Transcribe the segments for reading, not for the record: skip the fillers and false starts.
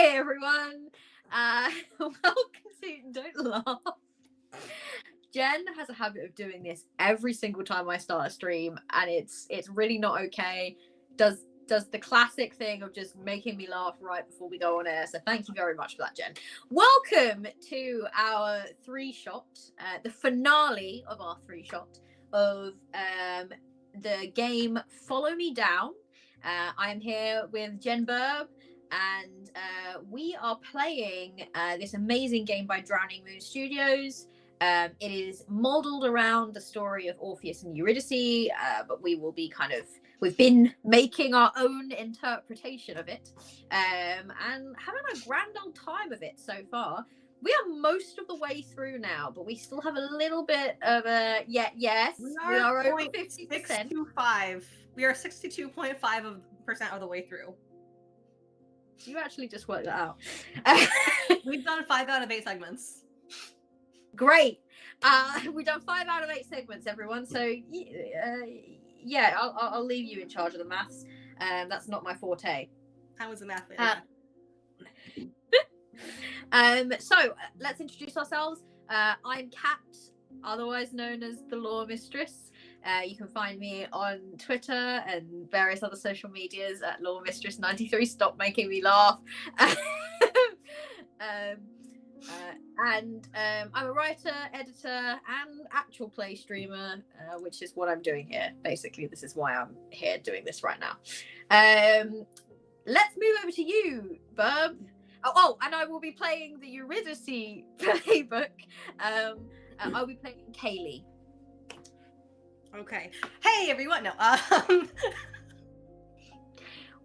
Hey everyone, welcome to Don't Laugh. Jen has a habit of doing this every single time I start a stream, and it's really not okay. Does the classic thing of just making me laugh right before we go on air. So thank you very much for that, Jen. Welcome to our three-shot, the finale of our three-shot of the game Follow Me Down. I'm here with Jen Burb, and we are playing this amazing game by Drowning Moon Studios. It is modeled around the story of Orpheus and Eurydice, but we will be we've been making our own interpretation of it, and having a grand old time of it so far. We are most of the way through now, but we still have a little bit of a yes. We are over 50%. We are 62.5% of the way through. You actually just worked that out. We've done 5 out of 8 segments. Great. We've done 5 out of 8 segments, everyone. So yeah, I'll leave you in charge of the maths. That's not my forte. I was a math So let's introduce ourselves. I'm Kat, otherwise known as the Law Mistress. You can find me on Twitter and various other social medias at Law Mistress 93. Stop making me laugh. And I'm a writer, editor, and actual play streamer, which is what I'm doing here. Basically, this is why I'm here doing this right now. Let's move over to you, Burb. Oh, and I will be playing the Eurydice playbook. I'll be playing Kaylee. Okay. Hey, everyone. No.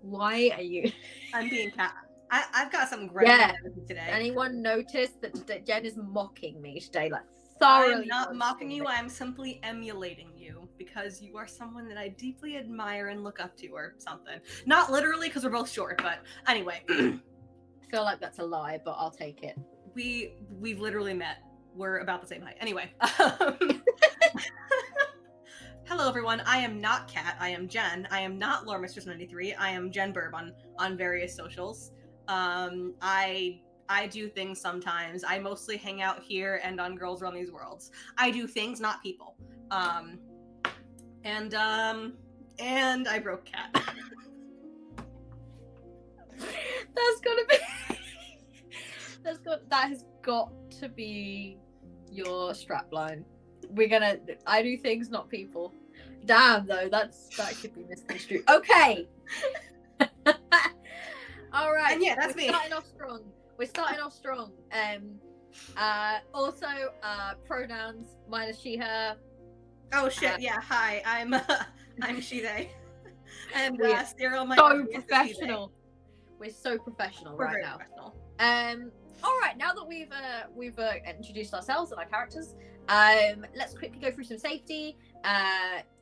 Why are you? I'm being Kat. I've got some great today. Anyone noticed that Jen is mocking me today? Like, thoroughly. I'm not mocking you. I'm simply emulating you because you are someone that I deeply admire and look up to, or something. Not literally, because we're both short, but anyway. I feel like that's a lie, but I'll take it. We've literally met. We're about the same height. Anyway. Hello, everyone. I am not Kat. I am Jen. I am not Lore Mistress 93. I am Jen Burb on various socials. I do things sometimes. I mostly hang out here and on Girls Run These Worlds. I do things, not people. And I broke Kat. That has got to be your strapline. I do things, not people. Damn, though, that could be misconstrued. Okay. All right. And yeah, that's me. We're starting off strong. Also, pronouns minus she, her. Oh shit! Yeah. Hi, I'm she, they. And Cyril, my so professional. We're so professional right now. Professional. All right. Now that we've introduced ourselves and our characters, let's quickly go through some safety.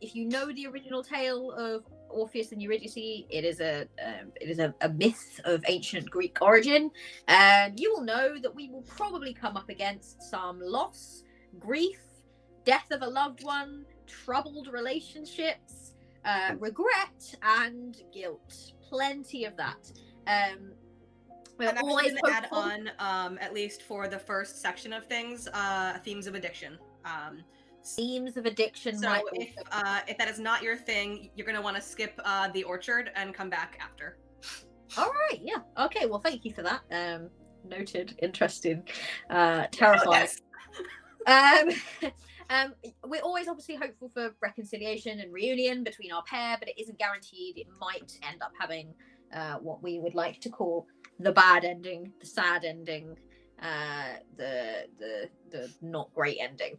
If you know the original tale of Orpheus and Eurydice, it is a myth of ancient Greek origin. You will know that we will probably come up against some loss, grief, death of a loved one, troubled relationships, regret, and guilt. Plenty of that. I'm actually going to add on, at least for the first section of things, themes of addiction. Themes of addiction. So if that is not your thing, you're going to want to skip the orchard and come back after. All right. Yeah. Okay. Well, thank you for that. Noted. Interesting. Terrifying. We're always obviously hopeful for reconciliation and reunion between our pair, but it isn't guaranteed. It might end up having what we would like to call the bad ending, the sad ending, the not great ending.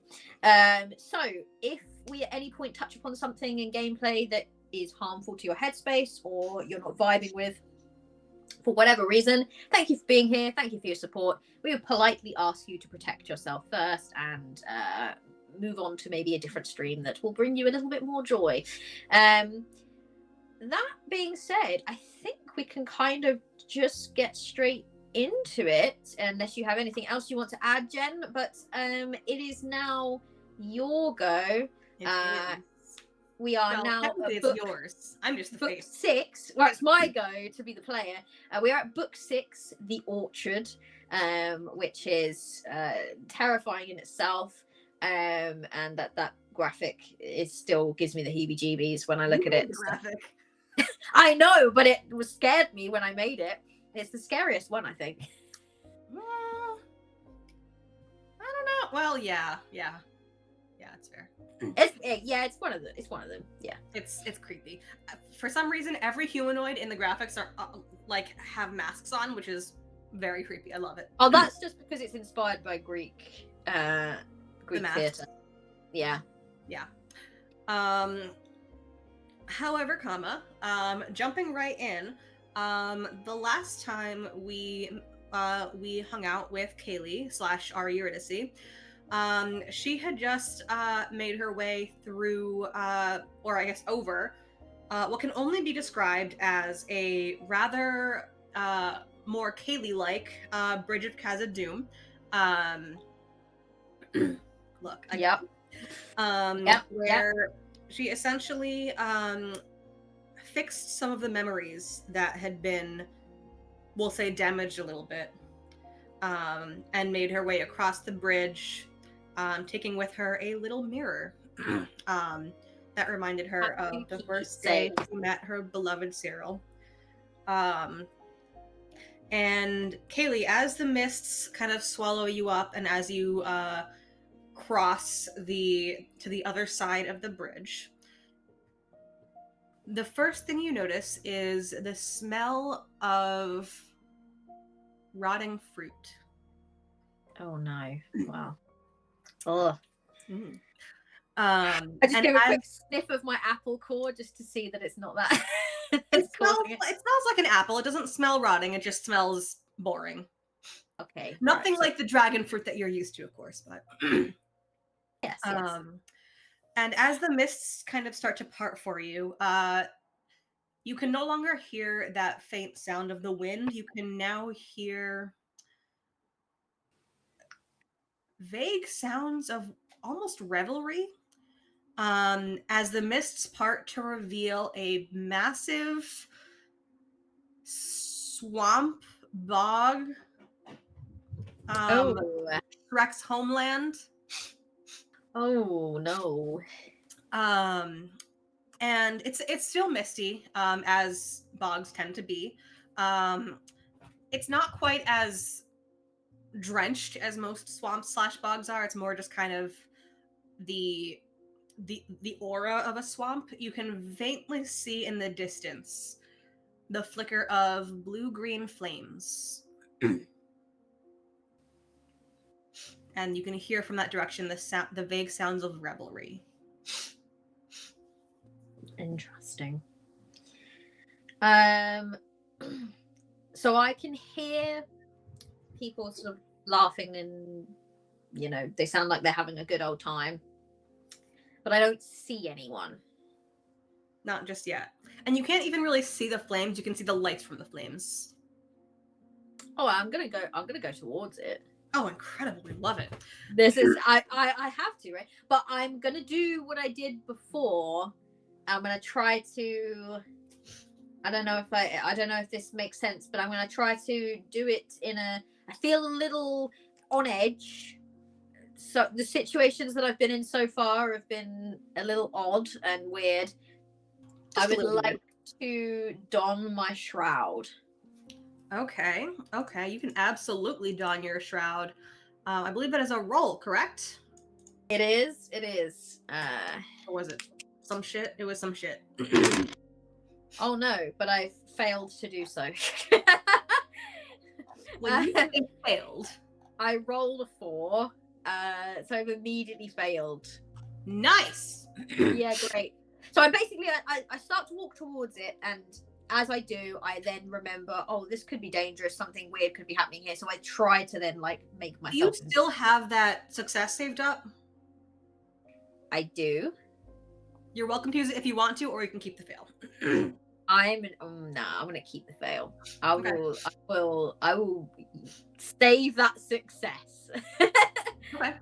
So if we at any point touch upon something in gameplay that is harmful to your headspace or you're not vibing with for whatever reason, thank you for being here. Thank you for your support. We would politely ask you to protect yourself first and move on to maybe a different stream that will bring you a little bit more joy. That being said, I think we can kind of just get straight into it, unless you have anything else you want to add, Jen. But it is now your go. we are Well, now technically at it's yours. I'm just the book face. 6. Well, it's my go to be the player. We are at book 6, The Orchard, which is terrifying in itself, and that graphic still gives me the heebie-jeebies when I look at it. Graphic. I know, but it scared me when I made it. It's the scariest one, I think. Well, I don't know. Well, yeah, it's fair. It's one of them. It's one of them. Yeah. It's creepy. For some reason, every humanoid in the graphics are like have masks on, which is very creepy. I love it. Oh, that's just because it's inspired by Greek theater. Yeah. Yeah. However, jumping right in, the last time we hung out with Kaylee / our Eurydice, she had just made her way through, or I guess over, what can only be described as a rather more Kaylee-like Bridge of Khazad-dûm. Look. Yep. Where she essentially fixed some of the memories that had been, we'll say, damaged a little bit, and made her way across the bridge, taking with her a little mirror that reminded her of the first day she met her beloved Cyril. And Kaylee, as the mists kind of swallow you up, and as you cross to the other side of the bridge, the first thing you notice is the smell of rotting fruit. Oh no! Wow. Oh. I just give a quick sniff of my apple core just to see that it's not that. It smells like an apple. It doesn't smell rotting. It just smells boring. Okay. Nothing right, like the dragon fruit that you're used to, of course, but yes. And as the mists kind of start to part for you, you can no longer hear that faint sound of the wind. You can now hear vague sounds of almost revelry, as the mists part to reveal a massive swamp bog, Shrek's homeland. Oh no. And it's still misty, as bogs tend to be. It's not quite as drenched as most swamps / bogs are. It's more just kind of the aura of a swamp. You can faintly see in the distance the flicker of blue-green flames. And you can hear from that direction the vague sounds of revelry. Interesting. So I can hear people sort of laughing, and they sound like they're having a good old time, but I don't see anyone. Not just yet. And you can't even really see the flames. You can see the lights from the flames. Oh, I'm gonna go towards it. Oh, incredible. We love it. This is I have to, right? But I'm gonna do what I did before. I'm gonna try to, I don't know if this makes sense, but I'm gonna try to do it I feel a little on edge. So the situations that I've been in so far have been a little odd and weird. I would like to don my shroud. Okay. You can absolutely don your shroud. I believe that is a roll, correct? It is. Or was it some shit? It was some shit. Oh no, but I failed to do so. When you failed, I rolled a 4, so I've immediately failed. Nice. Yeah, great. So I basically I start to walk towards it, and as I do, I then remember, oh, this could be dangerous. Something weird could be happening here. So I try to then make myself. Do you still have that success saved up? I do. You're welcome to use it if you want to, or you can keep the fail. I'm gonna keep the fail. I will save that success. Okay.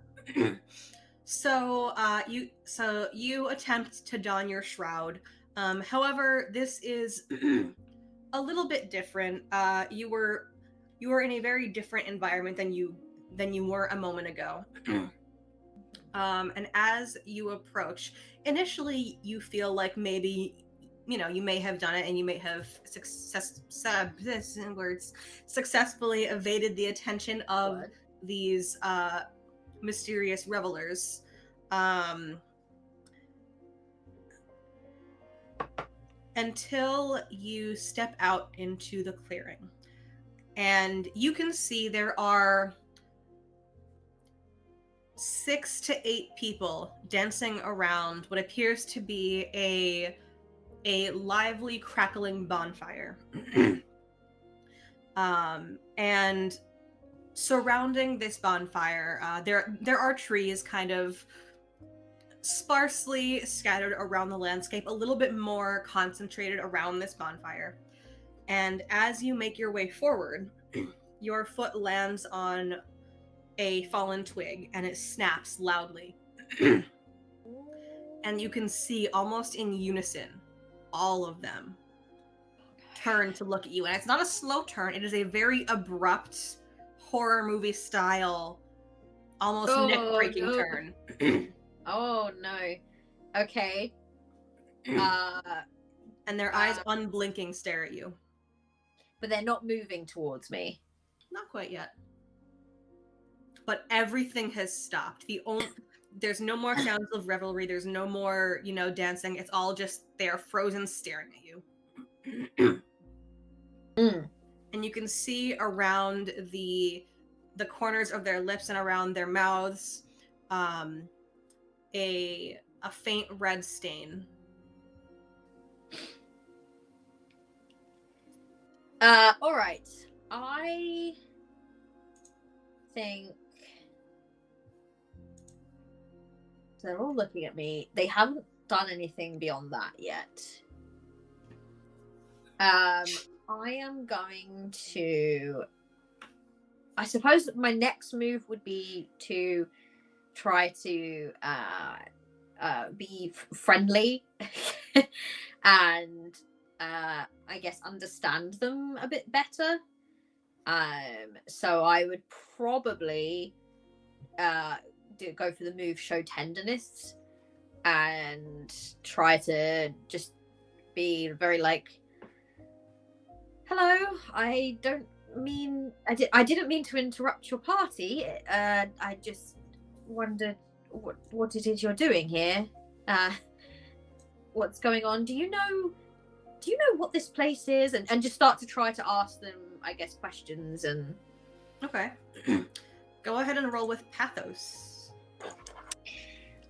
So you attempt to don your shroud. However, this is a little bit different. You were in a very different environment than you were a moment ago. And as you approach, initially you feel like maybe you may have done it and you may have successfully evaded the attention of these mysterious revelers. Until you step out into the clearing. And you can see there are 6 to 8 people dancing around what appears to be a lively, crackling bonfire. And surrounding this bonfire, there are trees kind of sparsely scattered around the landscape, a little bit more concentrated around this bonfire. And as you make your way forward, your foot lands on a fallen twig and it snaps loudly. And you can see almost in unison, all of them turn to look at you. And it's not a slow turn, it is a very abrupt, horror movie style, almost neck-breaking turn. Oh no. Okay. And their eyes unblinking stare at you. But they're not moving towards me. Not quite yet. But everything has stopped. There's no more sounds of revelry. There's no more, dancing. It's all just they're frozen staring at you. And you can see around the corners of their lips and around their mouths a faint red stain. All right. I think they're all looking at me. They haven't done anything beyond that yet. I am going to... I suppose my next move would be to try to be friendly and I guess understand them a bit better. So I would probably go for the move show tenderness and try to just be very like, hello, I didn't mean to interrupt your party. I just wondered what it is you're doing here. What's going on? Do you know what this place is? And just start to try to ask them, I guess, questions and... Okay. Go ahead and roll with Pathos.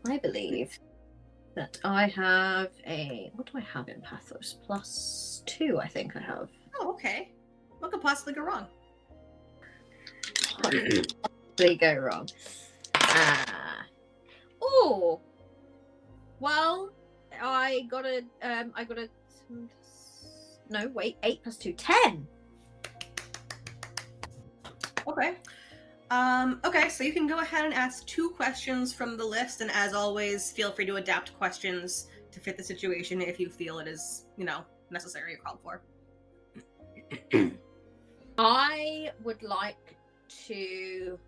I believe that I have what do I have in Pathos? +2, I think I have. Oh, okay. What could possibly go wrong? Oh, well, I got a no, wait, 8 + 2, 10. Okay. Okay, so you can go ahead and ask 2 questions from the list, and as always, feel free to adapt questions to fit the situation if you feel it is, necessary or called for. I would like to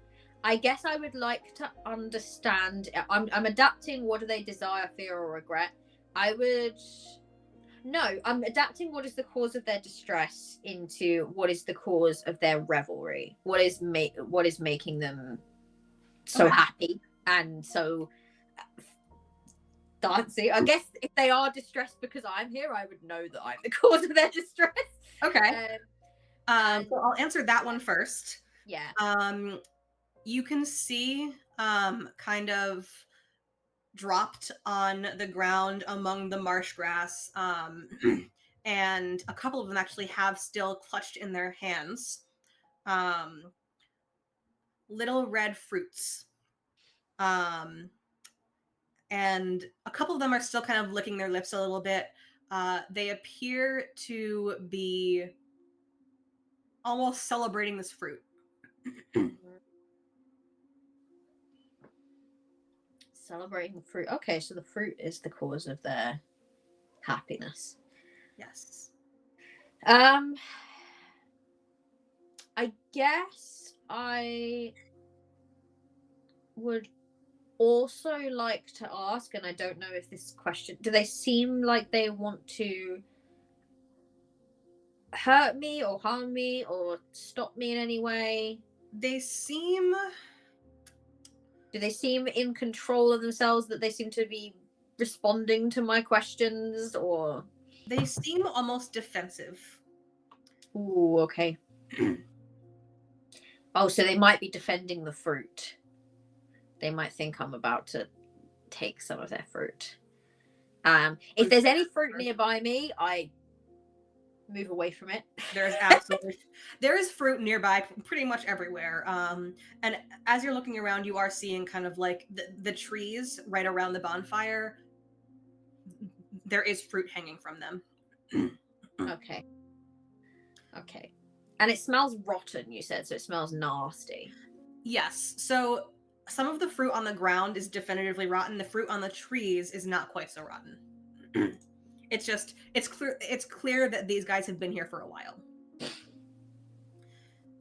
understand. I'm adapting what do they desire, fear, or regret. I'm adapting what is the cause of their distress into what is the cause of their revelry. What is making them so happy and so dancing. I guess if they are distressed because I'm here, I would know that I'm the cause of their distress. Okay. So I'll answer that one first. Yeah. You can see kind of dropped on the ground among the marsh grass, and a couple of them actually have still clutched in their hands little red fruits. And a couple of them are still kind of licking their lips a little bit. They appear to be almost celebrating this fruit. Celebrating fruit. Okay, so the fruit is the cause of their happiness. Yes. I guess I would also like to ask, and I don't know if this question, do they seem like they want to hurt me or harm me or stop me in any way? They seem Do they seem in control of themselves, that they seem to be responding to my questions, or almost defensive. ooh, okay. Oh, so they might be defending the fruit. They might think I'm about to take some of their fruit. If there's any fruit nearby me, I move away from it. There is fruit nearby pretty much everywhere. And as you're looking around, you are seeing kind of like the trees right around the bonfire. There is fruit hanging from them. Okay. And it smells rotten, you said, so it smells nasty. Yes. So some of the fruit on the ground is definitively rotten. The fruit on the trees is not quite so rotten. It's clear that these guys have been here for a while.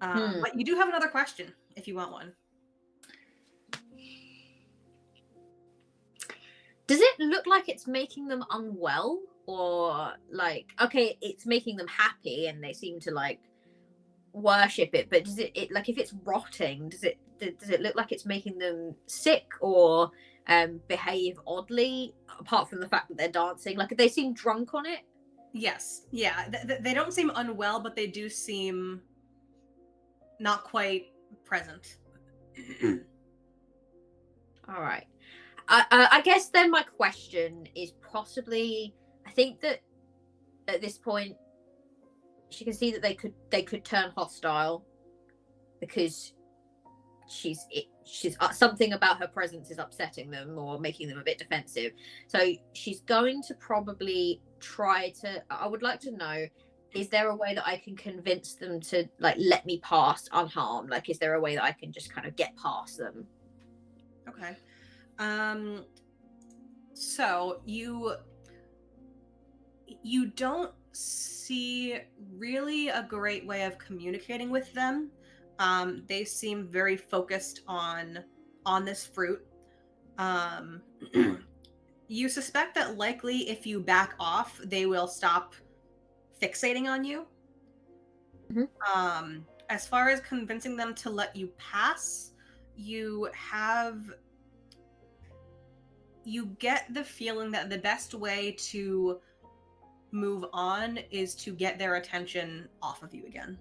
But you do have another question if you want one. Does it look like it's making them unwell, or like, okay, it's making them happy and they seem to like worship it, but does it like, if it's rotting, does it look like it's making them sick or behave oddly, apart from the fact that they're dancing? Like, they seem drunk on it? Yes. Yeah. They don't seem unwell, but they do seem not quite present. All right. I guess then my question is possibly, I think that at this point she can see that they could turn hostile because she's something about her presence is upsetting them or making them a bit defensive. So she's going to probably try to, I would like to know, is there a way that I can convince them to like let me pass unharmed? Like, is there a way that I can just kind of get past them? Okay. So you don't see really a great way of communicating with them. They seem very focused on this fruit. You suspect that likely if you back off, they will stop fixating on you. Mm-hmm. As far as convincing them to let you pass, you get the feeling that the best way to move on is to get their attention off of you again.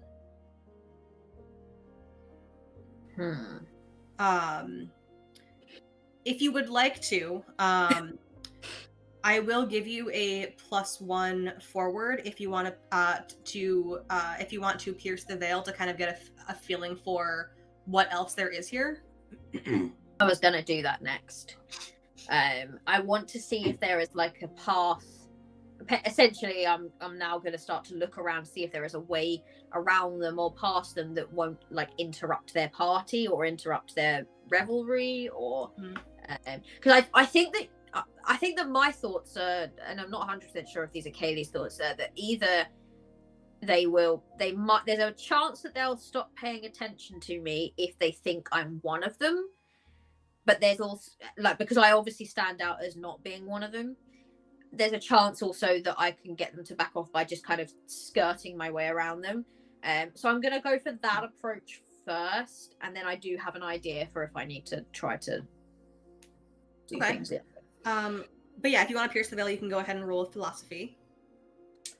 If you would like to, I will give you a +1 forward if you want to pierce the veil to kind of get a feeling for what else there is here. I was gonna do that next. I want to see if there is like a path. Essentially, I'm now going to start to look around, see if there is a way around them or past them that won't like interrupt their party or interrupt their revelry, or because I think that my thoughts are, and I'm not 100% sure if these are Kaylee's thoughts, are that either there's a chance that they'll stop paying attention to me if they think I'm one of them, but there's also, like, because I obviously stand out as not being one of them, there's a chance also that I can get them to back off by just kind of skirting my way around them. So I'm going to go for that approach first, and then I do have an idea for if I need to try to do things. But yeah, if you want to pierce the veil, you can go ahead and roll philosophy.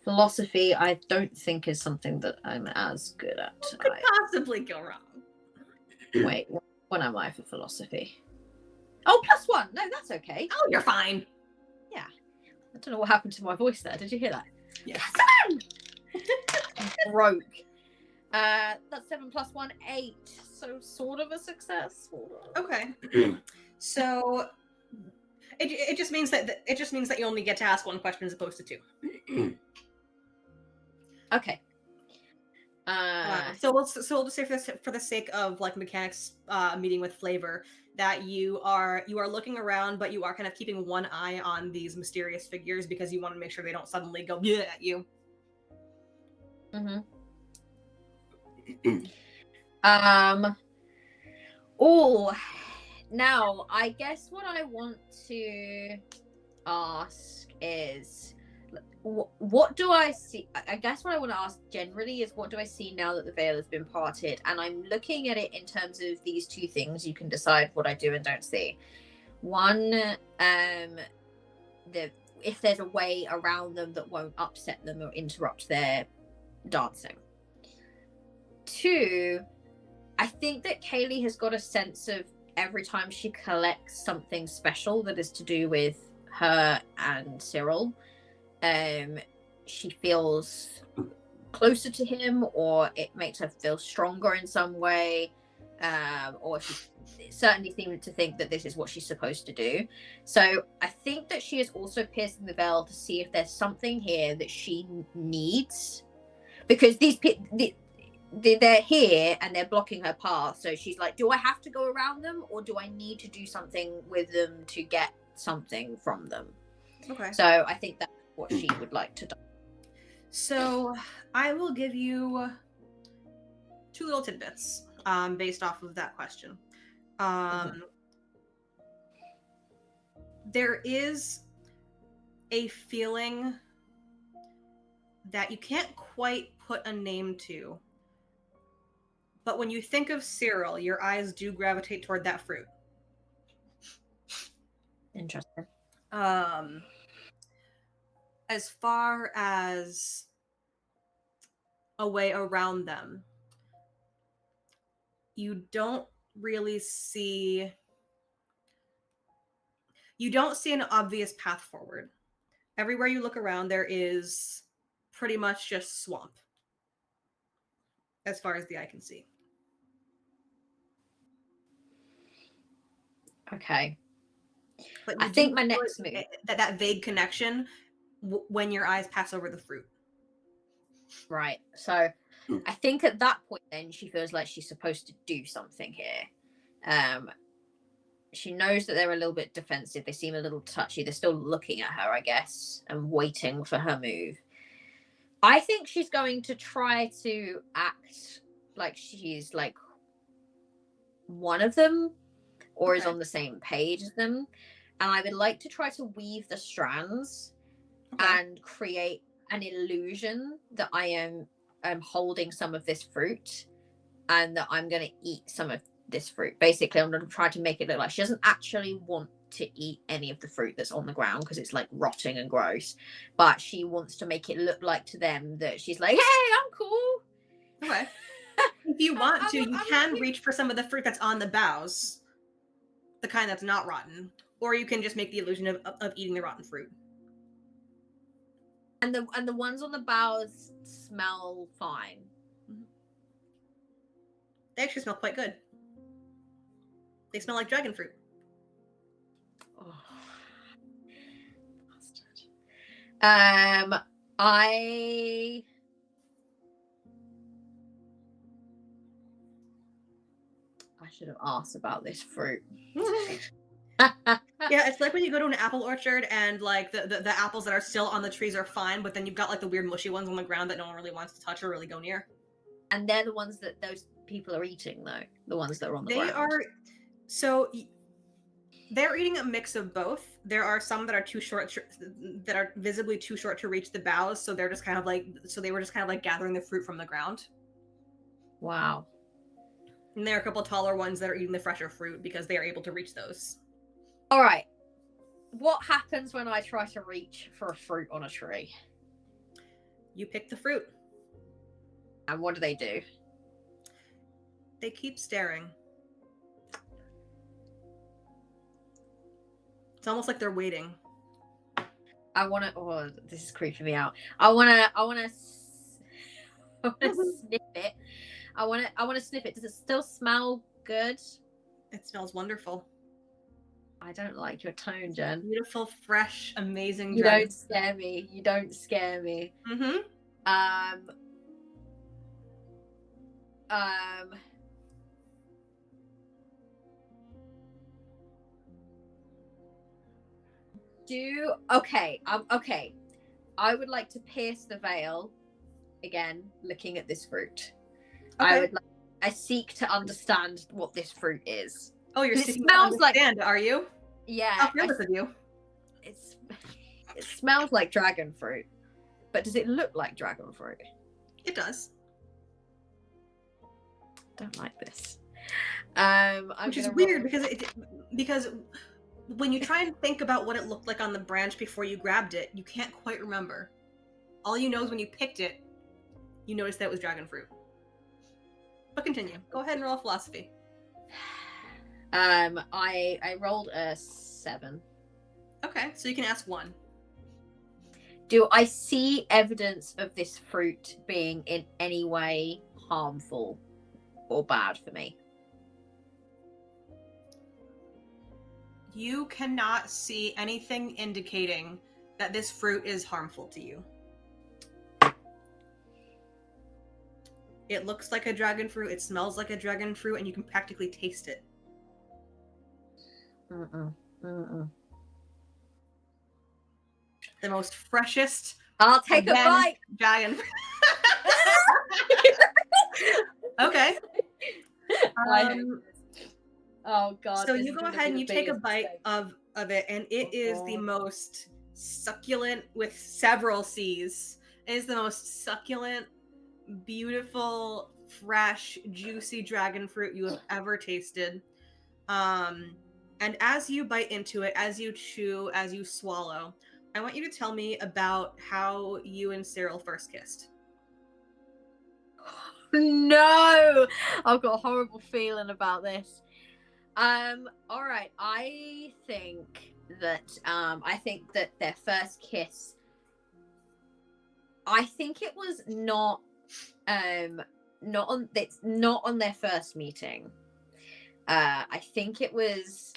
Philosophy, I don't think is something that I'm as good at. What could possibly go wrong? Wait, what am I for philosophy? Oh, +1. No, that's okay. Oh, you're fine. Yeah. I don't know what happened to my voice there. Did you hear that? Yeah. Broke. That's 7 + 1, 8. So sort of a success. Okay. So it just means that you only get to ask one question as opposed to 2. Okay. So we'll just say for the sake of like mechanics, meeting with flavor, that you are looking around, but you are kind of keeping one eye on these mysterious figures because you want to make sure they don't suddenly go bleh at you. Mm-hmm. Oh, now I guess what I want to ask is, what do I see? I guess what I want to ask generally is, what do I see now that the veil has been parted? And I'm looking at it in terms of these two things. You can decide what I do and don't see. One, if there's a way around them that won't upset them or interrupt their dancing. Two, I think that Kaylee has got a sense of every time she collects something special that is to do with her and Cyril, she feels closer to him, or it makes her feel stronger in some way, or she certainly seems to think that this is what she's supposed to do. So I think that she is also piercing the veil to see if there's something here that she needs, because they're here and they're blocking her path. So she's like, do I have to go around them, or do I need to do something with them to get something from them? Okay. So I think that's what she would like to do. So I will give you 2 little tidbits based off of that question. There is a feeling that you can't quite put a name to, but when you think of Cyril, your eyes do gravitate toward that fruit. Interesting. As far as a way around them, you don't see an obvious path forward. Everywhere you look around, there is pretty much just swamp, as far as the eye can see. Okay. But I think my next move, that vague connection when your eyes pass over the fruit. Right. So I think at that point then she feels like she's supposed to do something here. She knows that they're a little bit defensive. They seem a little touchy. They're still looking at her, I guess, and waiting for her move. I think she's going to try to act like she's like one of them, or is on the same page as them. And I would like to try to weave the strands and create an illusion that I am holding some of this fruit and that I'm going to eat some of this fruit. Basically, I'm going to try to make it look like she doesn't actually want to eat any of the fruit that's on the ground because it's like rotting and gross, but she wants to make it look like to them that she's like, hey, I'm cool. Okay. If you want to, you can reach for some of the fruit that's on the boughs, the kind that's not rotten, or you can just make the illusion of eating the rotten fruit. And the ones on the boughs smell fine. They actually smell quite good. They smell like dragon fruit. Oh, bastard. I should have asked about this fruit. Yeah, it's like when you go to an apple orchard and like the apples that are still on the trees are fine, but then you've got like the weird mushy ones on the ground that no one really wants to touch or really go near. And they're the ones that those people are eating, though. The ones that are on the ground. They're eating a mix of both. There are some that are too short, that are visibly too short to reach the boughs, so they're just kind of like, they were just kind of like gathering the fruit from the ground. Wow. And there are a couple taller ones that are eating the fresher fruit because they are able to reach those. All right. What happens when I try to reach for a fruit on a tree? You pick the fruit. And what do? They keep staring. It's almost like they're waiting. I want to. Oh, this is creeping me out. I want to sniff it. I want to sniff it. Does it still smell good? It smells wonderful. I don't like your tone, Jen. Beautiful, fresh, amazing. You don't scare me. You don't scare me. Mm-hmm. Um. Okay. Okay. I would like to pierce the veil again, looking at this fruit. Okay. I seek to understand what this fruit is. Oh, you're 'Cause it seeking to smells like, understand, are you? yeah, How fearless of you. it's it smells like dragon fruit, but does it look like dragon fruit? It does. Don't like this. Which is weird because when you try and think about what it looked like on the branch before you grabbed it, you can't quite remember. All you know is when you picked it, you noticed that it was dragon fruit. But continue. Go ahead and roll philosophy. I rolled a 7. Okay, so you can ask 1. Do I see evidence of this fruit being in any way harmful or bad for me? You cannot see anything indicating that this fruit is harmful to you. It looks like a dragon fruit, it smells like a dragon fruit, and you can practically taste it. Mm-mm. The most freshest. I'll take a bite. Dragon. Okay. Oh god. So you go ahead and you take a bite of it, and it is the God. most succulent with several C's. It is the most succulent, beautiful, fresh, juicy dragon fruit you have ever tasted. And as you bite into it, as you chew, as you swallow, I want you to tell me about how you and Cyril first kissed. No, I've got a horrible feeling about this. All right. I think that their first kiss. I think it was not on their first meeting. I think it was,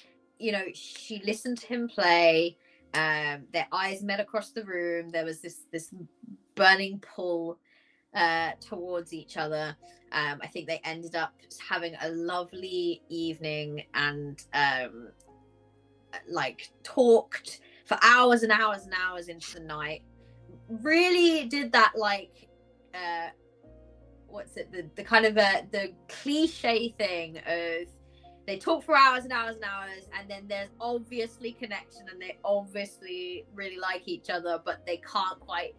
she listened to him play. Their eyes met across the room. There was this burning pull towards each other. I think they ended up having a lovely evening and talked for hours and hours and hours into the night. Really did that the kind of the cliche thing of they talk for hours and hours and hours, and then there's obviously connection and they obviously really like each other, but they can't quite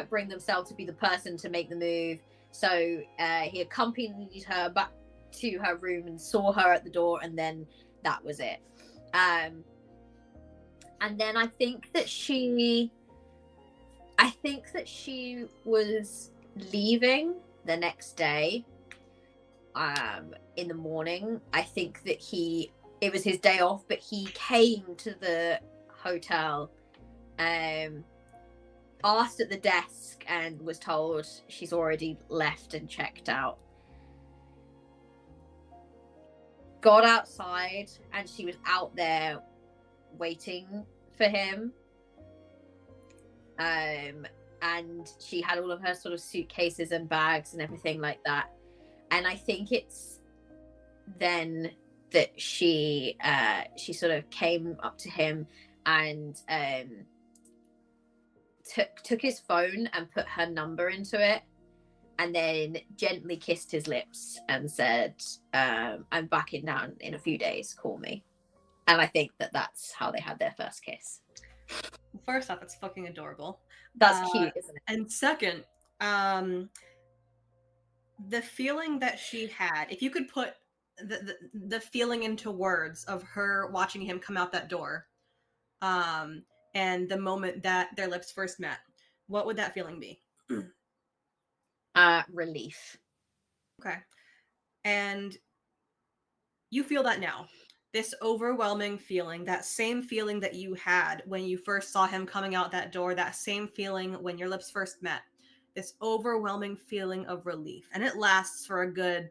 bring themselves to be the person to make the move. So he accompanied her back to her room and saw her at the door, and then that was it. And then I think that she was leaving the next day. In the morning, I think that it was his day off, but he came to the hotel, asked at the desk and was told she's already left and checked out. Got outside and she was out there waiting for him. And she had all of her sort of suitcases and bags and everything like that. And I think it's then that she sort of came up to him and took his phone and put her number into it, and then gently kissed his lips and said, I'm back in town in a few days, call me. And I think that that's how they had their first kiss. First off, it's fucking adorable. That's cute, isn't it? And second, the feeling that she had, if you could put the feeling into words of her watching him come out that door, and the moment that their lips first met, what would that feeling be? Relief. Okay. And you feel that now. This overwhelming feeling, that same feeling that you had when you first saw him coming out that door, that same feeling when your lips first met, this overwhelming feeling of relief. And it lasts for a good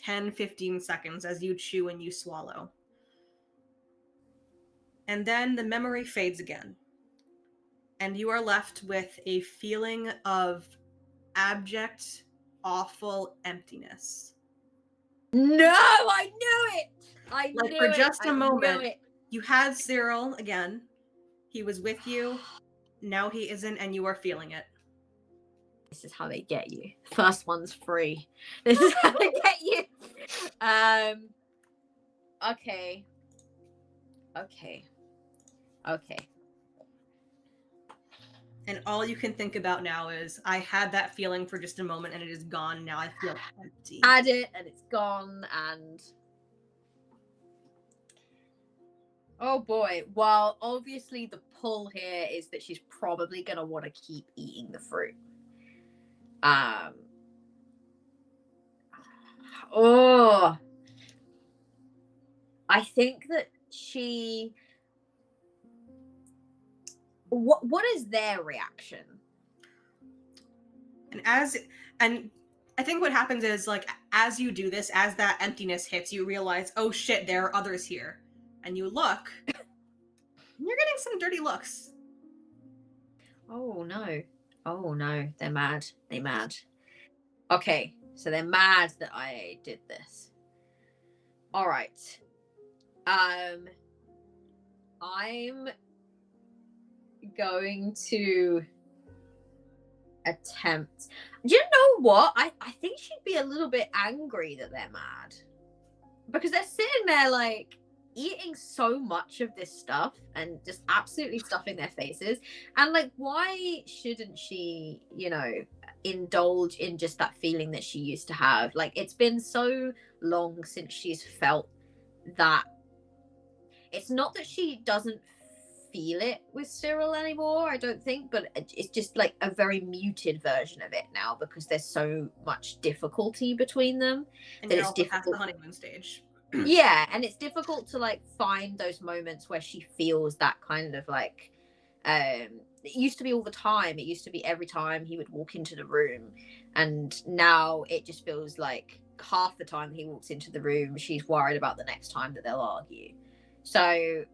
10-15 seconds as you chew and you swallow. And then the memory fades again. And you are left with a feeling of abject, awful emptiness. No, I knew it. I Like knew for it. just I a knew moment, it. you had Cyril again. He was with you. Now he isn't, and you are feeling it. This is how they get you. First one's free. This is how they get you. Okay. And all you can think about now is, I had that feeling for just a moment, and it is gone. Now I feel empty. Had it, and it's gone, and oh boy. Well, obviously the pull here is that she's probably gonna want to keep eating the fruit. Oh, I think that she. What is their reaction? And I think what happens is, like, as you do this, as that emptiness hits, you realize, oh shit, there are others here. And you look, and you're getting some dirty looks. Oh no. They're mad. They're mad. Okay, so they're mad that I did this. All right. I'm going to attempt. Do you know what? I think she'd be a little bit angry that they're mad. Because they're sitting there like eating so much of this stuff and just absolutely stuffing their faces. And like, why shouldn't she, indulge in just that feeling that she used to have? Like, it's been so long since she's felt that. It's not that she doesn't feel it with Cyril anymore, I don't think, but it's just like a very muted version of it now because there's so much difficulty between them. And that you're it's also difficult. past the honeymoon stage. Yeah, and it's difficult to like find those moments where she feels that kind of like it used to be all the time. It used to be every time he would walk into the room, and now it just feels like half the time he walks into the room she's worried about the next time that they'll argue. So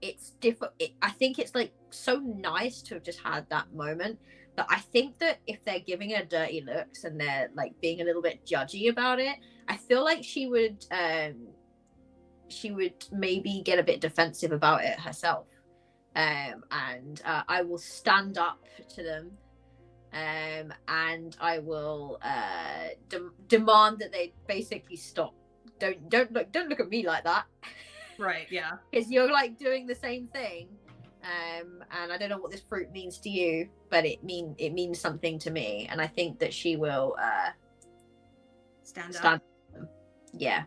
it's different. I think it's like so nice to have just had that moment, but I think that if they're giving her dirty looks and they're like being a little bit judgy about it, I feel like she would maybe get a bit defensive about it herself. And I will stand up to them, and I will demand that they basically stop. Don't look at me like that. Right, yeah. Because you're like doing the same thing, and I don't know what this fruit means to you, but it means something to me, and I think that she will stand up. Yeah.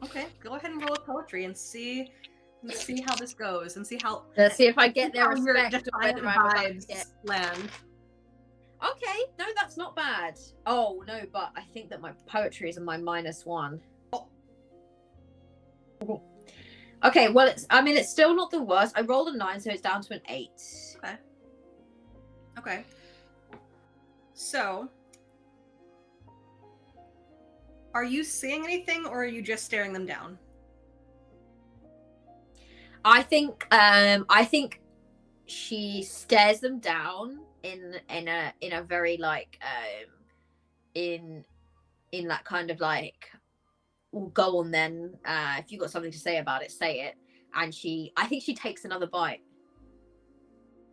Okay, go ahead and roll with poetry and see how this goes, and see how. Let's see if I get their respect. Your defiant vibes land. Okay, no, that's not bad. Oh no, but I think that my poetry is in my -1. Oh. Okay, well, it's still not the worst. I rolled a 9, so it's down to an 8. Okay. So, are you seeing anything, or are you just staring them down? I think she stares them down in a very like in that kind of like, well, go on then. If you've got something to say about it, say it. And I think she takes another bite.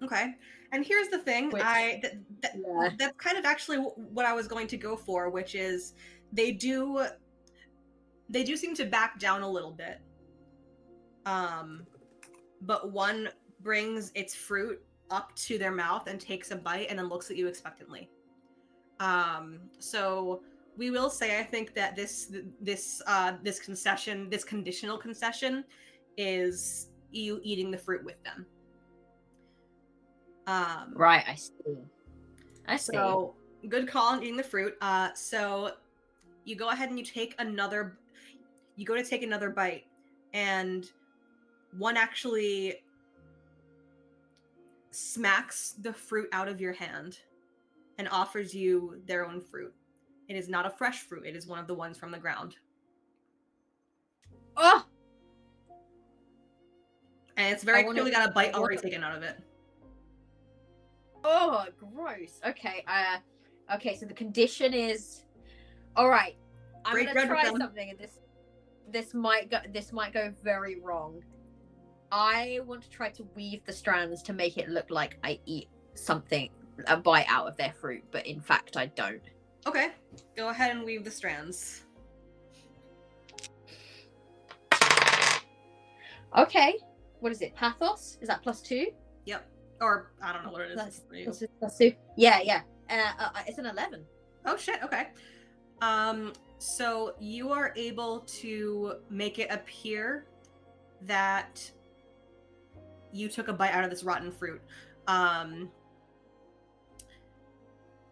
Okay. And here's the thing, that's kind of actually what I was going to go for, which is they do seem to back down a little bit. But one brings its fruit up to their mouth and takes a bite and then looks at you expectantly. So we will say, I think that this concession, this conditional concession, is you eating the fruit with them. Right, I see. So good call on eating the fruit. So you go ahead and you go to take another bite, and one actually smacks the fruit out of your hand and offers you their own fruit. It is not a fresh fruit. It is one of the ones from the ground. Oh! And it's very clearly got a bite already taken out of it. Oh, gross. Okay. Okay, so the condition is All right, I'm Break gonna bread with try them. something, and this might go very wrong. I want to try to weave the strands to make it look like I eat something, a bite out of their fruit, but in fact I don't. Okay, go ahead and weave the strands. Okay, what is it? Pathos? Is that +2? Yep. Or I don't know what it is. +2. Yeah. It's an 11. Oh shit. Okay. So you are able to make it appear that you took a bite out of this rotten fruit.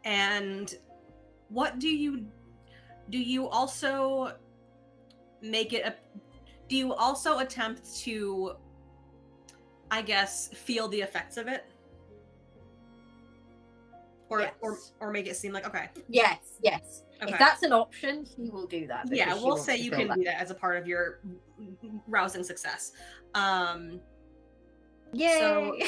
And what do you also make it do you also attempt to, I guess, feel the effects of it? Or Yes. or make it seem like, okay. Yes. Okay. If that's an option, he will do that. Yeah, we'll say you can do that as a part of your rousing success. Yay!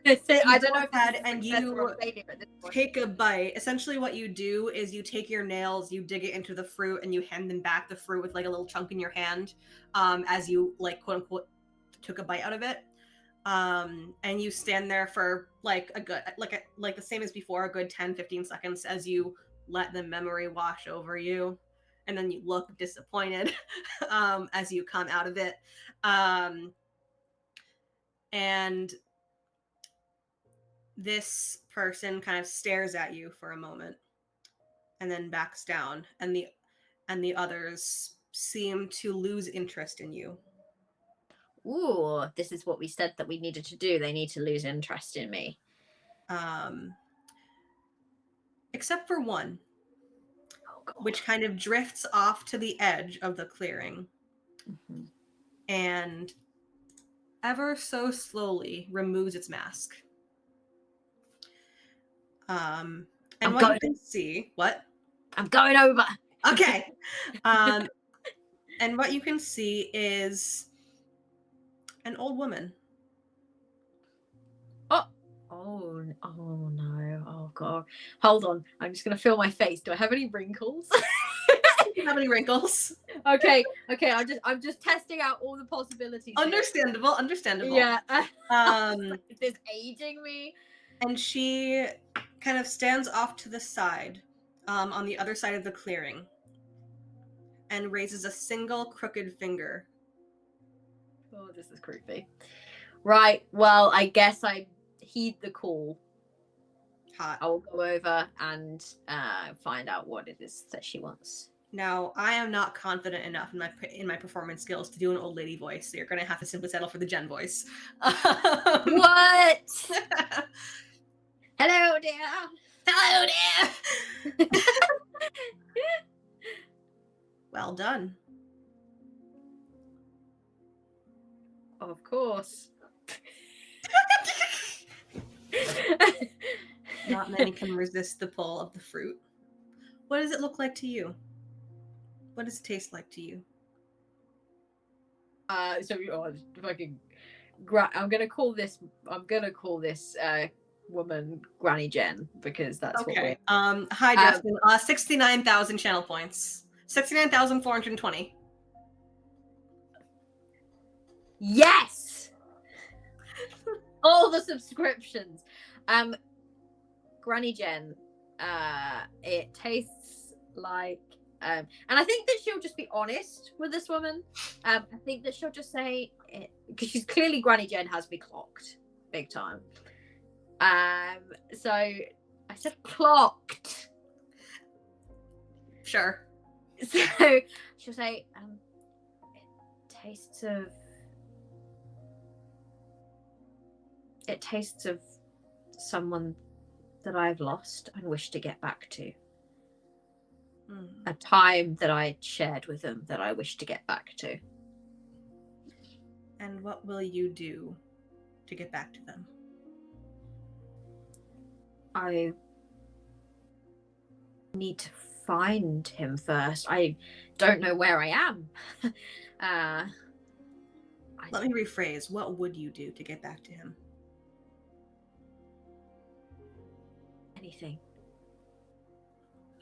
So I don't know if that, this is and success you or a failure at this point. take a bite. Essentially, what you do is you take your nails, you dig it into the fruit, and you hand them back the fruit with like a little chunk in your hand, as you like quote unquote took a bite out of it. And you stand there for like a good like the same as before, a good 10-15 seconds as you let the memory wash over you, and then you look disappointed as you come out of it. And this person kind of stares at you for a moment and then backs down, and the others seem to lose interest in you. Ooh, this is what we said that we needed to do. They need to lose interest in me. Except for one, Oh, God. which kind of drifts off to the edge of the clearing. Mm-hmm. And ever so slowly removes its mask. And what you can see, what? I'm going over. Okay. And what you can see is an old woman. Oh no. Oh God. Hold on. I'm just gonna feel my face. Do I have any wrinkles? Do you have any wrinkles? Okay. I'm just testing out all the possibilities. Understandable. Yeah. Is this aging me? And she kind of stands off to the side, on the other side of the clearing, and raises a single crooked finger. Oh, this is creepy. Right. Well, I guess I heed the call. Hot. I will go over and find out what it is that she wants. Now, I am not confident enough in my performance skills to do an old lady voice, so you're going to have to simply settle for the Jen voice. What? Hello, dear. Hello, dear. Well done. Of course. Not many can resist the pull of the fruit. What does it look like to you? What does it taste like to you? Fucking. I'm gonna call this woman Granny Jen because that's okay. what we're. Hi, Justin. 69,000 channel points. 69,420. Yes. All the subscriptions. Granny Jen. It tastes like. And I think that she'll just be honest with this woman. I think that she'll just say it because she's clearly Granny Jen has me clocked big time. So I said clocked. Sure. So she'll say, it tastes of someone that I've lost and wish to get back to. A time that I shared with them that I wish to get back to. And what will you do to get back to them? I need to find him first. I don't know where I am. Let me rephrase. What would you do to get back to him? Anything.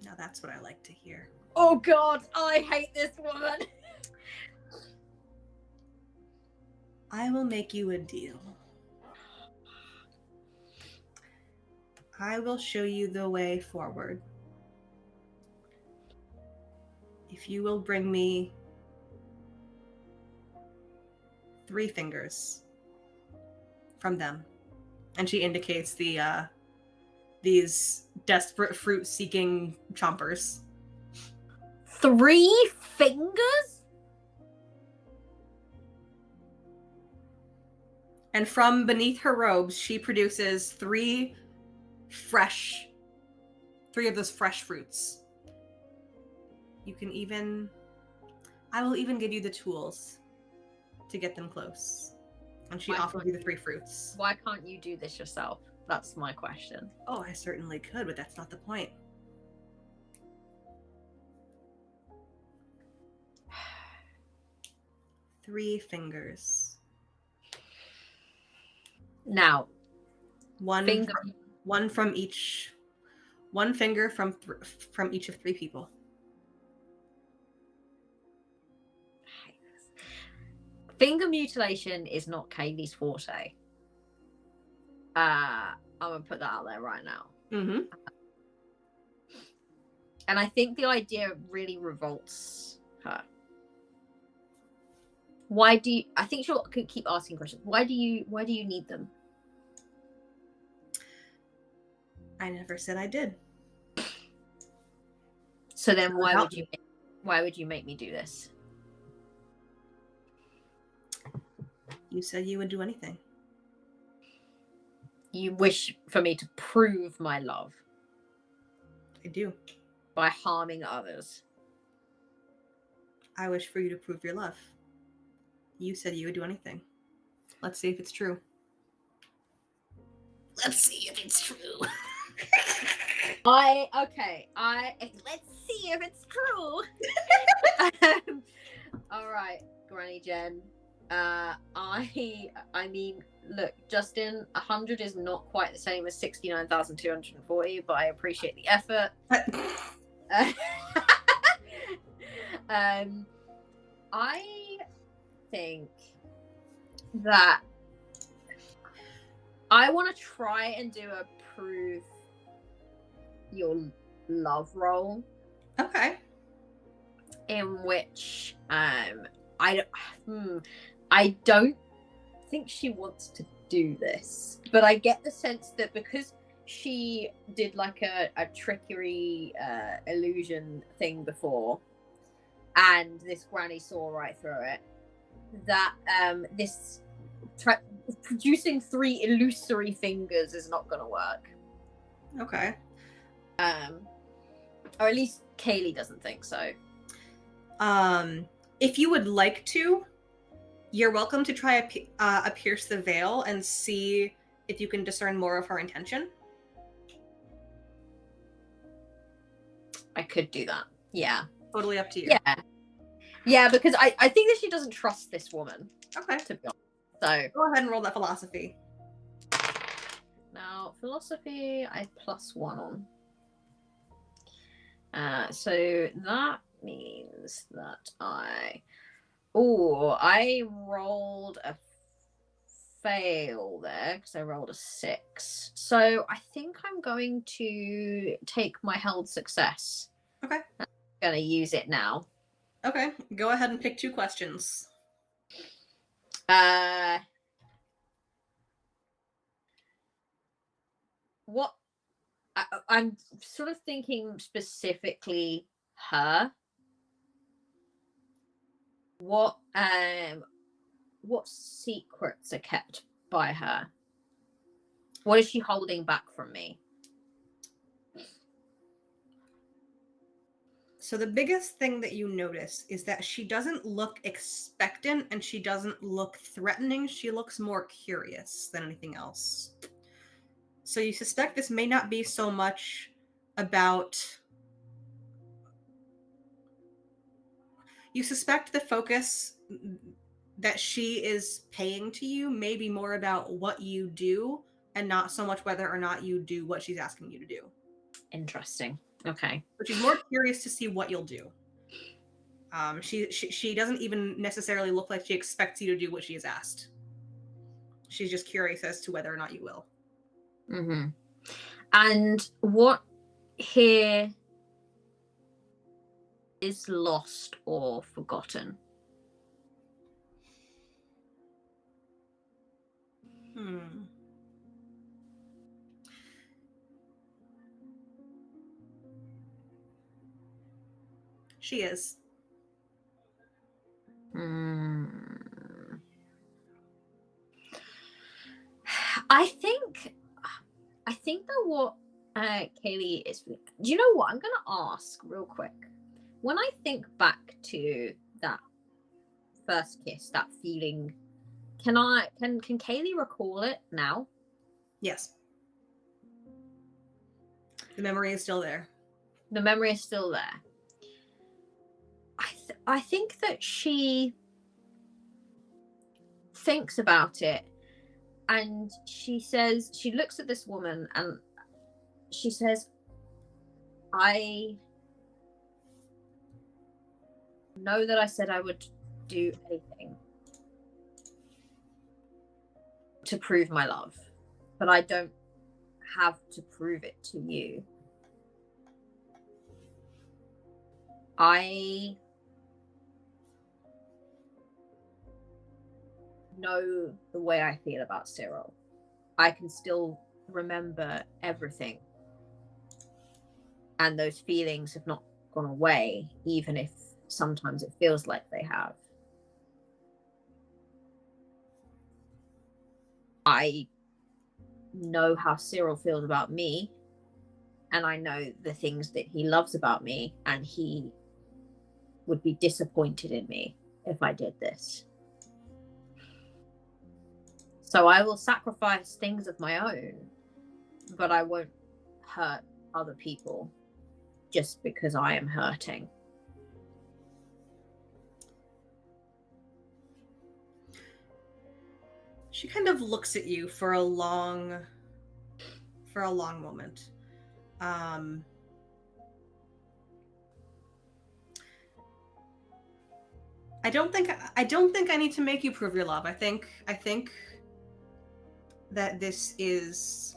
Now that's what I like to hear. Oh God, I hate this woman. I will make you a deal. I will show you the way forward. If you will bring me 3 fingers from them. And she indicates these desperate fruit-seeking chompers. 3 fingers? And from beneath her robes, she produces 3 of those fresh fruits. I will even give you the tools to get them close. And she offers you the 3 fruits. Why can't you do this yourself? That's my question. Oh, I certainly could, but that's not the point. Three fingers. Now, One from each. One finger from each of 3 people. Finger mutilation is not Kaylee's forte. I'm gonna put that out there right now. Mm-hmm. And I think the idea really revolts her. Why do you? I think she'll keep asking questions. Why do you need them? I never said I did. So then why would you make me do this? You said you would do anything. You wish for me to prove my love. I do. By harming others. I wish for you to prove your love. You said you would do anything. Let's see if it's true. Let's see if it's true. Let's see if it's true. All right, Granny Jen. I mean, look, Justin, 100 is not quite the same as 69,240, but I appreciate the effort. I think that I want to try and do a prove your love roll. Okay. In which I don't think she wants to do this, but I get the sense that because she did like a trickery illusion thing before, and this granny saw right through it, that this producing 3 illusory fingers is not going to work. Okay. Or at least Kaylee doesn't think so. If you would like to, you're welcome to try a pierce the veil and see if you can discern more of her intention. I could do that. Yeah. Totally up to you. Yeah, because I think that she doesn't trust this woman. Okay. To be honest. So go ahead and roll that philosophy. Now, philosophy, I +1 on. So that means that I rolled a fail there because I rolled a 6. So I think I'm going to take my held success. Okay. I'm going to use it now. Okay. Go ahead and pick 2 questions. I'm sort of thinking specifically her. What secrets are kept by her? What is she holding back from me? So the biggest thing that you notice is that she doesn't look expectant and she doesn't look threatening. She looks more curious than anything else. So you suspect this may not be so much about... You suspect the focus that she is paying to you may be more about what you do and not so much whether or not you do what she's asking you to do. Interesting. Okay. But she's more curious to see what you'll do. She doesn't even necessarily look like she expects you to do what she has asked. She's just curious as to whether or not you will. Mm-hmm. And what here is lost or forgotten? She is. I think that what Kaylee is. Do you know what? I'm gonna ask real quick. When I think back to that first kiss, that feeling, can Kaylee recall it now? Yes. The memory is still there. The memory is still there. I think that she thinks about it, and she looks at this woman and she says, I know that I said I would do anything to prove my love, but I don't have to prove it to you. I know the way I feel about Cyril. I can still remember everything. And those feelings have not gone away, even if sometimes it feels like they have. I know how Cyril feels about me, and I know the things that he loves about me, and he would be disappointed in me if I did this. So I will sacrifice things of my own, but I won't hurt other people just because I am hurting. She kind of looks at you for a long moment. I don't think I need to make you prove your love. I think that this is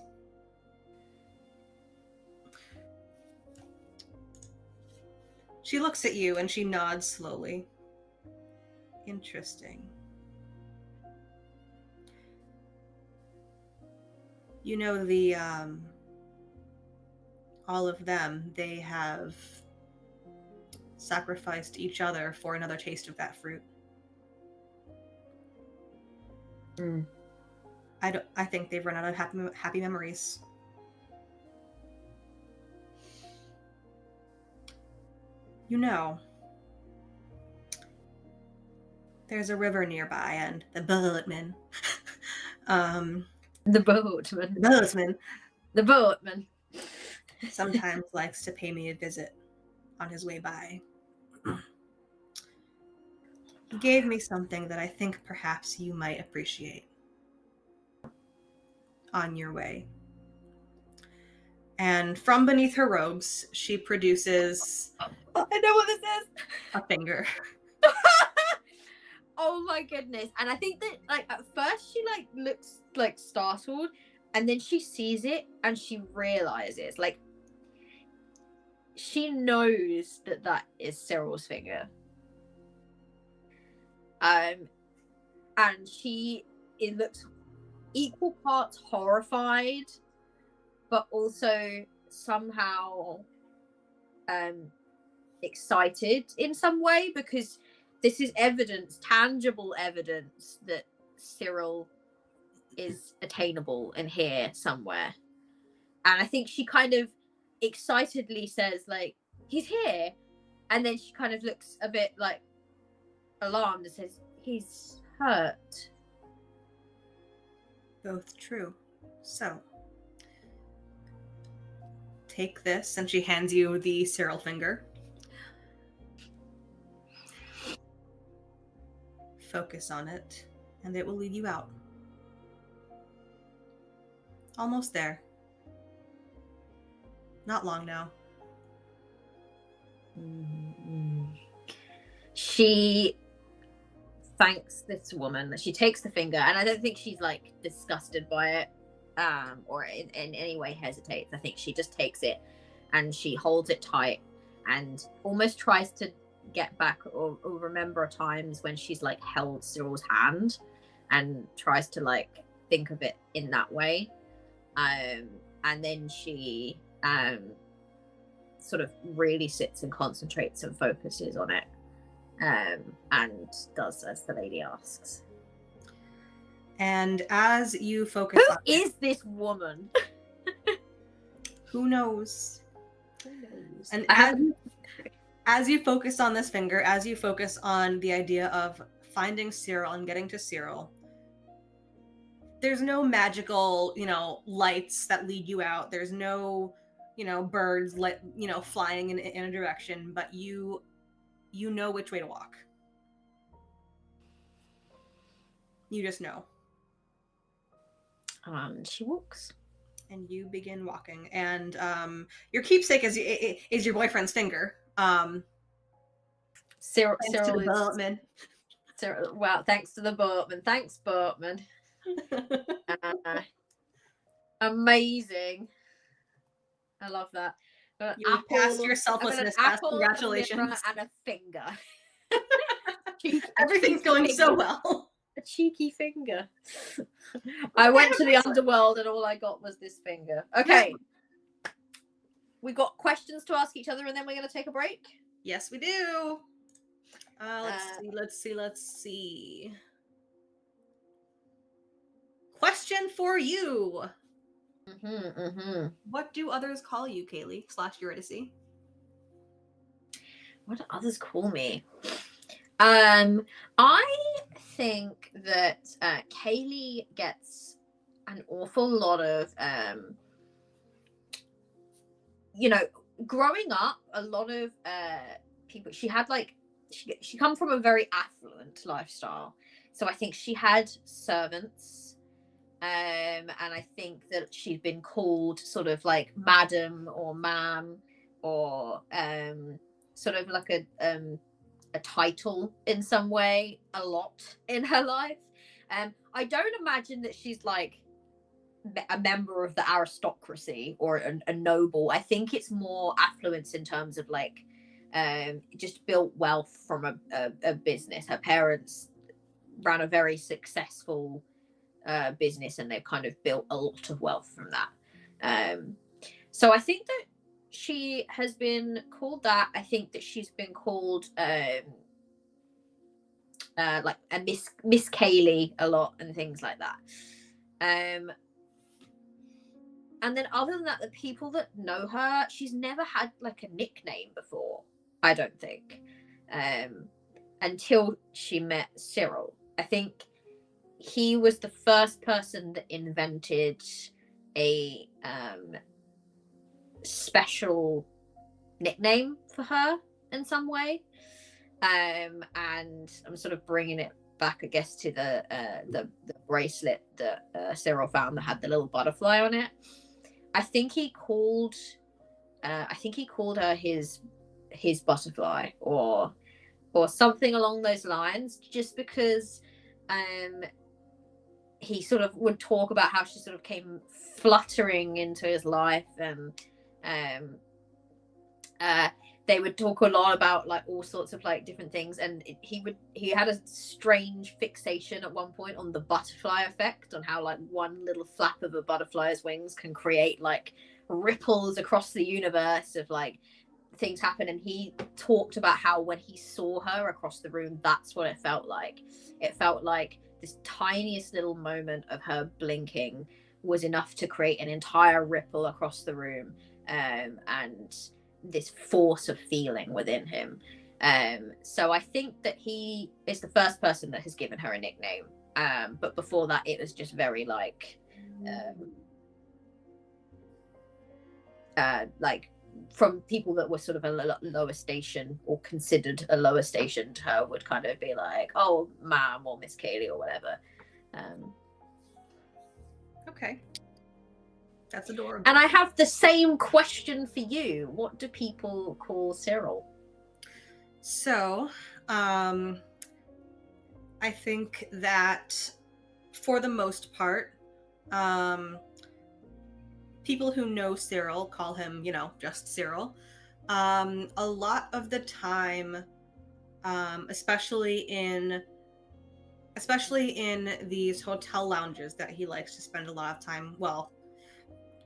She looks at you and she nods slowly. Interesting. You know, the all of them, they have sacrificed each other for another taste of that fruit. I think they've run out of happy memories. You know, there's a river nearby, and the boatman, The boatman sometimes likes to pay me a visit on his way by. He gave me something that I think perhaps you might appreciate on your way. And from beneath her robes, she produces... I know what this is! A finger. Oh my goodness. And I think that, like, at first she, like, looks, like, startled, and then she sees it and she realizes, like, she knows that that is Cyril's finger. And it looks equal parts horrified, but also somehow excited in some way, because this is evidence, tangible evidence, that Cyril is attainable in here somewhere. And I think she kind of excitedly says, like, he's here. And then she kind of looks a bit, like, alarmed and says, he's hurt. Both true. So, take this, and she hands you the Cyril finger. Focus on it, and it will lead you out. Almost there. Not long now. She thanks this woman. She takes the finger, and I don't think she's like disgusted by it, or in any way hesitates. I think she just takes it and she holds it tight and almost tries to get back or remember times when she's like held Cyril's hand and tries to like think of it in that way. And then she sort of really sits and concentrates and focuses on it, and does as the lady asks. And as you focus Who on is this woman? Who knows? Who knows? And as you focus on this finger, as you focus on the idea of finding Cyril and getting to Cyril, there's no magical, lights that lead you out. There's no, birds, flying in a direction, but you know which way to walk. You just know. She walks. And you begin walking. And your keepsake is your boyfriend's finger. Cyril to the is... boatman. Cyril, wow, thanks to the boatman. Thanks, boatman. Amazing. I love that. You passed your selflessness test. Congratulations. And a finger. Everything's going so well. A cheeky finger. I went to the underworld and all I got was this finger. Okay. We got questions to ask each other and then we're going to take a break? Yes, we do. Let's see. Question for you. What do others call you, Kaylee / Eurydice? What do others call me? I think that Kaylee gets an awful lot of, growing up, a lot of people, she had like, she come from a very affluent lifestyle. So I think she had servants. And I think that she's been called sort of like madam or ma'am or sort of like a title in some way a lot in her life. I don't imagine that she's like a member of the aristocracy or a noble. I think it's more affluence in terms of like just built wealth from a business. Her parents ran a very successful business and they've kind of built a lot of wealth from that. So I think that she has been called that. I think that she's been called like a Miss Kaylee a lot and things like that. And then other than that, the people that know her, she's never had like a nickname before, I don't think, until she met Cyril. I think he was the first person that invented a special nickname for her in some way. And I'm sort of bringing it back, I guess, to the bracelet that Cyril found that had the little butterfly on it. I think he called her his butterfly or something along those lines, just because he sort of would talk about how she sort of came fluttering into his life, and they would talk a lot about like all sorts of like different things, and he had a strange fixation at one point on the butterfly effect, on how like one little flap of a butterfly's wings can create like ripples across the universe of like things happen. And he talked about how when he saw her across the room, that's what it felt like. It felt like this tiniest little moment of her blinking was enough to create an entire ripple across the room, and this force of feeling within him. So I think that he is the first person that has given her a nickname. But before that, it was just very like from people that were sort of a lower station or considered a lower station to her would kind of be like, oh, ma'am or Miss Kaylee or whatever. Okay. That's adorable. And I have the same question for you. What do people call Cyril? So, I think that for the most part, um, people who know Cyril call him, just Cyril. A lot of the time, especially in these hotel lounges that he likes to spend a lot of time. Well,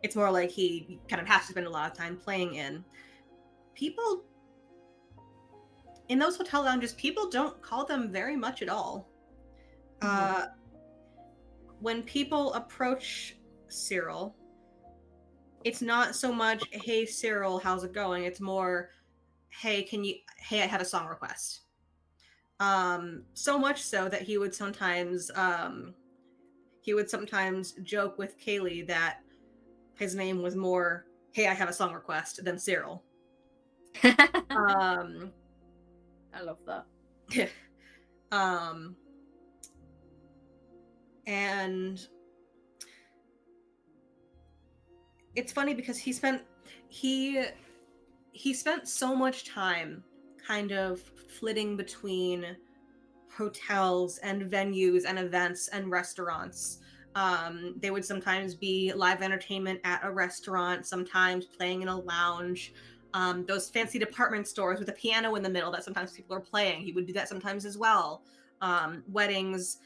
it's more like he kind of has to spend a lot of time playing in. People in those hotel lounges, people don't call them very much at all. Mhm. When people approach Cyril, it's not so much, "Hey Cyril, how's it going?" It's more, "Hey, I have a song request." So much so that he would sometimes joke with Kaylee that his name was more, "Hey, I have a song request," than Cyril. Um, I love that. um, and it's funny because he he spent so much time kind of flitting between hotels and venues and events and restaurants. They would sometimes be live entertainment at a restaurant, sometimes playing in a lounge. Those fancy department stores with a piano in the middle that sometimes people are playing. He would do that sometimes as well. Weddings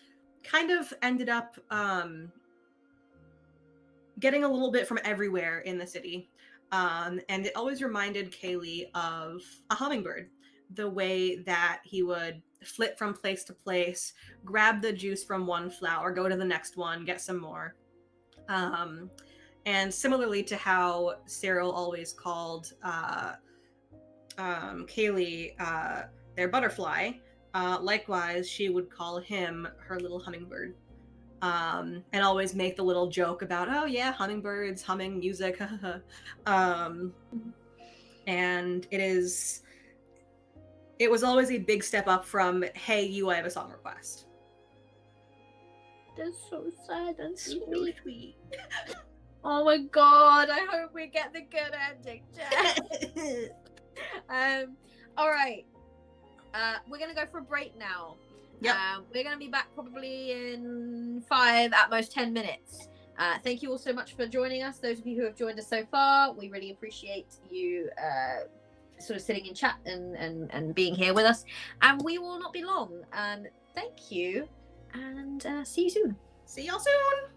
kind of ended up getting a little bit from everywhere in the city. And it always reminded Kaylee of a hummingbird, the way that he would flit from place to place, grab the juice from one flower, go to the next one, get some more. And similarly to how Cyril always called Kaylee their butterfly, likewise, she would call him her little hummingbird. And always make the little joke about, "Oh yeah, hummingbirds, humming music." um, and it was always a big step up from, "Hey, I have a song request." That's so sad and So sweet. sweet. Oh my god, I hope we get the good ending, Jen. All right. We're gonna go for a break now. Yep. We're gonna be back probably in 5, at most 10 minutes. Thank you all so much for joining us. Those of you who have joined us so far, we really appreciate you sort of sitting in chat and being here with us. And we will not be long. Thank you, and see you soon. See y'all soon.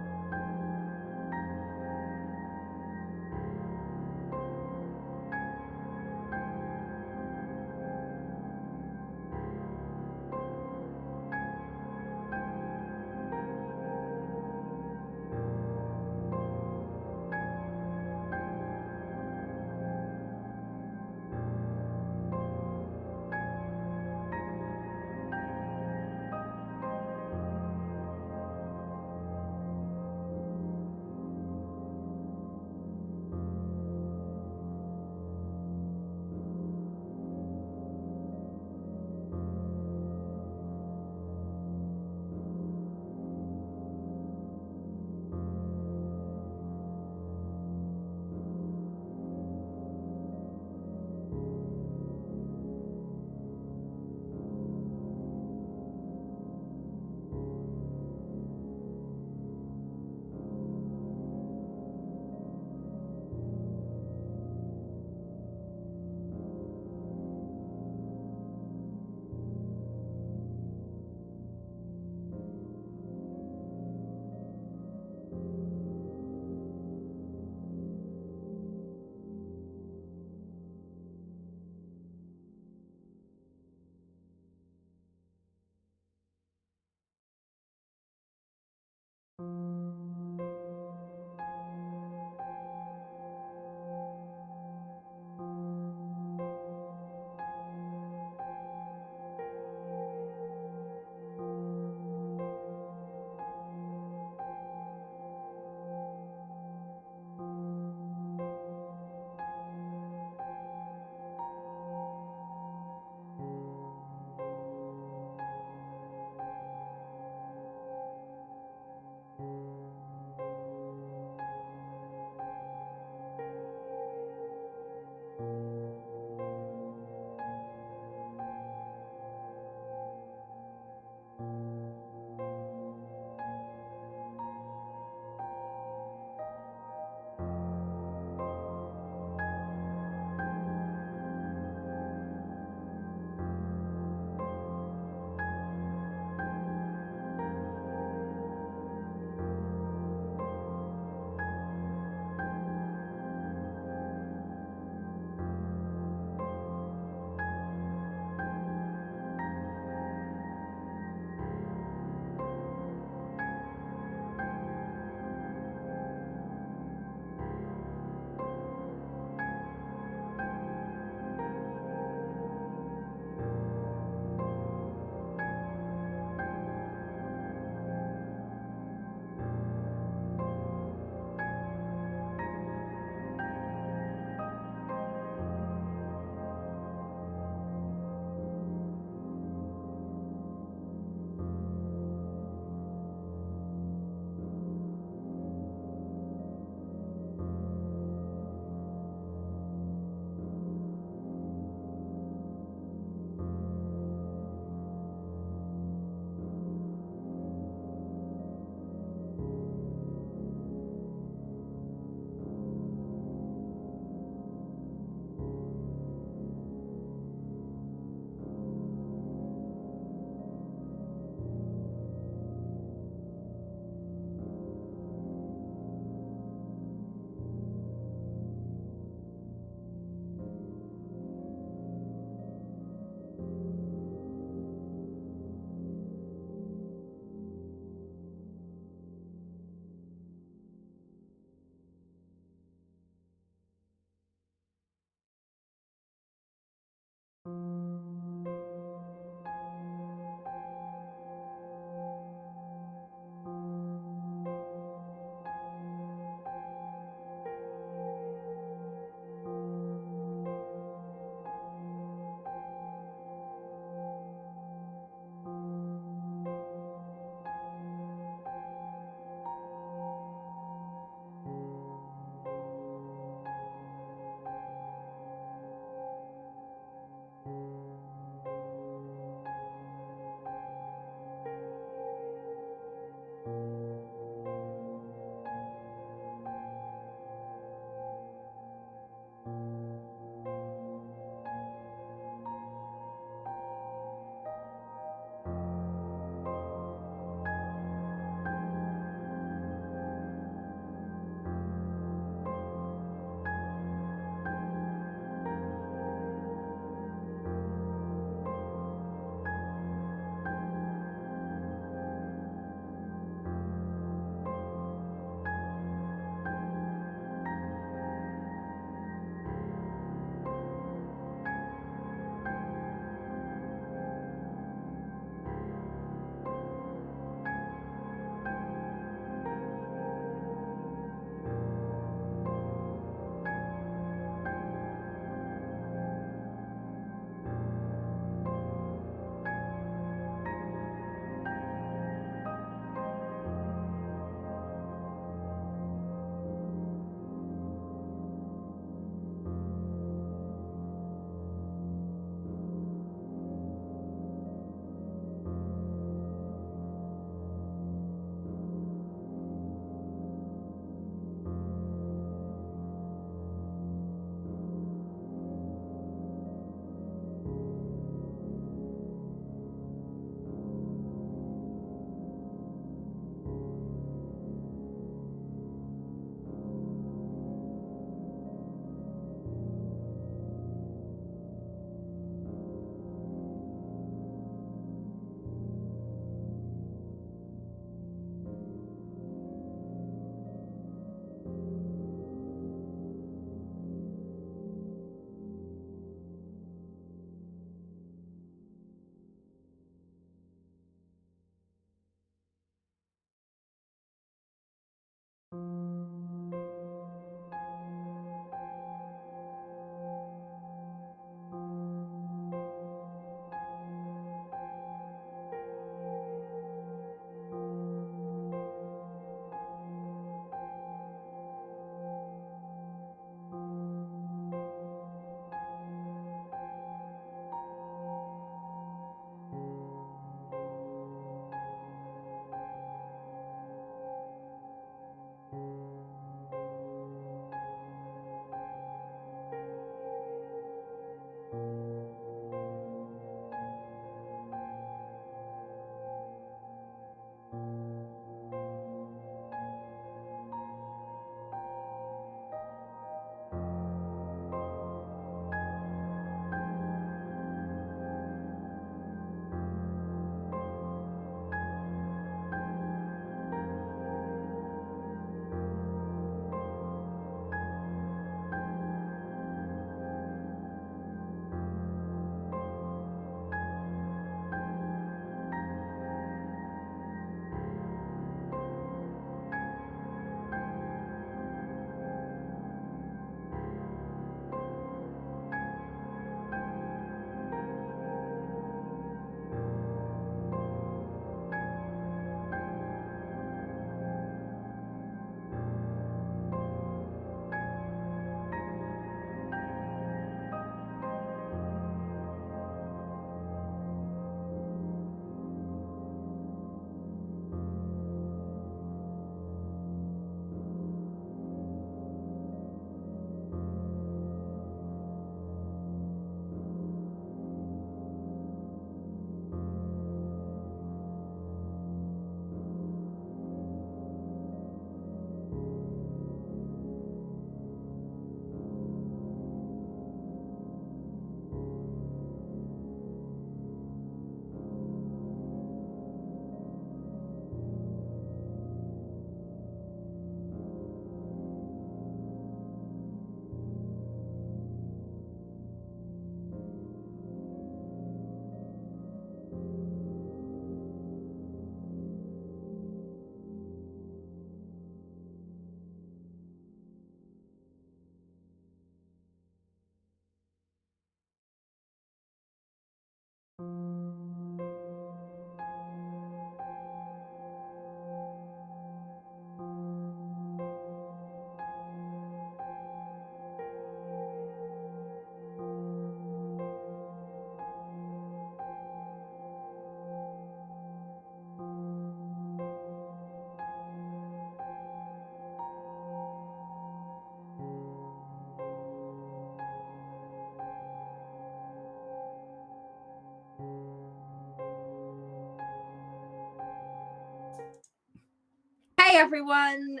Hey everyone,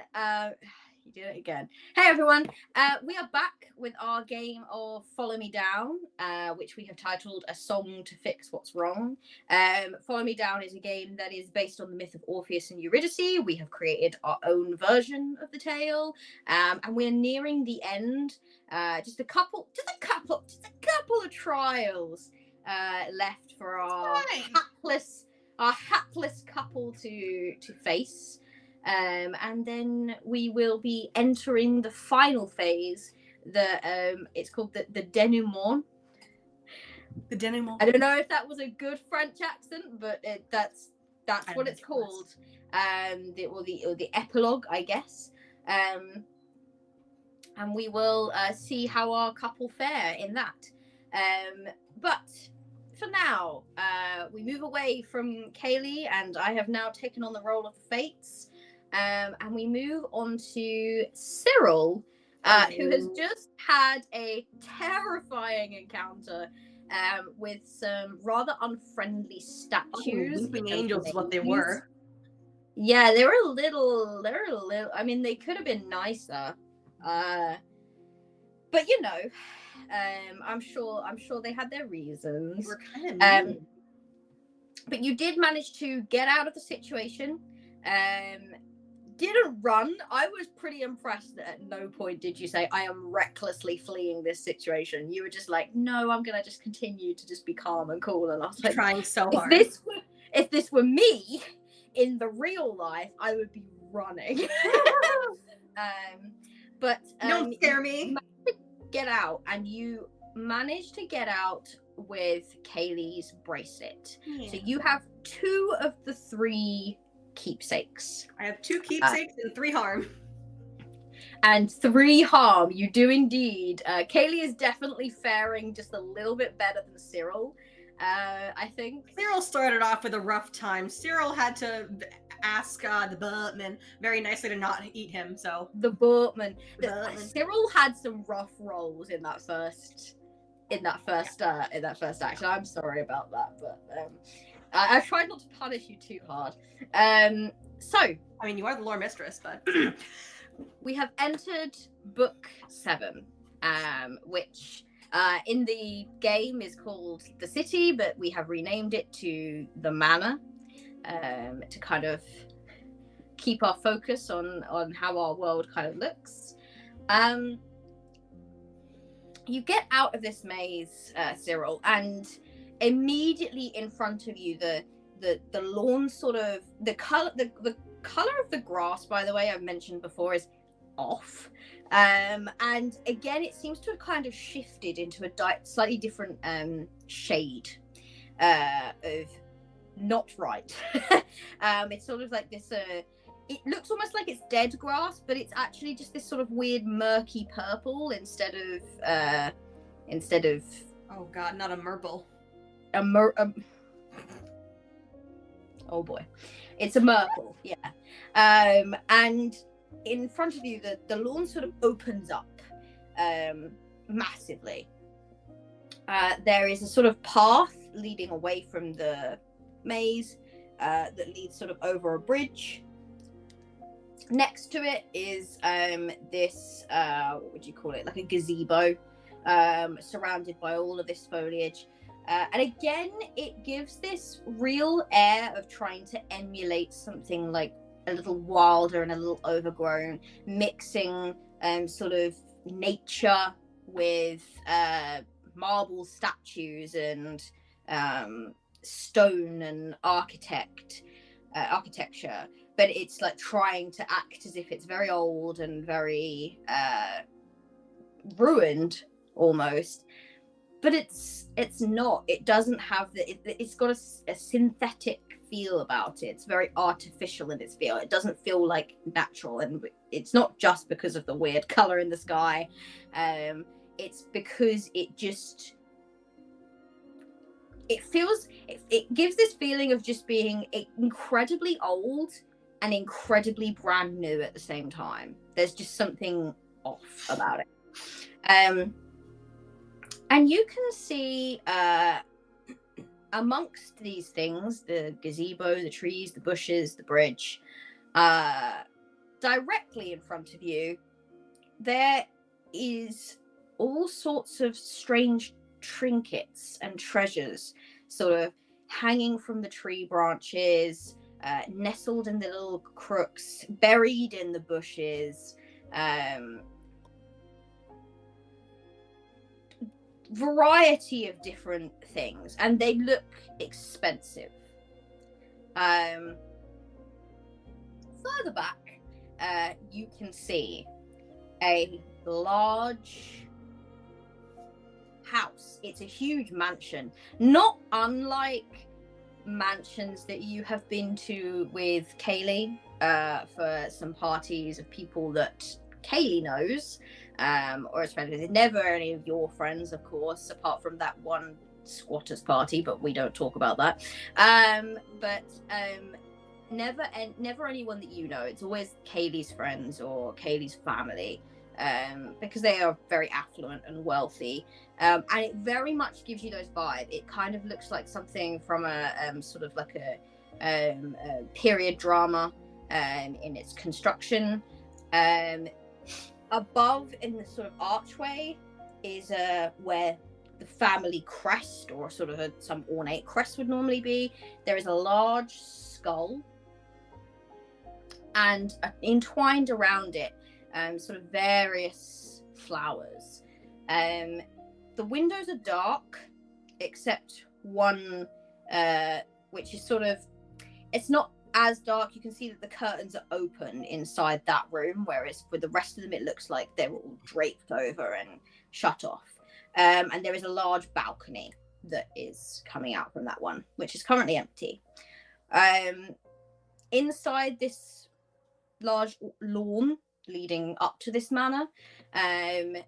you did it again. Hey everyone, we are back with our game of Follow Me Down, which we have titled A Song to Fix What's Wrong. Follow Me Down is a game that is based on the myth of Orpheus and Eurydice. We have created our own version of the tale, and we're nearing the end. Just a couple of trials left for our hapless couple to face. And then we will be entering the final phase. It's called the denouement. The denouement. I don't know if that was a good French accent, but that's what it's called. The epilogue, I guess. And we will see how our couple fare in that. But for now, we move away from Kaylee, and I have now taken on the role of the Fates. And we move on to Cyril, who has just had a terrifying encounter with some rather unfriendly statues. Weeping angels is what they were. Yeah, they were a little. I mean, they could have been nicer, but you know, I'm sure they had their reasons. They were kind of but you did manage to get out of the situation. Didn't run. I was pretty impressed that at no point did you say, I am recklessly fleeing this situation. You were just like, no, I'm gonna just continue to just be calm and cool. And I was like, trying so hard. If this were me in the real life, I would be running. But don't scare me. Get out, and you managed to get out with Kaylee's bracelet. Yeah. So you have 2 of the 3 keepsakes. I have 2 keepsakes and 3 harm. And 3 harm, you do indeed. Kaylee is definitely faring just a little bit better than Cyril, I think. Cyril started off with a rough time. Cyril had to ask the boatman very nicely to not eat him. So the boatman. Cyril had some rough rolls in that first action. I'm sorry about that, but I tried not to punish you too hard. So I mean, you are the lore mistress, but we have entered book 7, which in the game is called The City, but we have renamed it to The Manor, to kind of keep our focus on how our world kind of looks. You get out of this maze, Cyril, and immediately in front of you, the lawn sort of the color of the grass, by the way, I've mentioned before, is off. And again, it seems to have kind of shifted into a slightly different shade of not right. It's sort of like this. It looks almost like it's dead grass, but it's actually just this sort of weird murky purple instead of. Oh God, not a murple. Oh boy, it's a murple, yeah. And in front of you, the lawn sort of opens up massively. There is a sort of path leading away from the maze that leads sort of over a bridge. Next to it is this what would you call it, like a gazebo, surrounded by all of this foliage. And again, it gives this real air of trying to emulate something like a little wilder and a little overgrown, mixing sort of nature with marble statues and stone and architecture. But it's like trying to act as if it's very old and very ruined almost. But it's not. It doesn't have it's got a synthetic feel about it. It's very artificial in its feel. It doesn't feel like natural, and it's not just because of the weird color in the sky. It's because it gives this feeling of just being incredibly old and incredibly brand new at the same time. There's just something off about it. And you can see amongst these things, the gazebo, the trees, the bushes, the bridge, directly in front of you, there is all sorts of strange trinkets and treasures sort of hanging from the tree branches, nestled in the little crooks, buried in the bushes. Variety of different things, and they look expensive. Further back, you can see a large house. It's a huge mansion, not unlike mansions that you have been to with Kaylee for some parties of people that Kaylee knows, or especially never any of your friends, of course, apart from that one squatters party, but we don't talk about that. Never anyone that you know. It's always Kaylee's friends or Kaylee's family, because they are very affluent and wealthy. And it very much gives you those vibes. It kind of looks like something from a sort of like a period drama in its construction. Above in the sort of archway is where the family crest, or sort of some ornate crest would normally be. There is a large skull, and entwined around it sort of various flowers. The windows are dark, except one, which is sort of, it's not as dark. You can see that the curtains are open inside that room, whereas for the rest of them, it looks like they're all draped over and shut off. And there is a large balcony that is coming out from that one, which is currently empty. Inside this large lawn leading up to this manor, there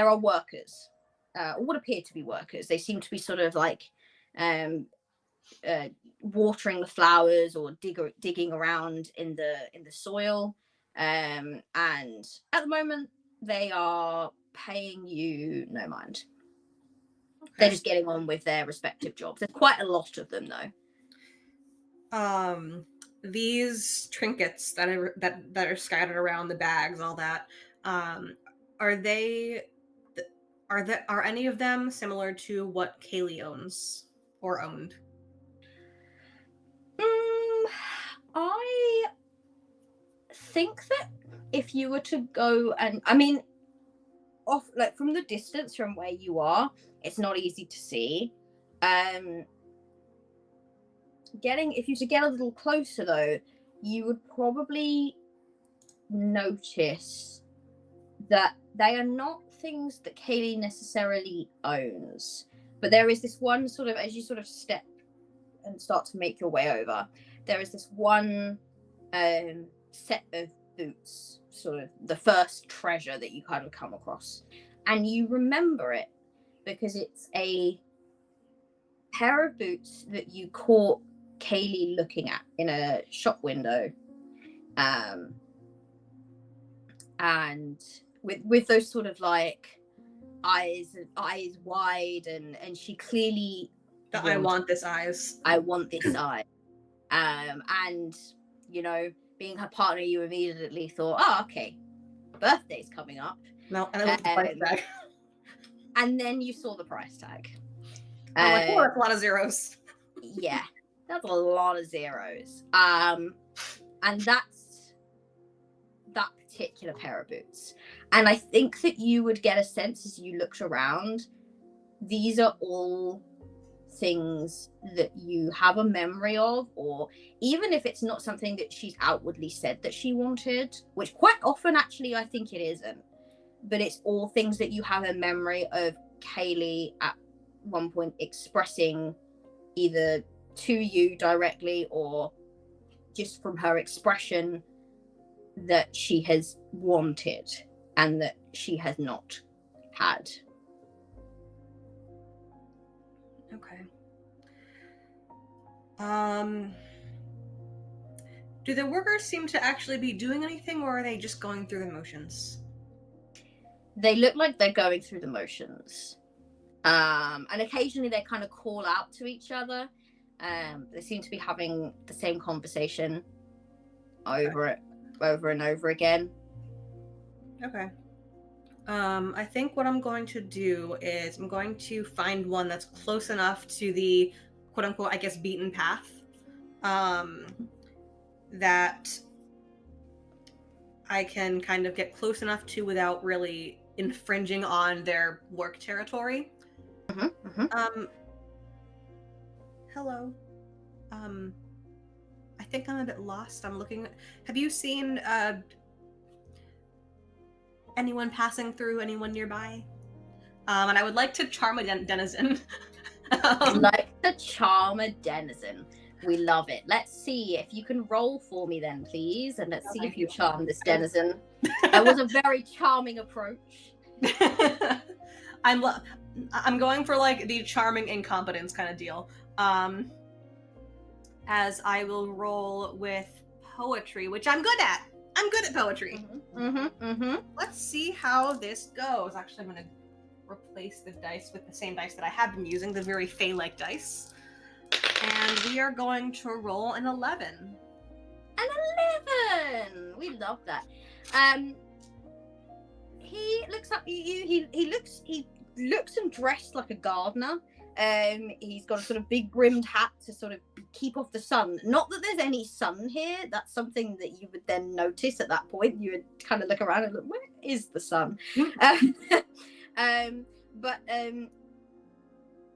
are workers, or what appear to be workers. They seem to be sort of like watering the flowers or digging around in the soil, and at the moment they are paying you no mind. Okay. They're just getting on with their respective jobs. There's quite a lot of them though. These trinkets that are scattered around, the bags, all that, are any of them similar to what Kaylee owns or owned? I think that if you were to go and, I mean, off like from the distance from where you are, it's not easy to see. If you to get a little closer though, you would probably notice that they are not things that Kaylee necessarily owns, but there is this one sort of, as you sort of step and start to make your way over, there is this one set of boots, sort of the first treasure that you kind of come across, and you remember it because it's a pair of boots that you caught Kaylee looking at in a shop window, and with those sort of like eyes wide, and she clearly I want this eyes. I want this eye. And you know, being her partner, you immediately thought, oh, okay, birthday's coming up. No, and I looked at the price tag. And then you saw the price tag. I'm like, oh, that's a lot of zeros. Yeah, that's a lot of zeros. And that's that particular pair of boots. And I think that you would get a sense as you looked around, these are all things that you have a memory of, or even if it's not something that she's outwardly said that she wanted, which quite often actually I think it isn't, but it's all things that you have a memory of Kaylee at one point expressing either to you directly or just from her expression that she has wanted and that she has not had. Okay. Do the workers seem to actually be doing anything, or are they just going through the motions? They look like they're going through the motions. And occasionally they kind of call out to each other. They seem to be having the same conversation. over and over again. Okay. I think what I'm going to do is I'm going to find one that's close enough to the quote unquote, I guess, beaten path. That I can kind of get close enough to without really infringing on their work territory. Hello. I think I'm a bit lost. I'm looking. Have you seen anyone passing through? Anyone nearby? And I would like to charm a denizen. Like the charm a denizen. We love it. Let's see if you can roll for me then, please, and let's see if you charm this denizen. That was a very charming approach. I'm going for like the charming incompetence kind of deal. As I will roll with poetry, which I'm good at. I'm good at poetry. Let's see how this goes. Actually, I'm going to replace the dice with the same dice that I have been using, the very Fey-like dice. And we are going to roll an 11. An 11! We love that. He looks up at you. He looks and dressed like a gardener. He's got a sort of big brimmed hat to sort of keep off the sun. Not that there's any sun here. That's something that you would then notice at that point. You would kind of look around and look, where is the sun? But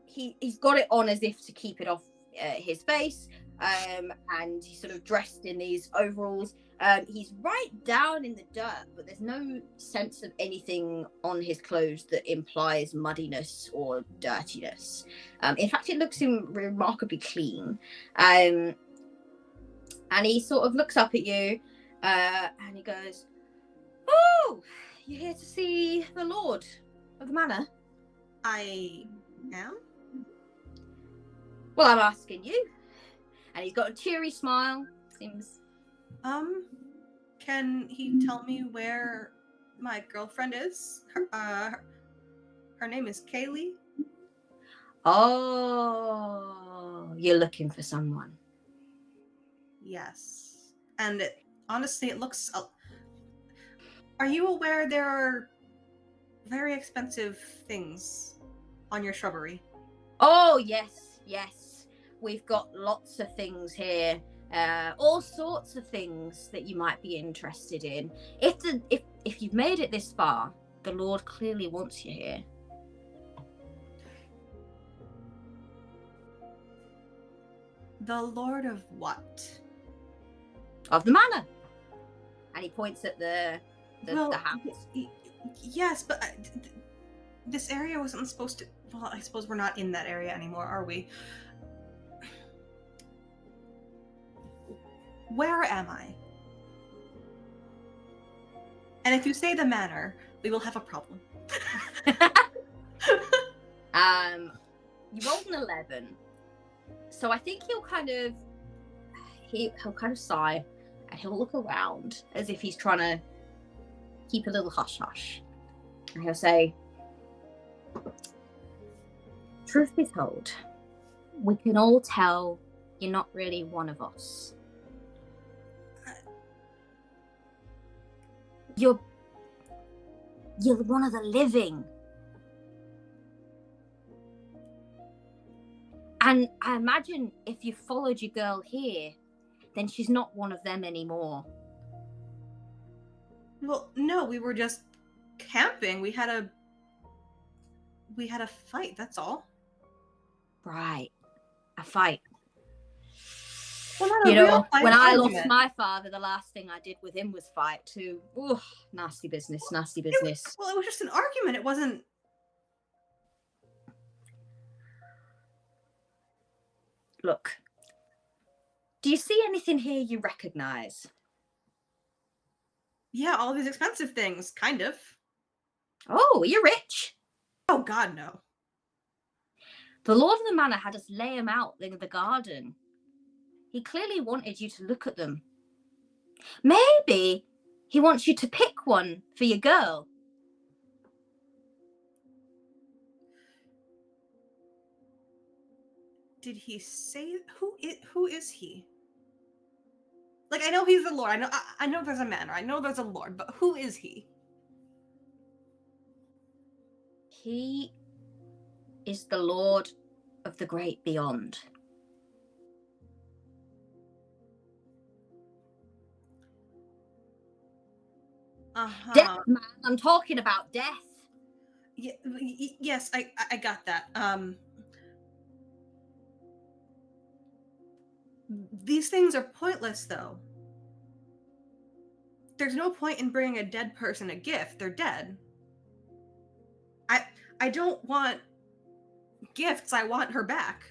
he's got it on as if to keep it off his face. And he's sort of dressed in these overalls. He's right down in the dirt, but there's no sense of anything on his clothes that implies muddiness or dirtiness. In fact, it looks remarkably clean. And he sort of looks up at you and he goes, "Oh, you're here to see the Lord of the Manor?" I am? Well, I'm asking you. And he's got a cheery smile. Seems... Can he tell me where my girlfriend is? Her name is Kaylee. Oh, you're looking for someone. Yes. And honestly, it looks... Are you aware there are very expensive things on your shrubbery? Oh, yes, yes. We've got lots of things here. All sorts of things that you might be interested in. If you've made it this far, the Lord clearly wants you here. The Lord of what? Of the Manor. And he points at the house. Yes, but this area wasn't supposed to... Well, I suppose we're not in that area anymore, are we? Where am I? And if you say the manor, we will have a problem. You rolled an 11. So I think he'll kind of sigh and he'll look around as if he's trying to keep a little hush-hush. And he'll say, "Truth be told, we can all tell you're not really one of us. You're one of the living. And I imagine if you followed your girl here, then she's not one of them anymore." Well, no, we were just camping. We had a fight, that's all. Right. A fight. Well, not a You real know, fight, when I argument. lost my father, the last thing I did with him was fight too. Ooh, nasty business, nasty business. It was just an argument. It wasn't... Look, do you see anything here you recognize? Yeah, all these expensive things, kind of. Oh, you're rich. Oh, God, no. The Lord of the Manor had us lay them out in the garden. He clearly wanted you to look at them. Maybe he wants you to pick one for your girl. Did he say... Who is he? Like, I know he's the Lord. I know there's a manor. I know there's a Lord, but who is he? He is the Lord of the Great Beyond. Death, man. I'm talking about death. Yes, I got that. These things are pointless, though. There's no point in bringing a dead person a gift. They're dead. I don't want gifts. I want her back.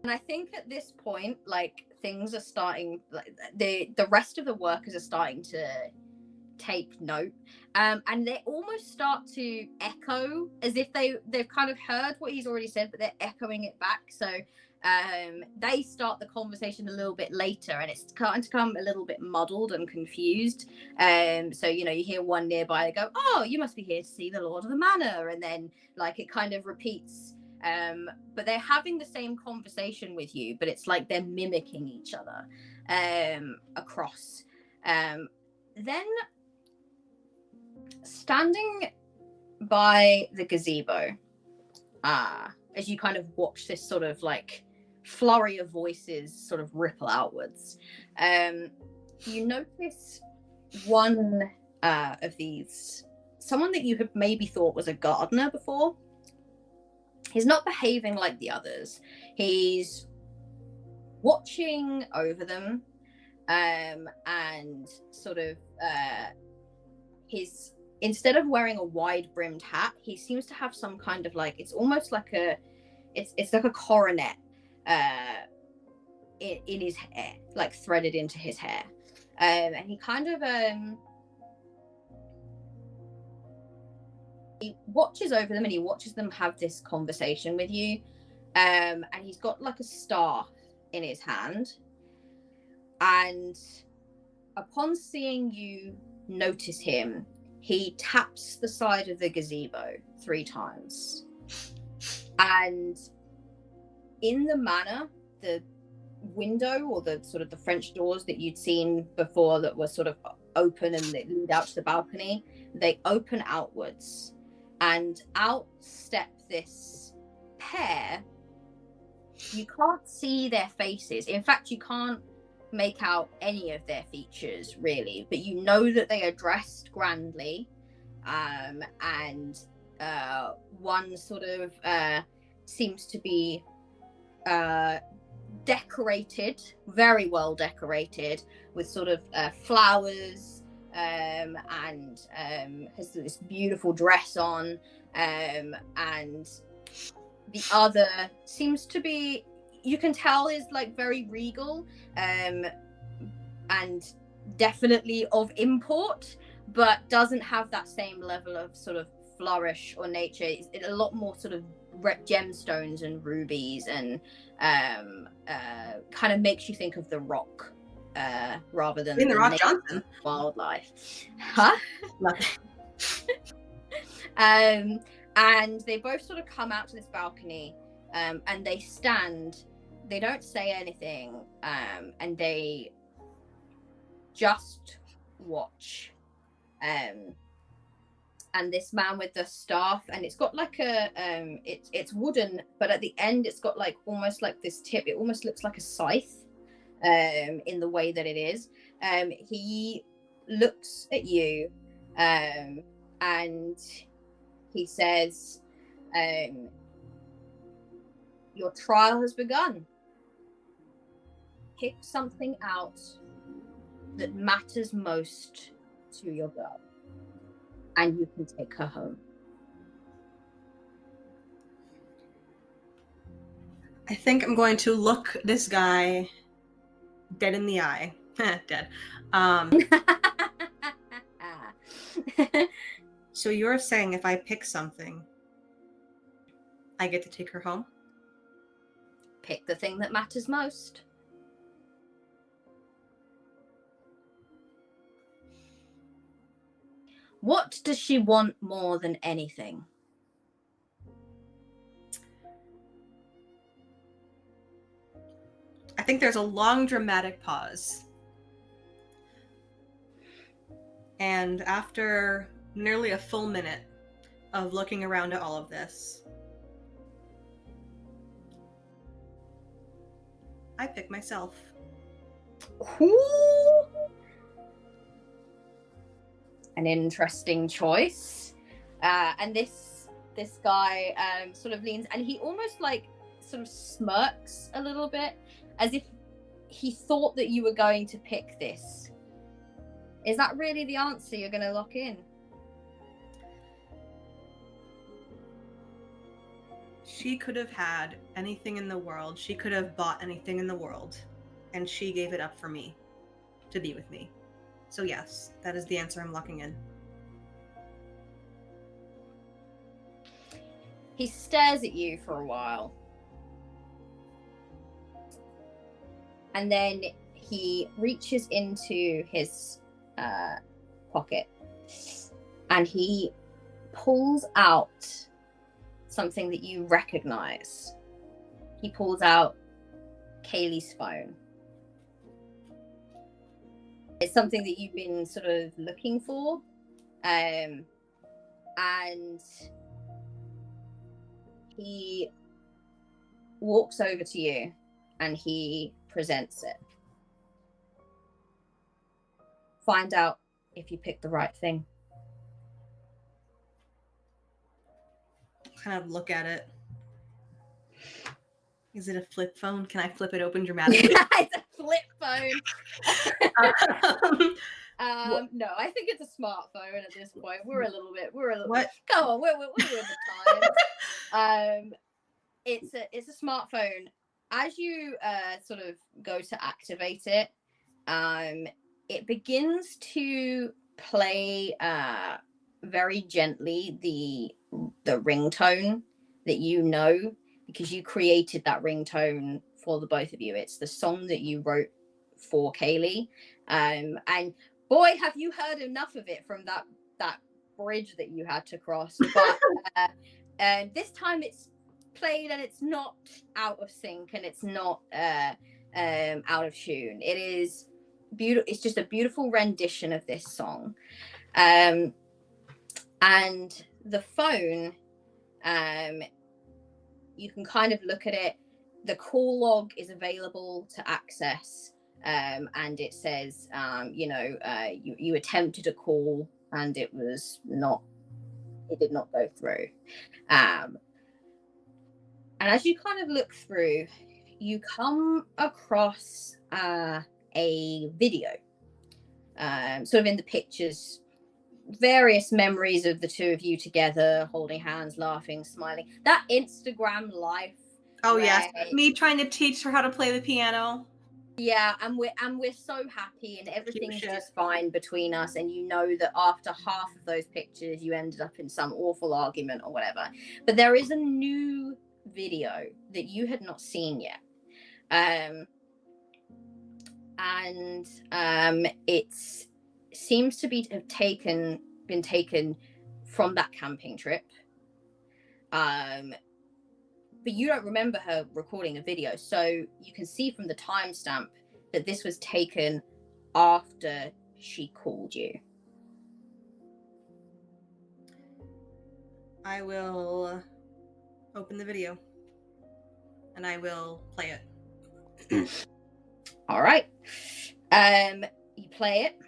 And I think at this point, like, things are starting, like, the rest of the workers are starting to take note, and they almost start to echo as if they've kind of heard what he's already said, but they're echoing it back. So they start the conversation a little bit later, and it's starting to come a little bit muddled and confused. So you hear one nearby, they go, "Oh, you must be here to see the Lord of the Manor," and then like it kind of repeats. But they're having the same conversation with you, but it's like they're mimicking each other across. Then standing by the gazebo, as you kind of watch this sort of like flurry of voices sort of ripple outwards, you notice one of these, someone that you had maybe thought was a gardener before. He's not behaving like the others. He's watching over them, and sort of instead of wearing a wide brimmed hat, he seems to have some kind of like, it's almost like it's like a coronet in his hair, like threaded into his hair. And he kind of he watches over them, and he watches them have this conversation with you. And he's got like a staff in his hand, and upon seeing you notice him, he taps the side of the gazebo 3 times. And in the manor, the window, or the sort of the French doors that you'd seen before that were sort of open and that lead out to the balcony, they open outwards, and out step this pair. You can't see their faces. In fact, you can't make out any of their features really, but you know that they are dressed grandly, and one sort of seems to be decorated, very well decorated, with sort of flowers, and has this beautiful dress on, and the other seems to be, you can tell, is like very regal, and definitely of import, but doesn't have that same level of sort of flourish or nature. It's a lot more sort of gemstones and rubies, and kind of makes you think of the Rock, rather than the Rock Johnson wildlife. Huh? And they both sort of come out to this balcony, and they stand. They don't say anything, and they just watch. And this man with the staff, and it's got like a it's wooden, but at the end it's got like almost like this tip. It almost looks like a scythe, in the way that it is. He looks at you, and he says, your trial has begun. Pick something out that matters most to your girl, and you can take her home. I think I'm going to look this guy dead in the eye. Dead. So you're saying if I pick something, I get to take her home? Pick the thing that matters most. What does she want more than anything? I think there's a long dramatic pause. And after nearly a full minute of looking around at all of this, I pick myself. Ooh. An interesting choice. And this guy sort of leans, and he almost like sort of smirks a little bit, as if he thought that you were going to pick this. Is that really the answer you're going to lock in? She could have had anything in the world. She could have bought anything in the world, and she gave it up for me to be with me. So yes, that is the answer I'm locking in. He stares at you for a while. And then he reaches into his pocket and he pulls out something that you recognize. He pulls out Kaylee's phone. It's something that you've been sort of looking for. And he walks over to you and he presents it. Find out if you picked the right thing. Kind of look at it. Is it a flip phone? Can I flip it open dramatically? It's a flip phone. No, I think it's a smartphone at this point. We're a little What? Come on, we're with the times. It's a smartphone. As you sort of go to activate it, it begins to play very gently the ringtone that you know, because you created that ringtone for the both of you. It's the song that you wrote for Kaylee, and boy, have you heard enough of it from that bridge that you had to cross. But this time it's played and it's not out of sync and it's not out of tune. It is beautiful. It's just a beautiful rendition of this song. And the phone, you can kind of look at it. The call log is available to access, and it says, you attempted a call and it did not go through. And as you kind of look through, you come across a video, sort of in the pictures, various memories of the two of you together, holding hands, laughing, smiling. That Instagram life. Oh yes, me trying to teach her how to play the piano. Yeah, and we're so happy and everything's just fine between us, and you know that after half of those pictures you ended up in some awful argument or whatever. But there is a new video that you had not seen yet, and it seems to be been taken from that camping trip, but you don't remember her recording a video, so you can see from the timestamp that this was taken after she called you. I will open the video and I will play it. All right. You play it.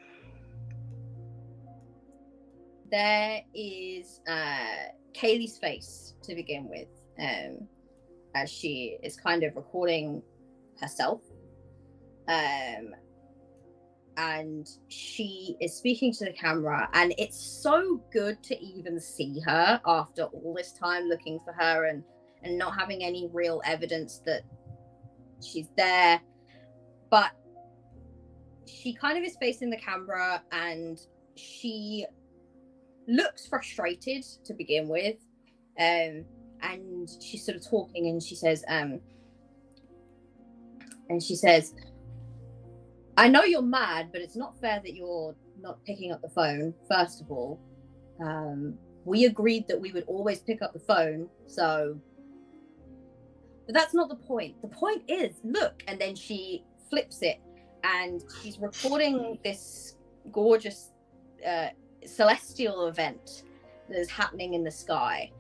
There is Kaylee's face to begin with, as she is kind of recording herself. And she is speaking to the camera, and it's so good to even see her after all this time looking for her and not having any real evidence that she's there. But she kind of is facing the camera and she looks frustrated to begin with, and she's sort of talking, and she says, I know you're mad, but it's not fair that you're not picking up the phone. First of all, we agreed that we would always pick up the phone, so, but that's not the point. The point is, look. And then she flips it and she's recording this gorgeous celestial event that is happening in the sky.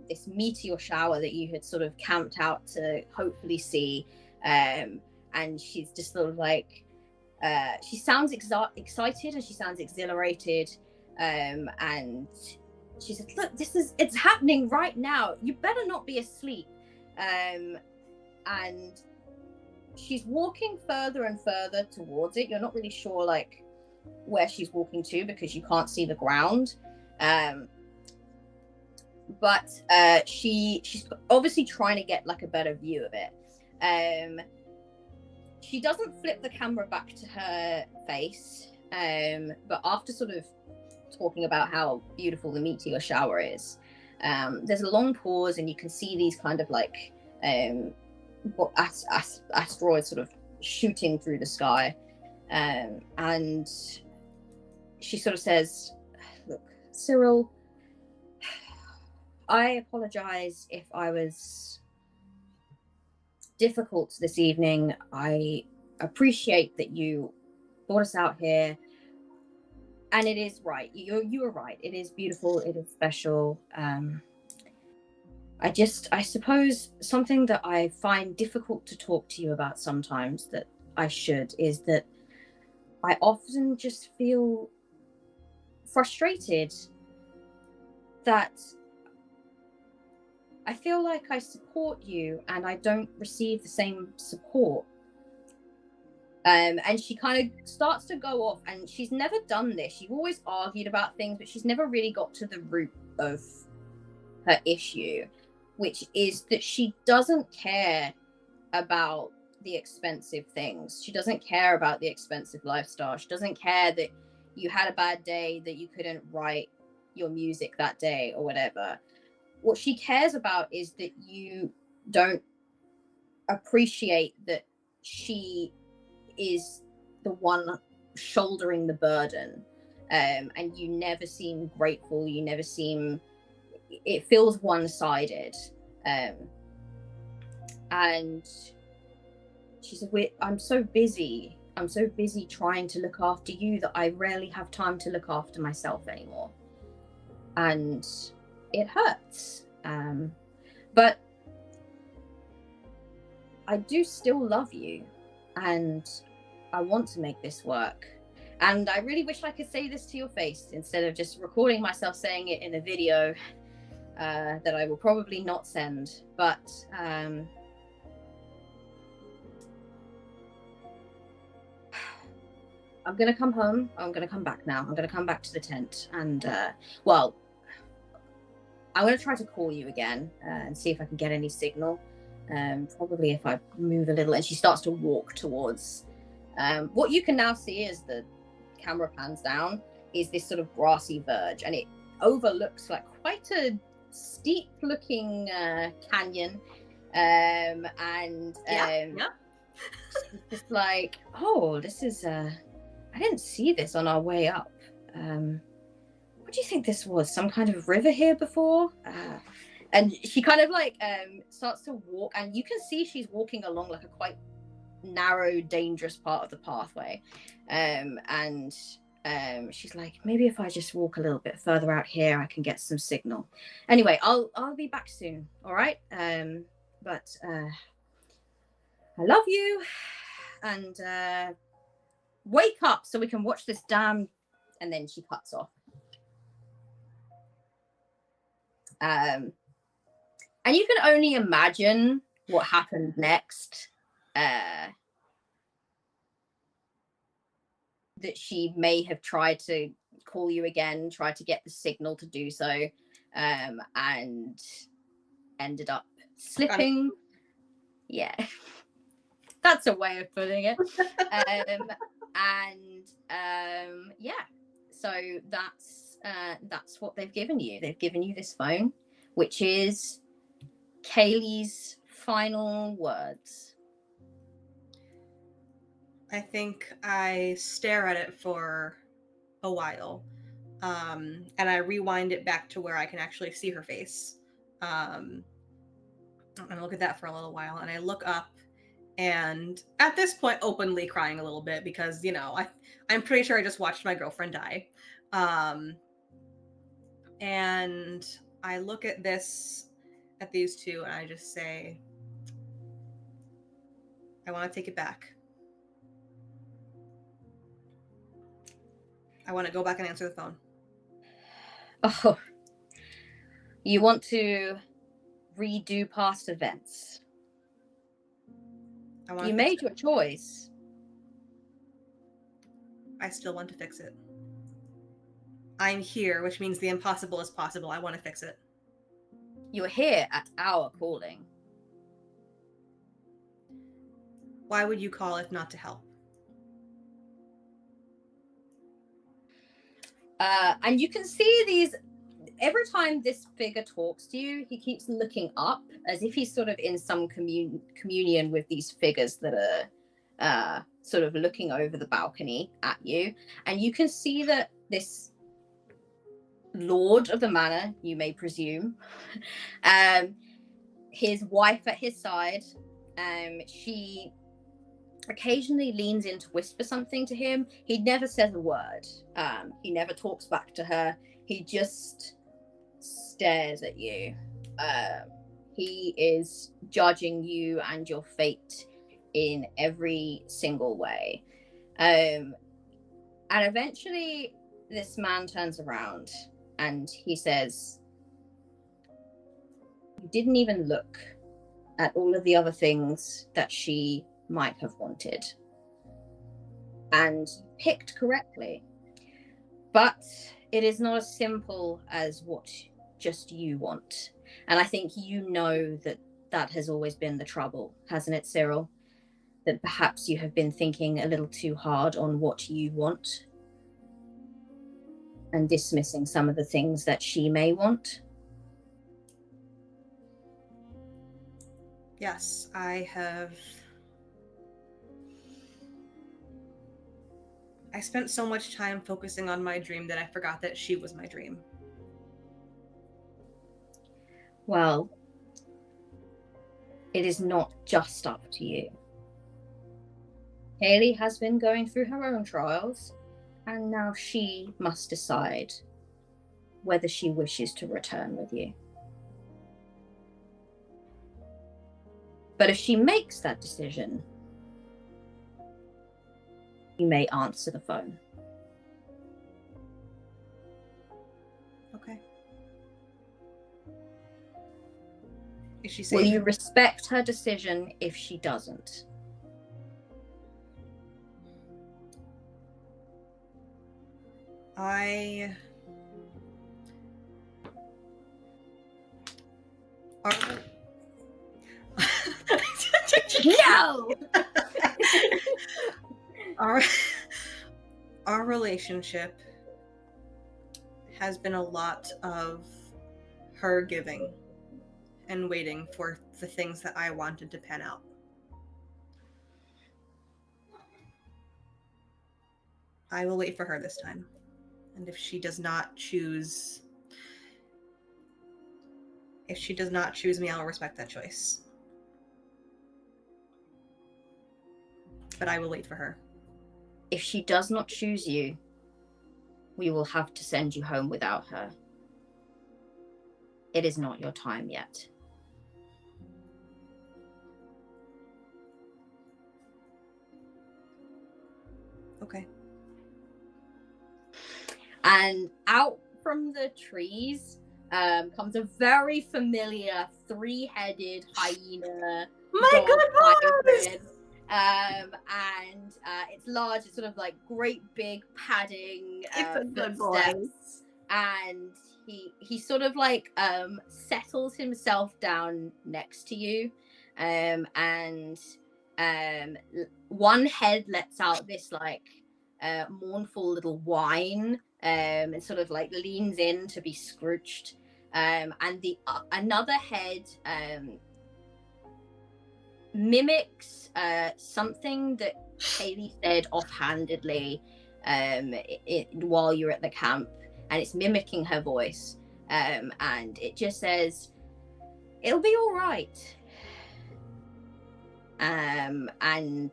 This meteor shower that you had sort of camped out to hopefully see. And she's just sort of like, she sounds excited and she sounds exhilarated. And she said, look, it's happening right now. You better not be asleep. And she's walking further and further towards it. You're not really sure like where she's walking to because you can't see the ground. But she's obviously trying to get like a better view of it. She doesn't flip the camera back to her face, but after sort of talking about how beautiful the meteor shower is, there's a long pause and you can see these kind of like asteroids sort of shooting through the sky. And she sort of says, look, Cyril, I apologize if I was difficult this evening. I appreciate that you brought us out here, and it is right. You were right. It is beautiful. It is special. I suppose something that I find difficult to talk to you about sometimes that I should is that I often just feel frustrated that I feel like I support you and I don't receive the same support. And she kind of starts to go off, and she's never done this. She's always argued about things, but she's never really got to the root of her issue, which is that she doesn't care about the expensive things. She doesn't care about the expensive lifestyle. She doesn't care that you had a bad day, that you couldn't write your music that day or whatever. What she cares about is that you don't appreciate that she is the one shouldering the burden. And you never seem grateful. You never seem, it feels one-sided. And she said, I'm so busy trying to look after you that I rarely have time to look after myself anymore. And it hurts. But I do still love you, and I want to make this work. And I really wish I could say this to your face instead of just recording myself saying it in a video that I will probably not send. But I'm going to come home. I'm going to come back now. I'm going to come back to the tent. And, well, I'm going to try to call you again and see if I can get any signal. Probably if I move a little. And she starts to walk towards what you can now see as the camera pans down is this sort of grassy verge, and it overlooks like quite a steep looking canyon. She's just like, oh, this is I didn't see this on our way up. What do you think this was? Some kind of river here before? And she kind of like starts to walk, and you can see she's walking along like a quite narrow, dangerous part of the pathway. And she's like, maybe if I just walk a little bit further out here, I can get some signal. Anyway, I'll be back soon. All right. But I love you, and wake up so we can watch this damn. And then she cuts off. And you can only imagine what happened next. That she may have tried to call you again, tried to get the signal to do so, and ended up slipping. Yeah, that's a way of putting it. Yeah, so that's what they've given you. They've given you this phone, which is Kaylee's final words. I think I stare at it for a while, and I rewind it back to where I can actually see her face. And I look at that for a little while, and I look up, and at this point openly crying a little bit because, you know, I'm pretty sure I just watched my girlfriend die. And I look at these two, and I just say, I want to take it back. I want to go back and answer the phone. Oh, you want to redo past events? You made your choice. I still want to fix it. I'm here, which means the impossible is possible. I want to fix it. You're here at our calling. Why would you call if not to help? And you can see these, every time this figure talks to you, he keeps looking up as if he's sort of in some communion with these figures that are sort of looking over the balcony at you. And you can see that this lord of the manor, you may presume, his wife at his side, she occasionally leans in to whisper something to him. He never says a word. He never talks back to her. He just stares at you. He is judging you and your fate in every single way. And eventually this man turns around and he says, "You didn't even look at all of the other things that she might have wanted. And picked correctly. But it is not as simple as what just you want. And I think you know that that has always been the trouble, hasn't it, Cyril? That perhaps you have been thinking a little too hard on what you want and dismissing some of the things that she may want." Yes, I have. I spent so much time focusing on my dream that I forgot that she was my dream. Well, it is not just up to you. Haley has been going through her own trials, and now she must decide whether she wishes to return with you. But if she makes that decision, you may answer the phone. Okay. Is she safe? Will you respect her decision if she doesn't? No! Our relationship has been a lot of her giving and waiting for the things that I wanted to pan out. I will wait for her this time. And if she does not choose me, I'll respect that choice. But I will wait for her. If she does not choose you, we will have to send you home without her. It is not your time yet. Okay. And out from the trees comes a very familiar three-headed hyena. My goodness! And it's large. It's sort of like great big padding. It's a good voice. And he sort of like settles himself down next to you, and one head lets out this like mournful little whine, and sort of like leans in to be scrooched, and the another head mimics something that Haley said offhandedly while you're at the camp, and it's mimicking her voice, and it just says, "It'll be all right." and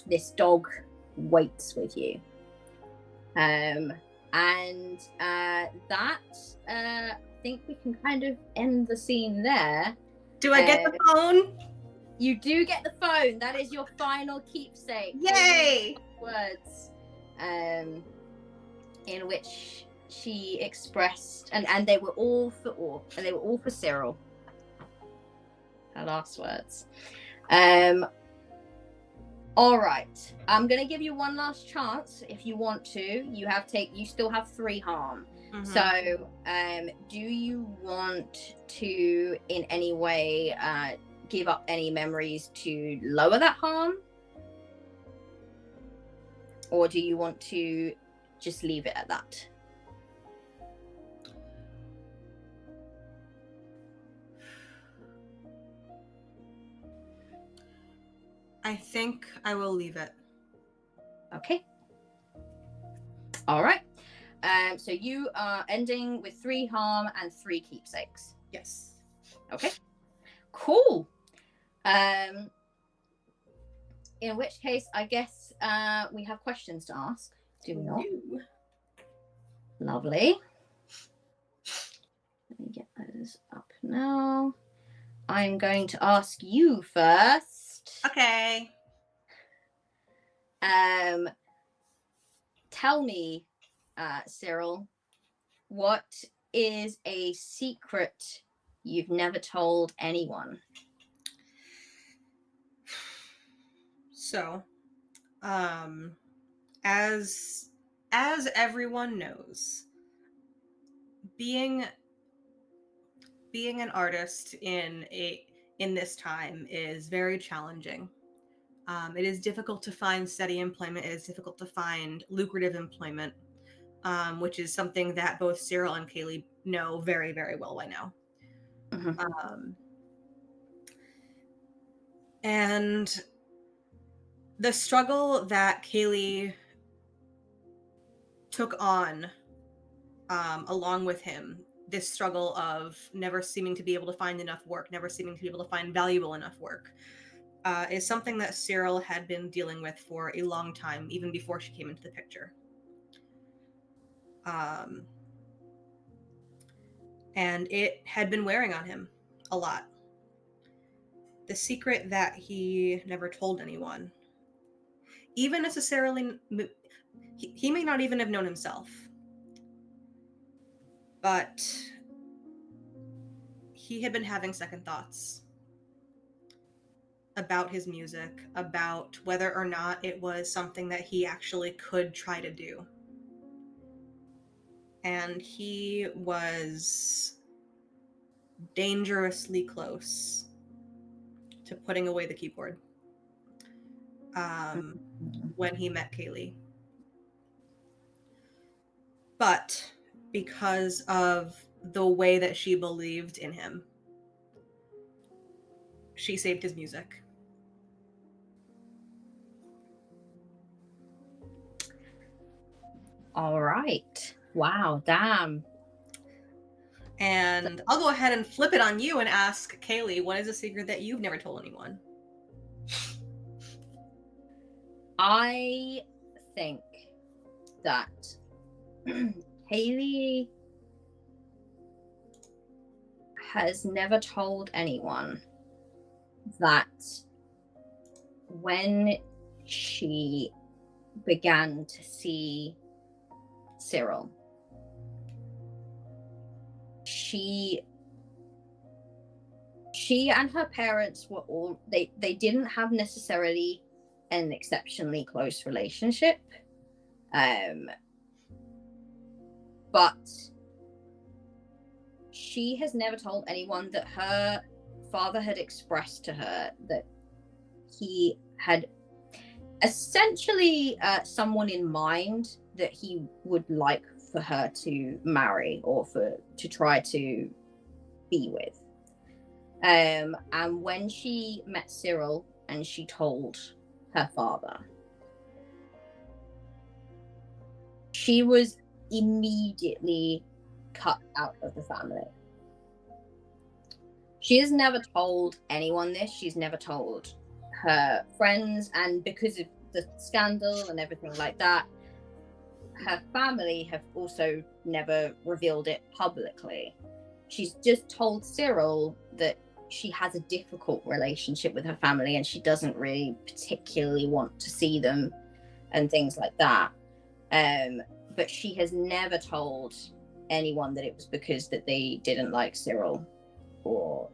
this dog waits with you. And that I think we can kind of end the scene there. Do I get the phone? You do get the phone. That is your final keepsake. Yay! Words, in which she expressed, and they were all for Cyril. Her last words. All right. I'm gonna give you one last chance if you want to. You still have 3 harm. Mm-hmm. So, do you want to in any way give up any memories to lower that harm? Or do you want to just leave it at that? I think I will leave it. Okay. All right. So you are ending with 3 harm and 3 keepsakes. Yes. Okay. Cool. In which case, I guess we have questions to ask. Do we not? Lovely. Let me get those up now. I'm going to ask you first. Okay. Tell me, Cyril, what is a secret you've never told anyone? So, as everyone knows, being an artist in this time is very challenging. It is difficult to find steady employment. It is difficult to find lucrative employment, which is something that both Cyril and Kaylee know very, very well by now. Mm-hmm. And the struggle that Kaylee took on along with him, this struggle of never seeming to be able to find enough work, never seeming to be able to find valuable enough work, is something that Cyril had been dealing with for a long time, even before she came into the picture. And it had been wearing on him a lot. The secret that he never told anyone, even necessarily, he may not even have known himself, but he had been having second thoughts about his music, about whether or not it was something that he actually could try to do. And he was dangerously close to putting away the keyboard when he met Kaylee. But because of the way that she believed in him, she saved his music. All right. Wow, damn. And I'll go ahead and flip it on you and ask Kaylee, what is a secret that you've never told anyone? I think that Kaylee has never told anyone that when she began to see Cyril, she and her parents were all they didn't have necessarily an exceptionally close relationship, but she has never told anyone that her father had expressed to her that he had essentially someone in mind that he would like for her to marry or to try to be with. And when she met Cyril and she told her father, she was immediately cut out of the family. She has never told anyone this. She's never told her friends, and because of the scandal and everything like that, her family have also never revealed it publicly. She's just told Cyril that she has a difficult relationship with her family and she doesn't really particularly want to see them and things like that. But she has never told anyone that it was because that they didn't like Cyril, or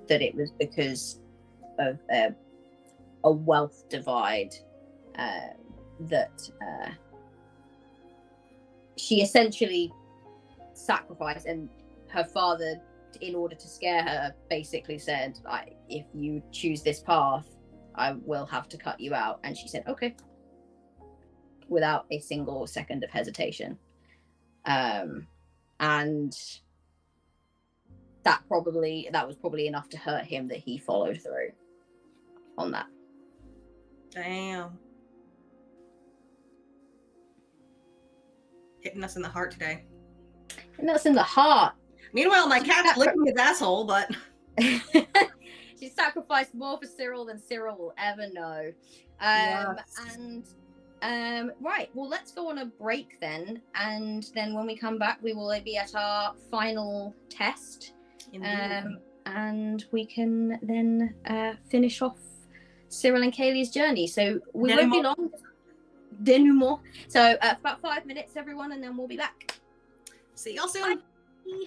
that it was because of a wealth divide, that she essentially sacrificed, and her father, in order to scare her, basically said, if you choose this path, I will have to cut you out. And she said, okay, without a single second of hesitation. And that was probably enough to hurt him, that he followed through on that. Damn. Hitting us in the heart today. And that's in the heart. Meanwhile, my cat's licking his asshole, but she sacrificed more for Cyril than Cyril will ever know. Yes. And right, well, let's go on a break then, and then when we come back, we will be at our final test. And we can then finish off Cyril and Kaylee's journey. So we won't be long. Denouement. So about 5 minutes, everyone, and then we'll be back. See y'all soon. Bye.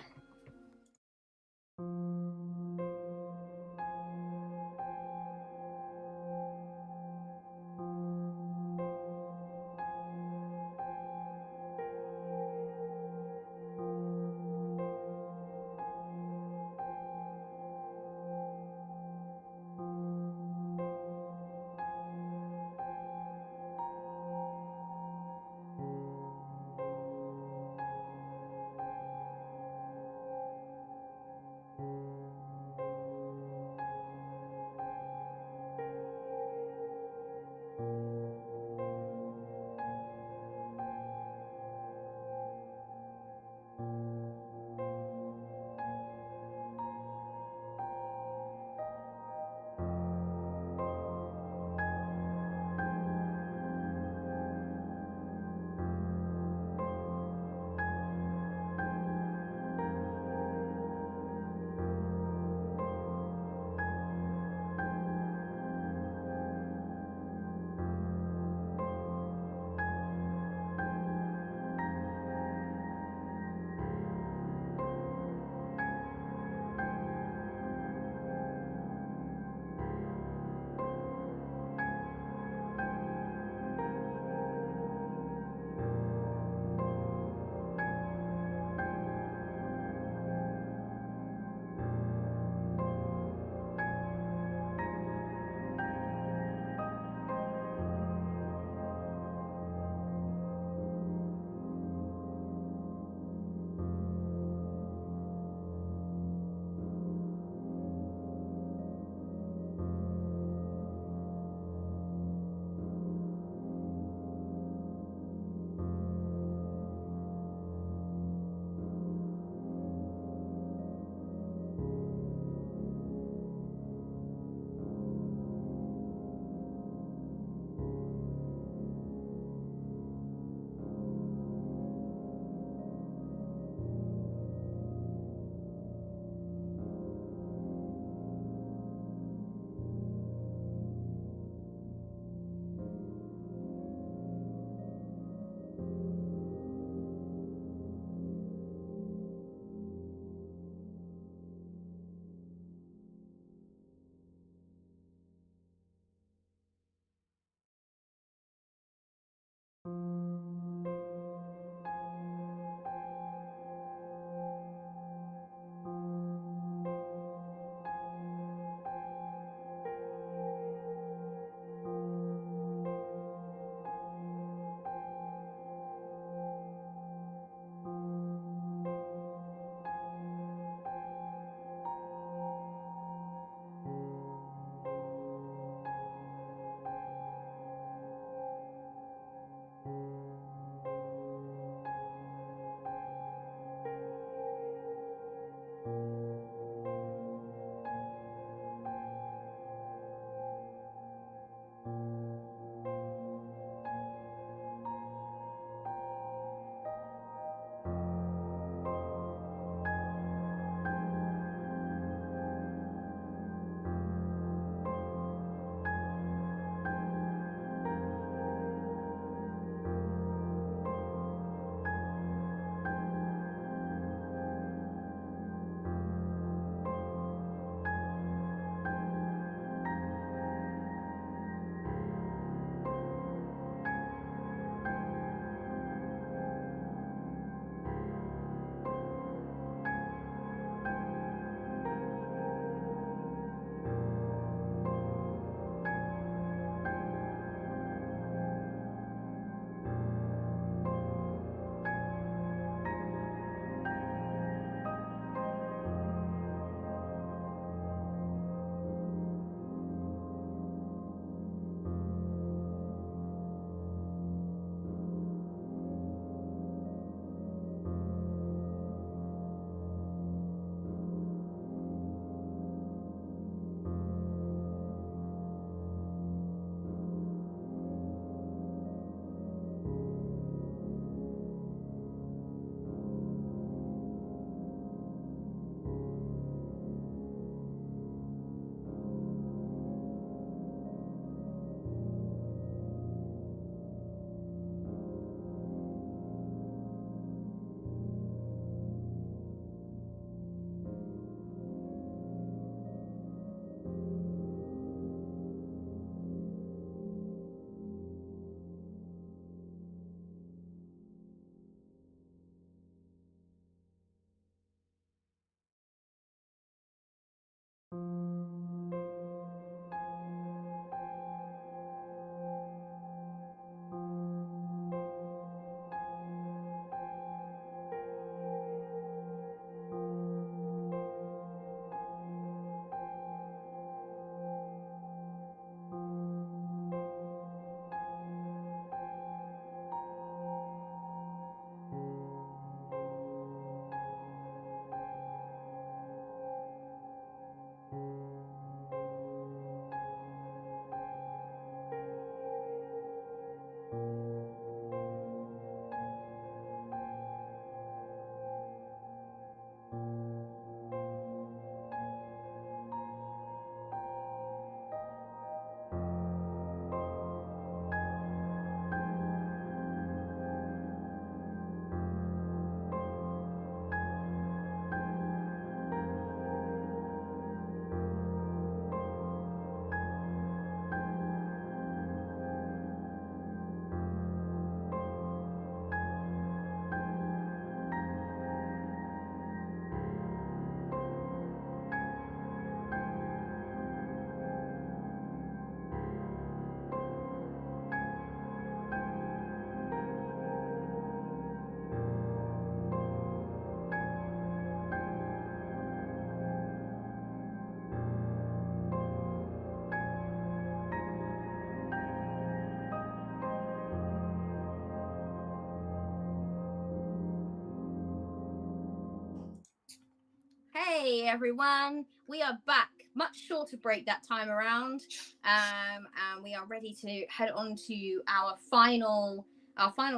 Hey everyone, we are back. Much shorter break that time around, and we are ready to head on to our final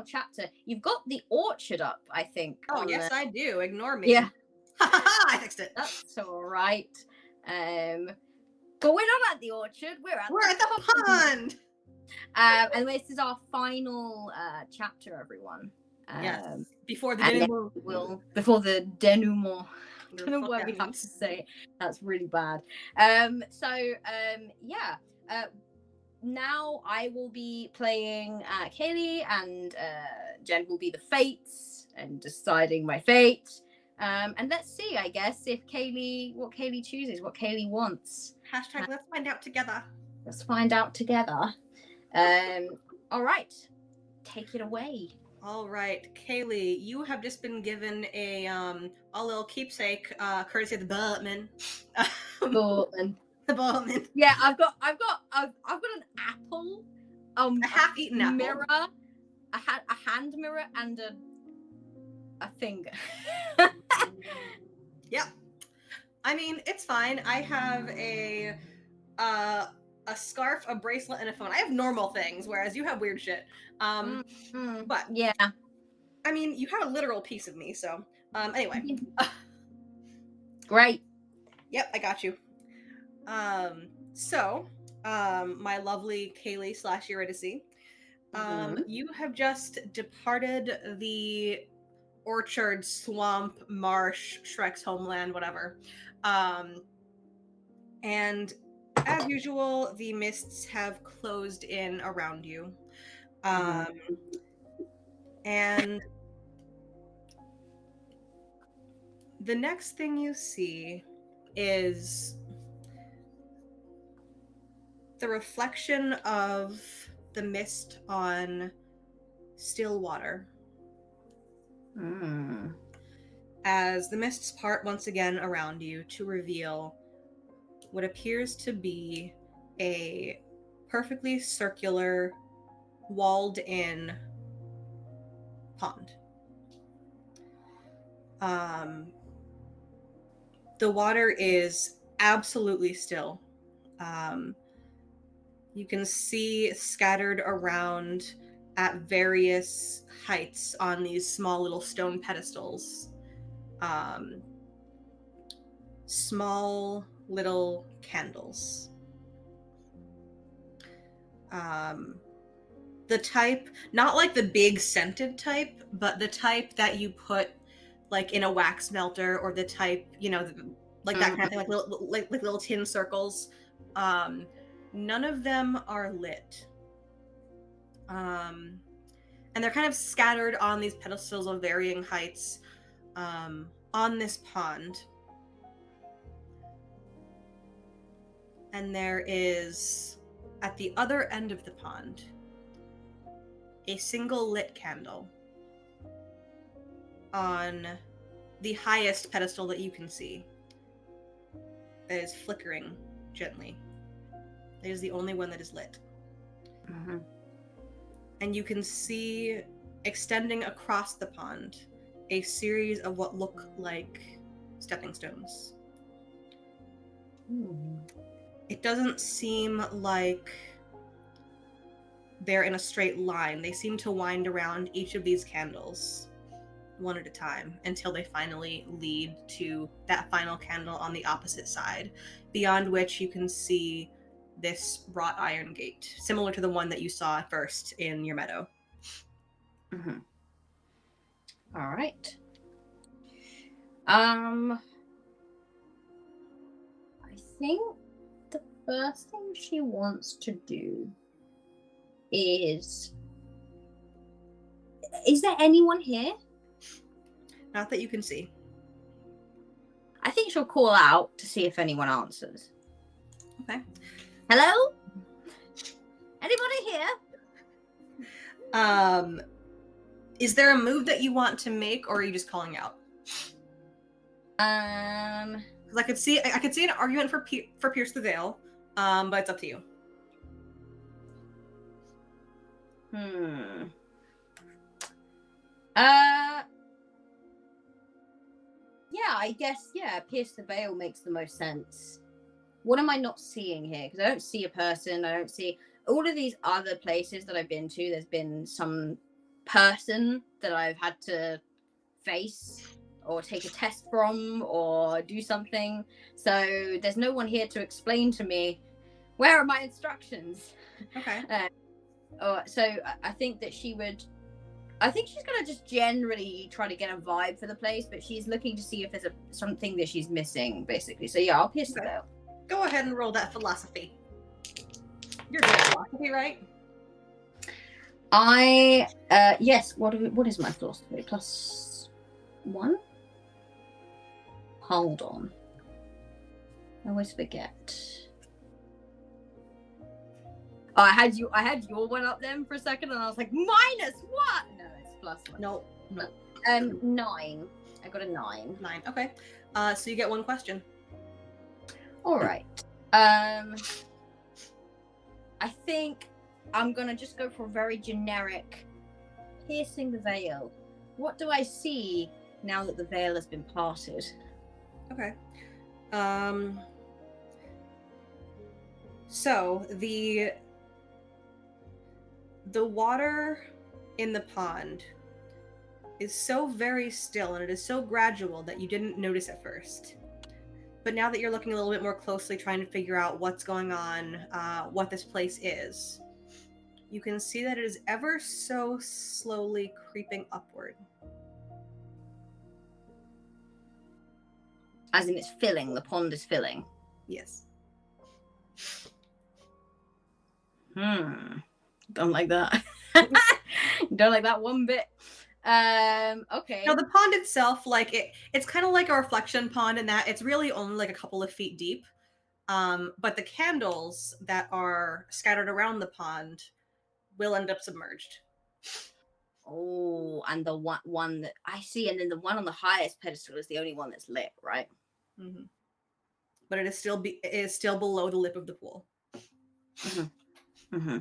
chapter. You've got the orchard up, I think. Oh, yes, I do. Ignore me. Yeah, I fixed it. that's all right. But we're not at the orchard. We're at the pond. And this is our final chapter, everyone. Yes. Before the denouement. Before the denouement. I don't know what we have to say. That's really bad. Now I will be playing Kaylee, and Jen will be the fates and deciding my fate. And let's see, I guess, what Kaylee chooses, what Kaylee wants. Hashtag let's find out together. Let's find out together. All right, take it away. All right, Kaylee, you have just been given a little keepsake, courtesy of the boatman. The boatman. Yeah, I've got an apple. A half-eaten apple. Mirror, a hand mirror, and a finger. Yep. I mean, it's fine. I have a scarf, a bracelet, and a phone. I have normal things, whereas you have weird shit. But yeah, I mean, you have a literal piece of me. So, anyway. Great. Yep, I got you. My lovely Kaylee / Eurydice, you have just departed the orchard, swamp, marsh, Shrek's homeland, whatever. And as usual, the mists have closed in around you. And the next thing you see is the reflection of the mist on still water. As the mists part once again around you to reveal what appears to be a perfectly circular, walled-in pond. The water is absolutely still. You can see scattered around at various heights on these small little stone pedestals, small little candles. The type, not like the big scented type, but the type that you put like in a wax melter, or the type, like that kind of thing, like little tin circles. None of them are lit. And they're kind of scattered on these pedestals of varying heights on this pond. And there is, at the other end of the pond, a single lit candle on the highest pedestal that you can see that is flickering gently. It is the only one that is lit. And you can see, extending across the pond, a series of what look like stepping stones. It doesn't seem like they're in a straight line. They seem to wind around each of these candles one at a time until they finally lead to that final candle on the opposite side, beyond which you can see this wrought iron gate, similar to the one that you saw first in your meadow. All right. I think the first thing she wants to do is there anyone here? Not that you can see. I think she'll call out to see if anyone answers. Okay. Hello? Anybody here? Is there a move that you want to make, or are you just calling out? Because I could see an argument for Pierce the Veil, but it's up to you. Yeah, I guess, yeah, pierce the veil makes the most sense. What am I not seeing here? Because I don't see a person. I don't see all of these other places that I've been to. There's been some person that I've had to face or take a test from or do something. So there's no one here to explain to me, where are my instructions? Okay. So I think that I think she's gonna just generally try to get a vibe for the place, but she's looking to see if there's something that she's missing, basically. So yeah, I'll pierce the veil. Go ahead and roll that philosophy. You're good at philosophy, right? Yes. What is my philosophy? +1. Hold on. I always forget. Oh, I had your one up then for a second, and I was like, minus what? No, it's +1. No. 9. I got a 9. 9. Okay. So you get one question. All right. I think I'm gonna just go for a very generic piercing the veil. What do I see now that the veil has been parted? Okay. So the water in the pond is so very still, and it is so gradual that you didn't notice at first. But now that you're looking a little bit more closely, trying to figure out what's going on, what this place is, you can see that it is ever so slowly creeping upward. As in, it's filling. The pond is filling. Yes. Don't like that. Don't like that one bit. Okay. Now the pond itself, it's kind of like a reflection pond in that it's really only like a couple of feet deep. But the candles that are scattered around the pond will end up submerged. Oh, and the one that I see, and then the one on the highest pedestal is the only one that's lit, right? Mm-hmm. But it is still below the lip of the pool. Mm-hmm. Mm-hmm.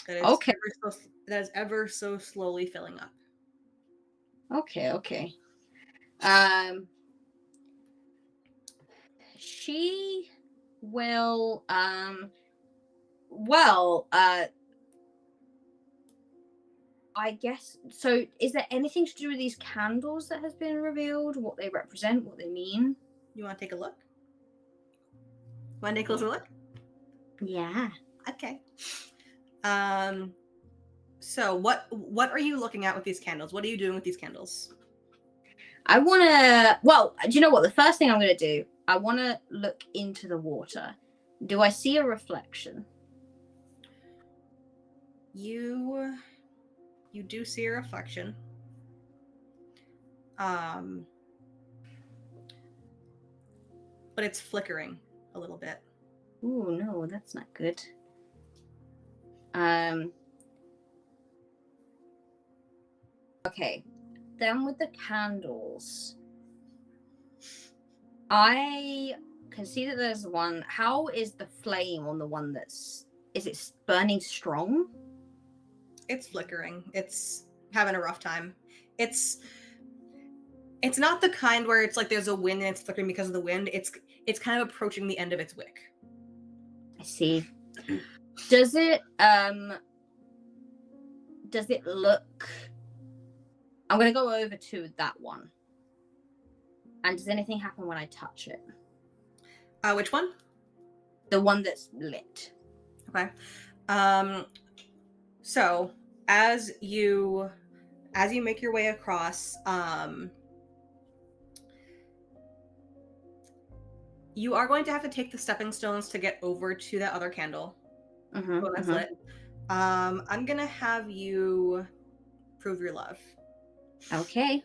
Okay. That is ever so slowly filling up. Okay. She will I guess so. Is there anything to do with these candles that has been revealed? What they represent, what they mean? You want to take a look? Want to take a closer look? Yeah. Okay. So what are you looking at with these candles? What are you doing with these candles? I want to, well, do you know what? The first thing I'm going to do, I want to look into the water. Do I see a reflection? You do see a reflection. But it's flickering a little bit. Ooh, no, that's not good. Okay. Then with the candles, I can see that there's one. How is the flame on the one is it burning strong? It's flickering. It's having a rough time. It's not the kind where it's like there's a wind and it's flickering because of the wind. It's kind of approaching the end of its wick. I see. Does it look, I'm going to go over to that one. And does anything happen when I touch it? Which one? The one that's lit. Okay. So as you make your way across, you are going to have to take the stepping stones to get over to that other candle. That's lit. I'm gonna have you prove your love. Okay.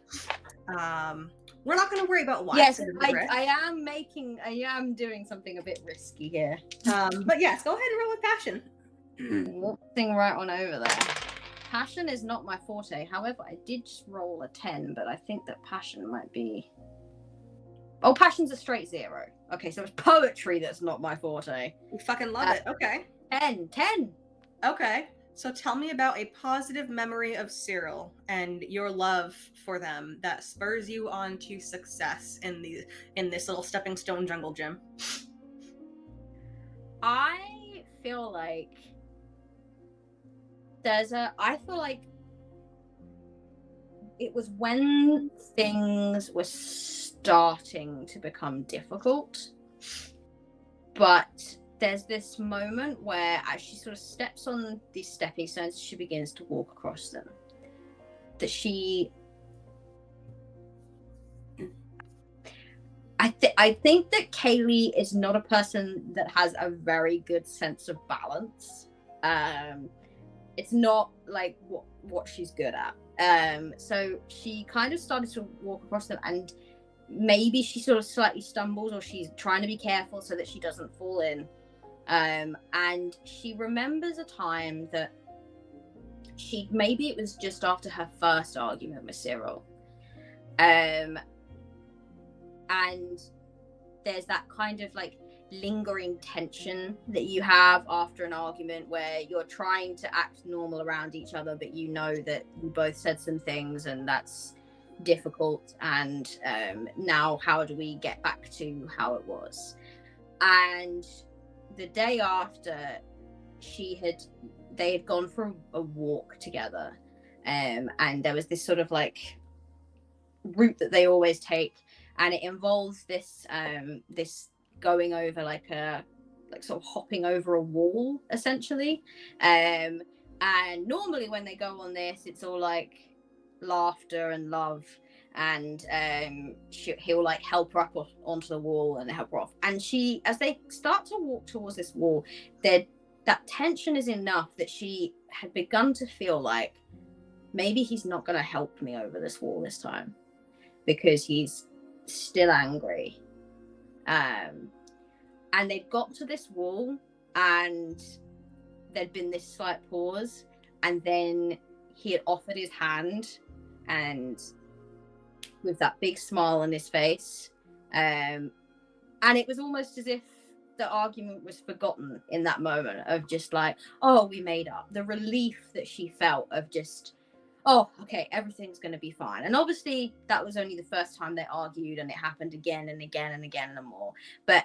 We're not going to worry about why. Yes, I am doing something a bit risky here. But yes, go ahead and roll with passion. Walking right on over there. Passion is not my forte. However, I did roll a 10, but I think that passion might be... Oh, passion's a straight 0. Okay, so it's poetry that's not my forte. You fucking love it. Okay. 10. Okay. So tell me about a positive memory of Cyril and your love for them that spurs you on to success in this little stepping stone jungle gym. I feel like I feel like it was when things were starting to become difficult, but there's this moment where as she sort of steps on these stepping stones, she begins to walk across them. That I think that Kaylee is not a person that has a very good sense of balance. It's not like what she's good at. So she kind of started to walk across them, and maybe she sort of slightly stumbles, or she's trying to be careful so that she doesn't fall in. And she remembers a time that maybe it was just after her first argument with Cyril. And there's that kind of like lingering tension that you have after an argument where you're trying to act normal around each other, but you know that you both said some things and that's difficult. And now how do we get back to how it was? And the day after, they had gone for a walk together, and there was this sort of like route that they always take, and it involves this going over like sort of hopping over a wall essentially, and normally when they go on this, it's all like laughter and love, and he'll like help her up onto the wall and help her off, and as they start to walk towards this wall, that tension is enough that she had begun to feel like maybe he's not going to help me over this wall this time because he's still angry. And they'd got to this wall, and there'd been this slight pause, and then he had offered his hand, and with that big smile on his face, and it was almost as if the argument was forgotten in that moment of just like, oh, we made up. The relief that she felt of just, oh, okay, everything's going to be fine. And obviously that was only the first time they argued, and it happened again and again and again and more. But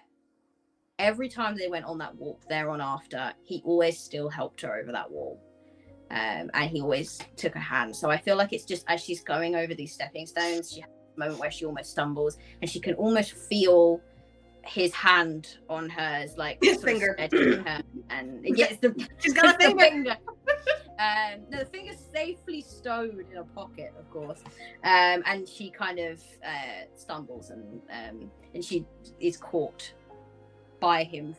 every time they went on that walk there on after, he always still helped her over that wall. And he always took her hand. So I feel like it's just as she's going over these stepping stones, she has a moment where she almost stumbles, and she can almost feel his hand on hers, like his finger, her, and yes, she's got a finger. No, the finger's safely stowed in a pocket, of course, and she kind of stumbles, and she is caught by him,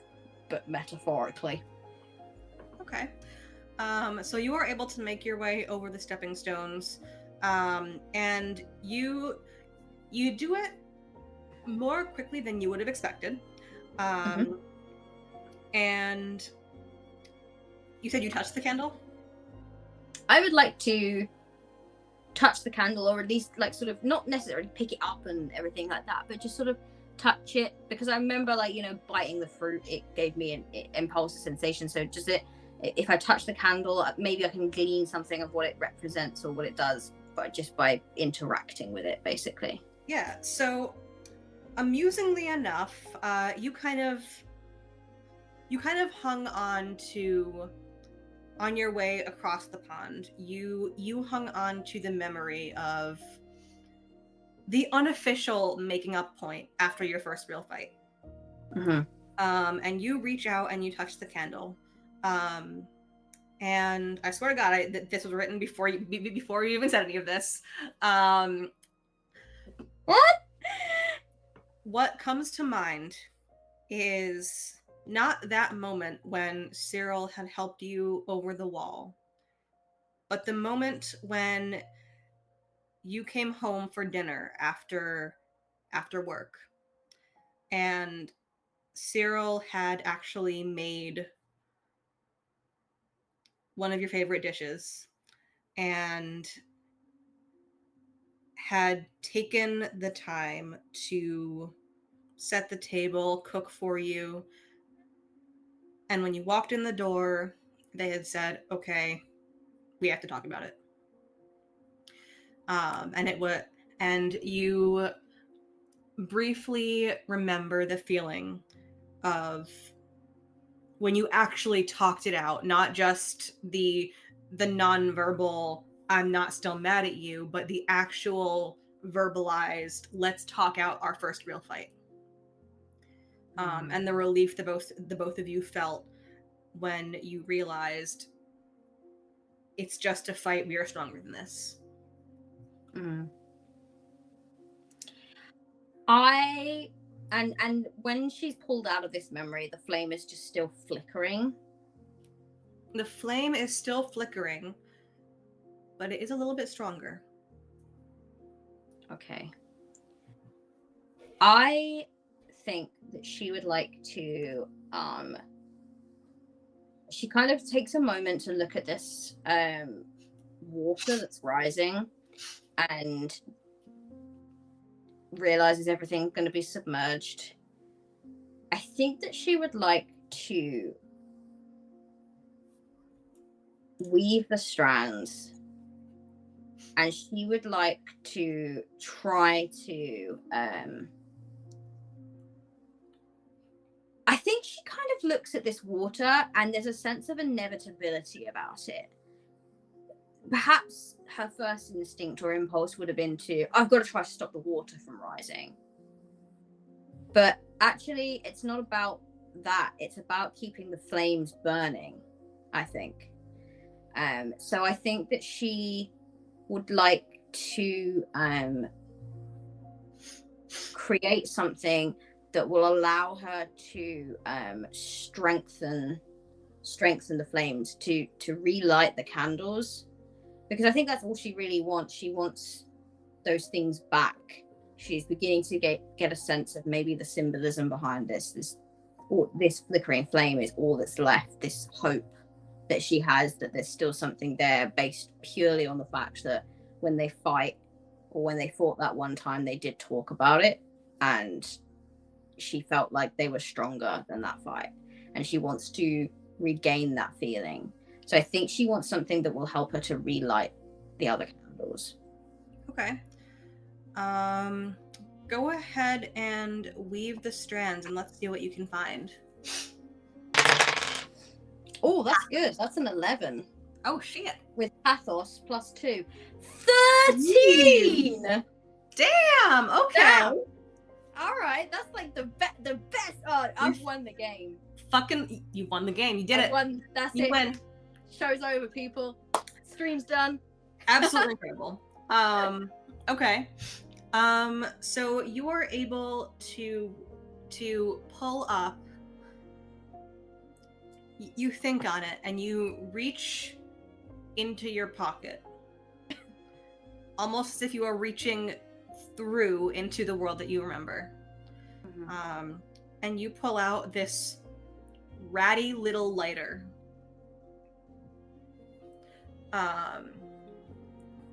but metaphorically. Okay. So you are able to make your way over the stepping stones, and you do it more quickly than you would have expected. And you said you touched the candle? I would like to touch the candle, or at least like sort of not necessarily pick it up and everything like that, but just sort of touch it, because I remember, like, you know, biting the fruit, it gave me an impulsive sensation. So just if I touch the candle, maybe I can glean something of what it represents or what it does, but just by interacting with it, basically. Yeah. So amusingly enough, you kind of hung on your way across the pond. You hung on to the memory of the unofficial making up point after your first real fight. And you reach out and you touch the candle. And I swear to God, this was written before you even said any of this. What comes to mind is not that moment when Cyril had helped you over the wall, but the moment when you came home for dinner after work, and Cyril had actually made one of your favorite dishes and had taken the time to set the table, cook for you. And when you walked in the door, they had said, okay, we have to talk about it. And you briefly remember the feeling of when you actually talked it out, not just the nonverbal I'm not still mad at you, but the actual verbalized let's talk out our first real fight. And the relief the both of you felt when you realized it's just a fight, we are stronger than this. And when she's pulled out of this memory, the flame is just still flickering. The flame is still flickering, but it is a little bit stronger. Okay. I think that she would like to she kind of takes a moment to look at this water that's rising and realizes everything's going to be submerged. I think that she would like to weave the strands, and she would like to try to I think she kind of looks at this water and there's a sense of inevitability about it. Perhaps her first instinct or impulse would have been to, I've got to try to stop the water from rising. But actually, it's not about that. It's about keeping the flames burning, I think. So I think that she would like to create something that will allow her to strengthen the flames, to relight the candles, because I think that's all she really wants. She wants those things back. She's beginning to get a sense of maybe the symbolism behind this flickering flame is all that's left, this hope that she has that there's still something there, based purely on the fact that when they fight, or when they fought that one time, they did talk about it, and she felt like they were stronger than that fight, and she wants to regain that feeling. So I think she wants something that will help her to relight the other candles. Okay. Go ahead and weave the strands and let's see what you can find. Oh, that's good. That's an 11. Oh, shit. With pathos +2. 13! Damn! Okay. Damn. All right, that's like the best. Oh, I've won the game. Fucking, you won the game. You did it. That's you it. Win. Show's over, people. Stream's done. Absolutely incredible. Okay. So you are able to pull up. You think on it, and you reach into your pocket, almost as if you are reaching through into the world that you remember. Mm-hmm. And you pull out this ratty little lighter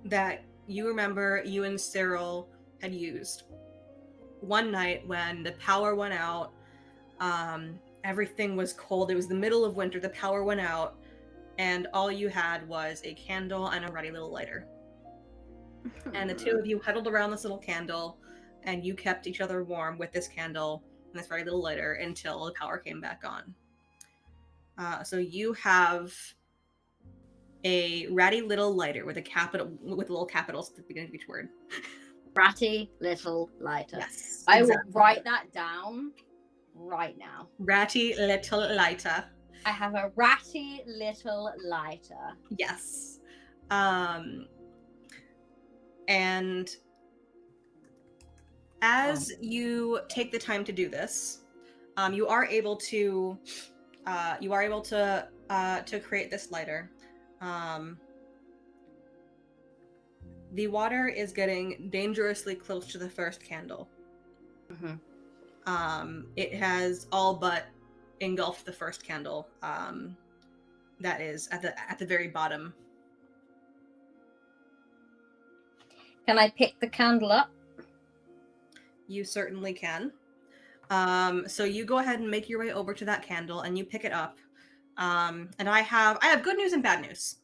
that you remember you and Cyril had used one night when the power went out. Everything was cold. It was the middle of winter. The power went out, and all you had was a candle and a ratty little lighter. And the two of you huddled around this little candle, and you kept each other warm with this candle and this ratty little lighter until the power came back on. So you have a ratty little lighter with little capitals at the beginning of each word. Ratty little lighter. Yes. I will write that down right now. Ratty little lighter. I have a ratty little lighter. Yes. And as you take the time to do this, you are able to create this lighter. The water is getting dangerously close to the first candle. Mm-hmm. It has all but engulfed the first candle. That is at the very bottom. Can I pick the candle up? You certainly can. So you go ahead and make your way over to that candle, and you pick it up. And I have good news and bad news.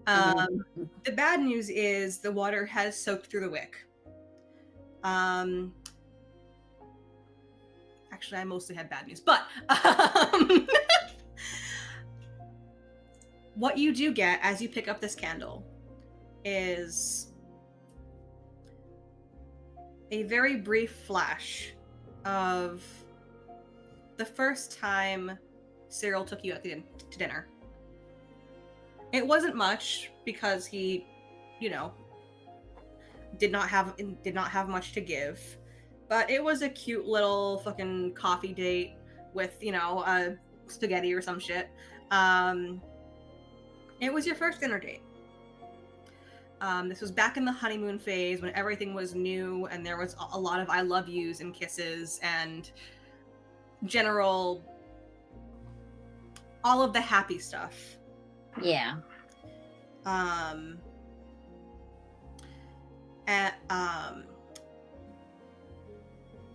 The bad news is the water has soaked through the wick. Actually, I mostly had bad news, but what you do get as you pick up this candle is a very brief flash of the first time Cyril took you out to dinner. It wasn't much because he, you know, did not have much to give, but it was a cute little fucking coffee date with, you know, spaghetti or some shit. It was your first dinner date. This was back in the honeymoon phase when everything was new and there was a lot of I love yous and kisses and general, all of the happy stuff. Yeah.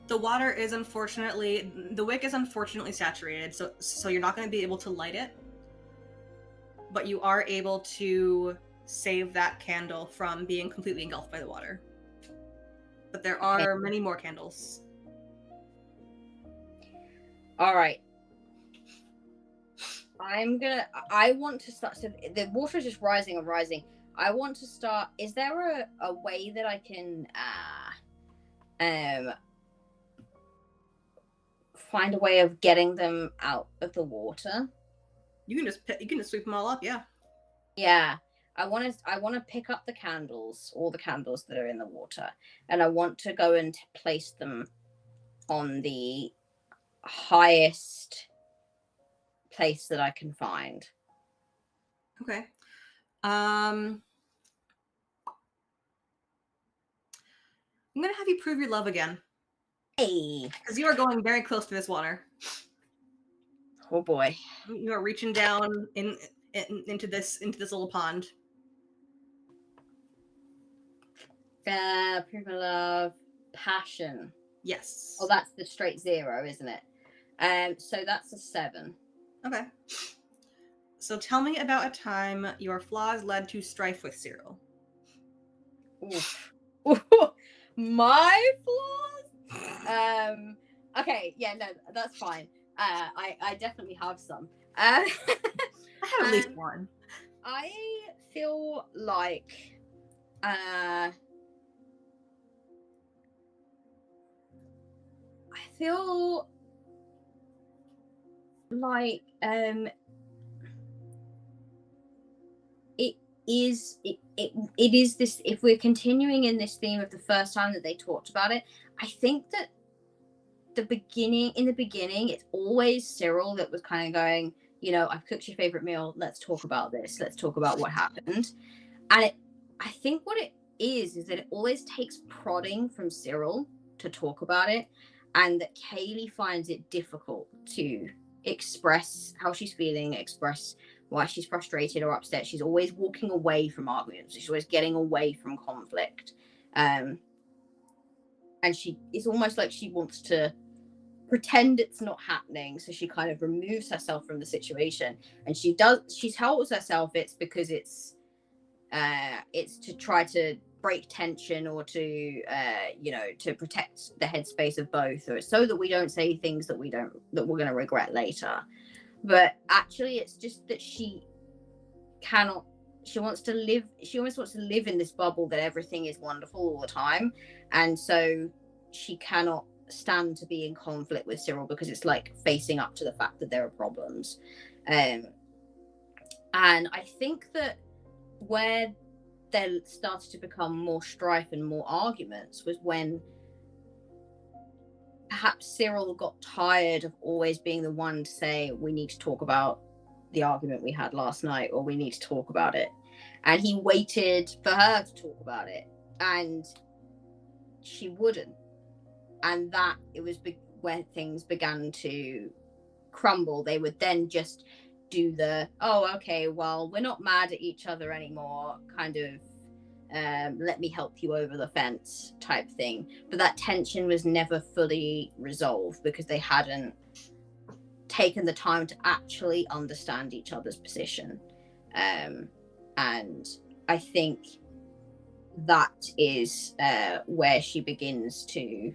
The water is the wick is unfortunately saturated, so you're not going to be able to light it, but you are able to save that candle from being completely engulfed by the water. But there are many more candles. All right. I want to start. So the water is just rising and rising. I want to start. Is there a way that I can find a way of getting them out of the water? You can just sweep them all up. Yeah. Yeah. I want to pick up the candles, all the candles that are in the water, and I want to go and place them on the highest place that I can find. Okay. I'm gonna have you prove your love again. Hey, because you are going very close to this water. Oh boy. You are reaching down into this little pond. Proof of love, passion. Yes. Oh, that's the straight 0, isn't it? So that's a 7. Okay. So tell me about a time your flaws led to strife with Cyril. Oof. My flaws? Okay, yeah, no, that's fine. I definitely have some. I have at least one. I feel like it is this, if we're continuing in this theme of the first time that they talked about it, I think that in the beginning it's always Cyril that was kind of going, you know, I've cooked your favorite meal, let's talk about this, let's talk about what happened. And I think what it is that it always takes prodding from Cyril to talk about it, and that Kaylee finds it difficult to express how she's feeling, express why she's frustrated or upset. She's always walking away from arguments. She's always getting away from conflict. And it's almost like she wants to pretend it's not happening. So she kind of removes herself from the situation. And she tells herself it's because it's to try to break tension or to, to protect the headspace of both, or so that we don't say things that we're going to regret later. But actually it's just that she almost wants to live in this bubble that everything is wonderful all the time. And so she cannot stand to be in conflict with Cyril because it's like facing up to the fact that there are problems. And I think that where there started to become more strife and more arguments was when perhaps Cyril got tired of always being the one to say, we need to talk about the argument we had last night, or we need to talk about it. And he waited for her to talk about it, and she wouldn't. And that it was where things began to crumble. They would then just do the, oh, okay, well, we're not mad at each other anymore, kind of, let me help you over the fence type thing. But that tension was never fully resolved because they hadn't taken the time to actually understand each other's position. And I think that is where she begins to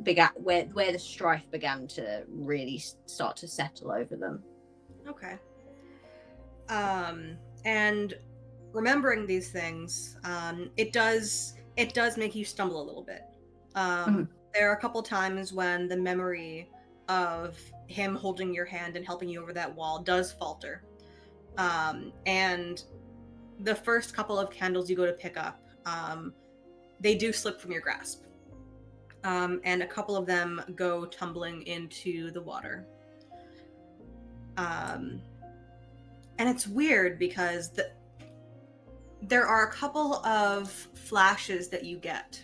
where the strife began to really start to settle over them. Okay. And remembering these things, it does make you stumble a little bit. There are a couple times when the memory of him holding your hand and helping you over that wall does falter. And the first couple of candles you go to pick up, they do slip from your grasp. And a couple of them go tumbling into the water. And it's weird because there are a couple of flashes that you get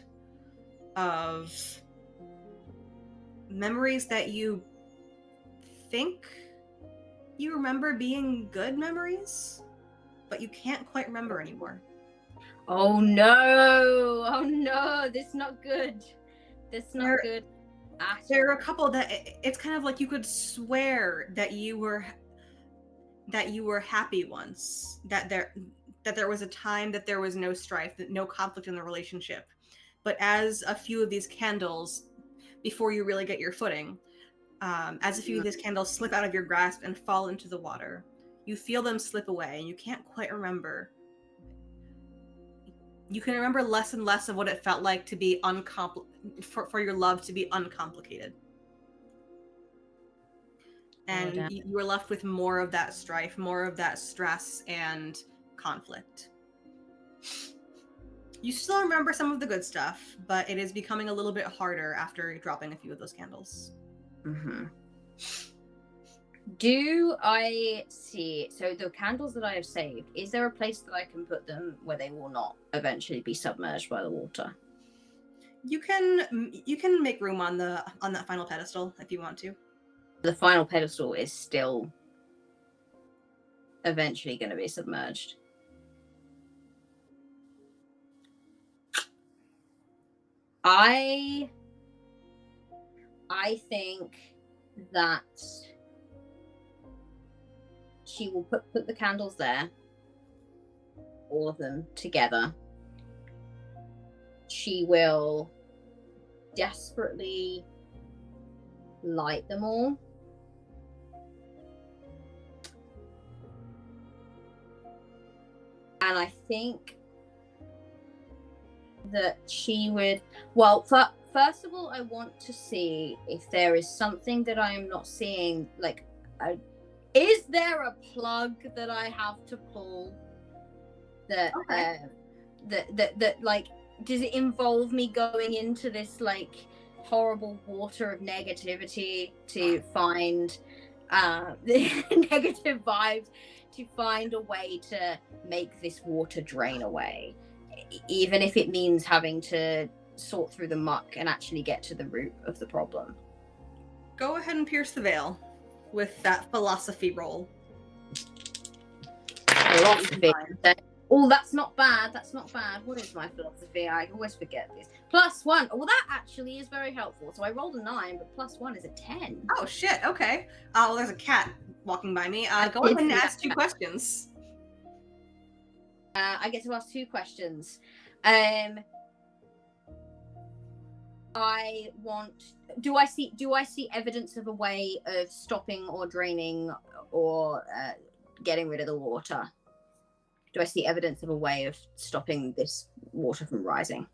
of memories that you think you remember being good memories, but you can't quite remember anymore. Oh no, this is not good. This is not good. There are a couple that it's kind of like you could swear that you were happy once, that there was a time that there was no strife, that no conflict in the relationship. But as a few of these candles, before you really get your footing, as a few of these candles slip out of your grasp and fall into the water, you feel them slip away and you can't quite remember. You can remember less and less of what it felt like to be for your love to be uncomplicated. And you were left with more of that strife, more of that stress and conflict. You still remember some of the good stuff, but it is becoming a little bit harder after dropping a few of those candles. Do I see, so the candles that I have saved, is there a place that I can put them where they will not eventually be submerged by the water? You can make room on that final pedestal if you want to. The final pedestal is still eventually going to be submerged. I think that she will put the candles there, all of them together. She will desperately light them all. And I think that she would, well, first of all, I want to see if there is something that I am not seeing. Like, is there a plug that I have to pull that, that like, does it involve me going into this like horrible water of negativity to find the negative vibes, to find a way to make this water drain away, even if it means having to sort through the muck and actually get to the root of the problem? Go ahead and pierce the veil with that philosophy roll. Philosophy. Oh, that's not bad. That's not bad. What is my philosophy? I always forget this. +1. Well, that actually is very helpful. So I rolled a 9, but +1 is a 10. Oh, shit. Okay. Well, there's a cat walking by me. Go ahead and ask 2 questions. I get to ask 2 questions. Do I see evidence of a way of stopping or draining or getting rid of the water? Do I see evidence of a way of stopping this water from rising?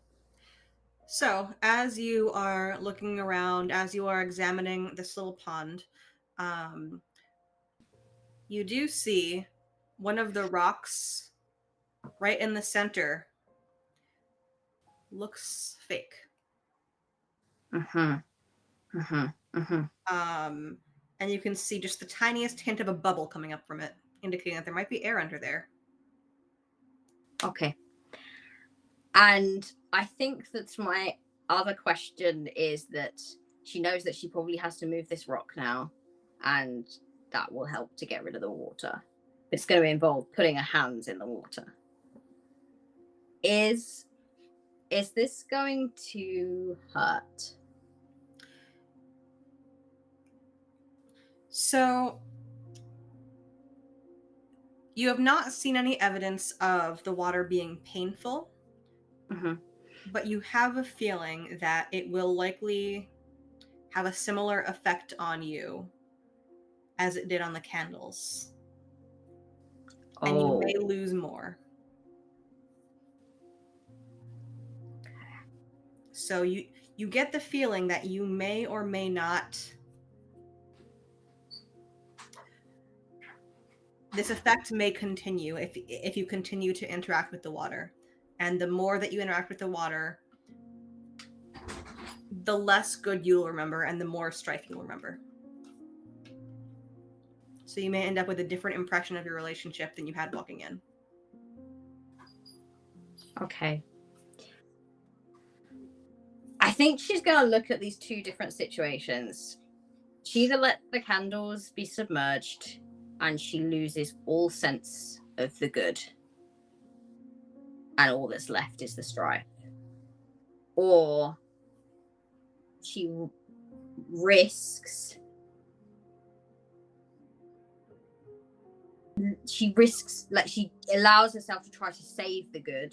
So, as you are looking around, as you are examining this little pond, you do see one of the rocks right in the center looks fake. And you can see just the tiniest hint of a bubble coming up from it, indicating that there might be air under there. Okay. And I think that my other question is that she knows that she probably has to move this rock now, and that will help to get rid of the water. It's going to involve putting her hands in the water. Is this going to hurt? So, you have not seen any evidence of the water being painful, Mm-hmm. but you have a feeling that it will likely have a similar effect on you as it did on the candles. And you may Oh. lose more. So you get the feeling that you may or may not. This effect may continue if you continue to interact with the water. And the more that you interact with the water, the less good you'll remember and the more strife you'll remember. So you may end up with a different impression of your relationship than you had walking in. Okay. I think she's going to look at these two different situations. She either lets the candles be submerged and she loses all sense of the good, and all that's left is the strife. Or she risks like she allows herself to try to save the good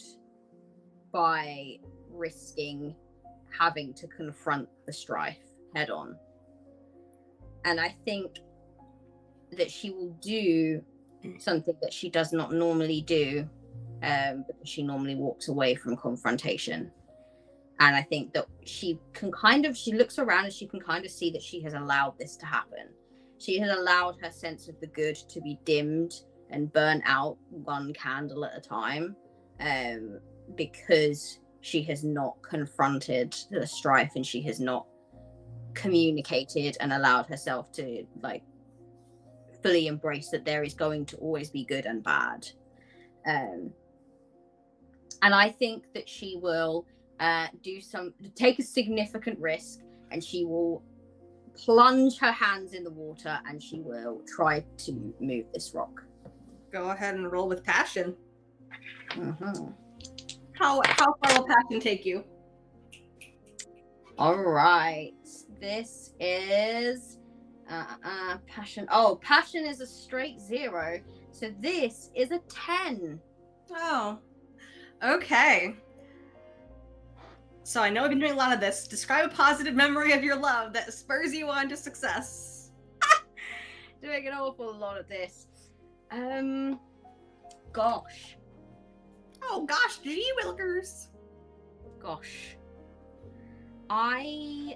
by risking having to confront the strife head on. And I think that she will do something that she does not normally do, because she normally walks away from confrontation. And I think that she looks around and she can kind of see that she has allowed this to happen. She has allowed her sense of the good to be dimmed and burnt out one candle at a time, because she has not confronted the strife and she has not communicated and allowed herself to like fully embrace that there is going to always be good and bad. And I think that she will take a significant risk, and she will plunge her hands in the water and she will try to move this rock. Go ahead and roll with passion. Mm-hmm. How far will passion take you? All right. This is passion. Oh, passion is a straight 0. So this is a 10. Oh, okay. So I know I've been doing a lot of this. Describe a positive memory of your love that spurs you on to success. Doing an awful lot of this. Gosh. Oh gosh, gee willikers. Gosh. I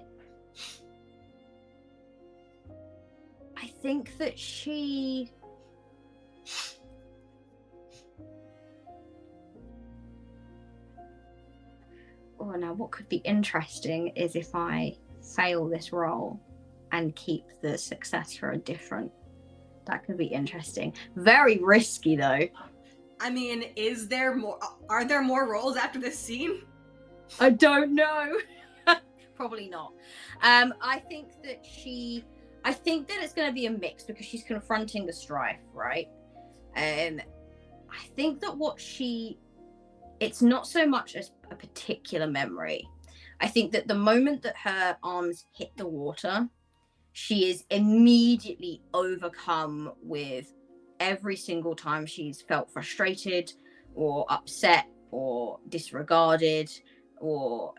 think that she now what could be interesting is if I fail this roll and keep the success for a different. That could be interesting. Very risky though. I mean, are there more rolls after this scene? I don't know. Probably not. I think that it's going to be a mix because she's confronting the strife, right? I think that it's not so much as a particular memory. I think that the moment that her arms hit the water, she is immediately overcome with every single time she's felt frustrated or upset or disregarded or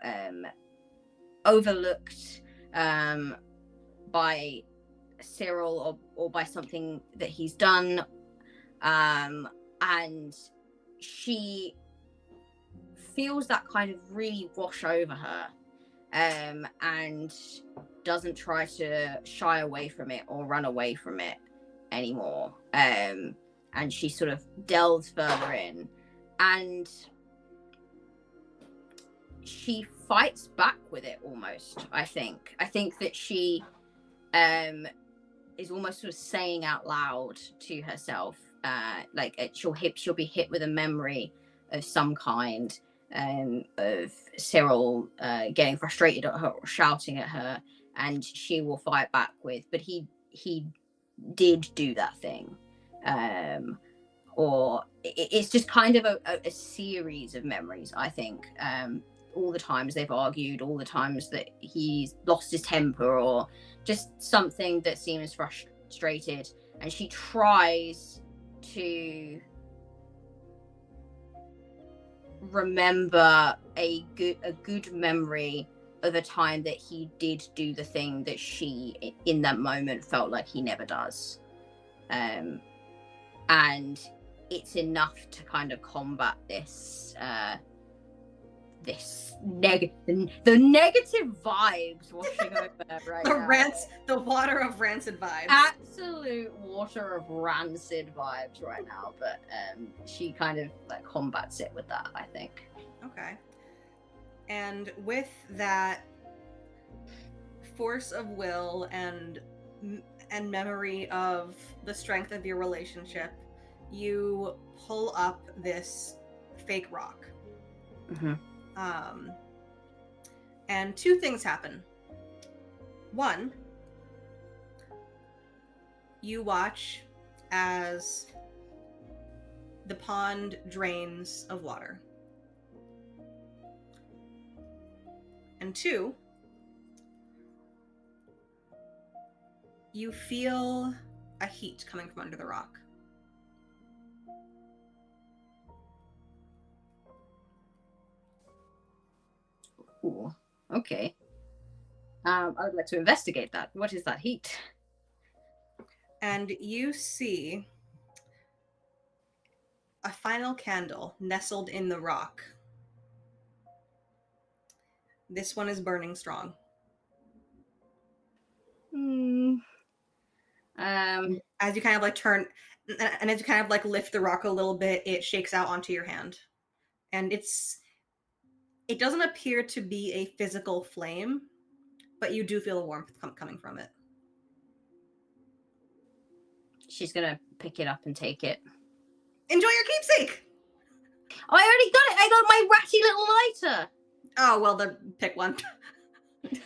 overlooked by Cyril or by something that he's done, and she feels that kind of really wash over her, and doesn't try to shy away from it or run away from it anymore, and she sort of delves further in, and she fights back with it almost. I think that she is almost sort of saying out loud to herself, she'll be hit with a memory of some kind, of Cyril getting frustrated at her or shouting at her, and she will fight back with, but he did do that thing, or it's just kind of a series of memories, I think. All the times they've argued, all the times that he's lost his temper, or just something that seems frustrated, and she tries to remember a good memory of a time that he did do the thing that she in that moment felt like he never does, and it's enough to kind of combat this the negative vibes washing over right now. The water of rancid vibes. Absolute water of rancid vibes right now, but she kind of like combats it with that, I think. Okay. And with that force of will and memory of the strength of your relationship, you pull up this fake rock. Mm-hmm. And two things happen. One, you watch as the pond drains of water. And two, you feel a heat coming from under the rock. Ooh, okay. I would like to investigate that. What is that heat? And you see a final candle nestled in the rock. This one is burning strong. As you kind of like turn, and as you kind of like lift the rock a little bit, it shakes out onto your hand. And it doesn't appear to be a physical flame, but you do feel a warmth coming from it. She's gonna pick it up and take it. Enjoy your keepsake! Oh, I already got it! I got my ratty little lighter! Oh, well, then pick one. I have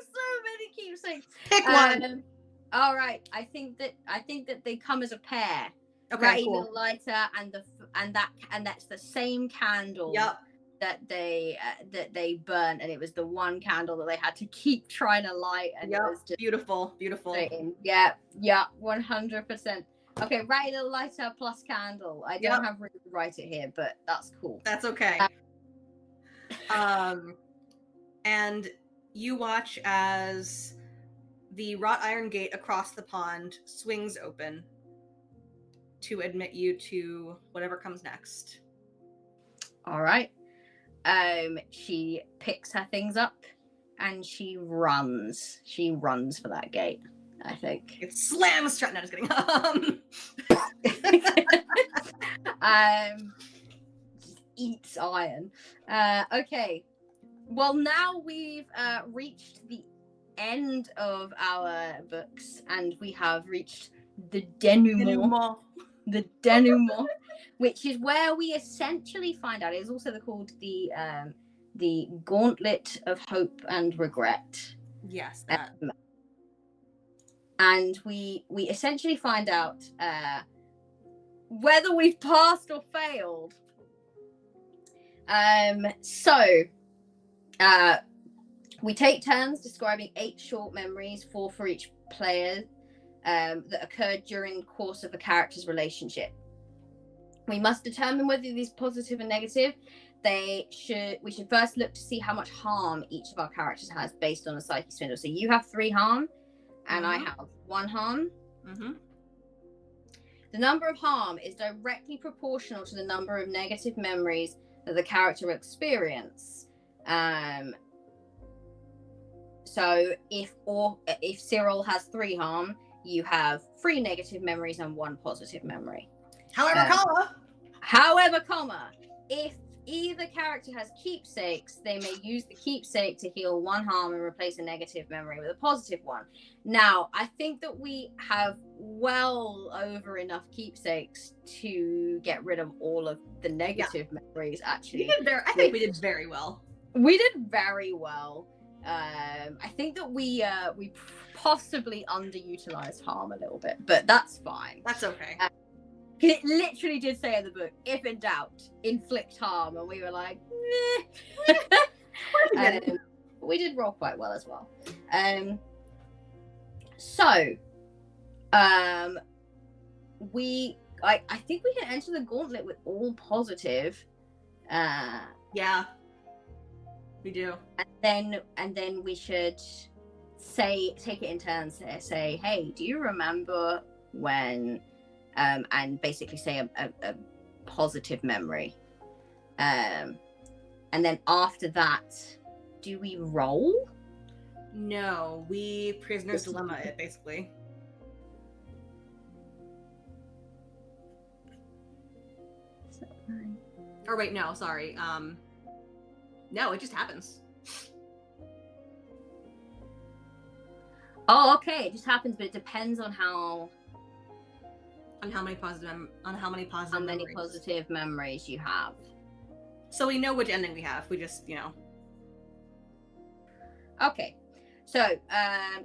so many keepsakes. Pick one. All right. I think that they come as a pair. Okay, ratty cool. little lighter and that's the same candle. Yep. That they burnt, and it was the one candle that they had to keep trying to light, and yep. It was just beautiful. Yeah, 100%. Okay, ratty little lighter plus candle. I don't have room to write it here, but that's cool. That's okay. And you watch as the wrought iron gate across the pond swings open to admit you to whatever comes next. All right. She picks her things up and she runs. She runs for that gate, I think. It slams shut. No, just kidding. Just eats iron. Okay. Well, now we've reached the end of our books, and we have reached the denouement. The denouement, which is where we essentially find out. It's also called the Gauntlet of Hope and Regret. Yes, that. And we essentially find out whether we've passed or failed. We take turns describing 8 short memories, 4 for each player, that occurred during the course of a character's relationship. We must determine whether these positive and negative. We should first look to see how much harm each of our characters has based on a psyche spindle. So you have 3 harm, and I have 1 harm. Mm-hmm. The number of harm is directly proportional to the number of negative memories that the character will experience. So if Cyril has 3 harm, you have 3 negative memories and 1 positive memory. However, if either character has keepsakes, they may use the keepsake to heal 1 harm and replace a negative memory with a positive one. Now, I think that we have well over enough keepsakes to get rid of all of the negative memories, actually. I think we did very well. We did very well. I think that we possibly underutilized harm a little bit, but that's fine. That's okay. It literally did say in the book, if in doubt, inflict harm, and we were like, we did roll quite well as well. So, um, I think we can enter the gauntlet with all positive. Yeah, we do. And then we should take it in turns. Say, hey, do you remember when? And basically say a positive memory. And then after that, do we roll? No, we prisoner's dilemma it basically. Or wait, no, sorry. No, it just happens. Oh, okay. It just happens, but it depends on how many positive positive memories you have. So we know which ending we have. We just, Okay. So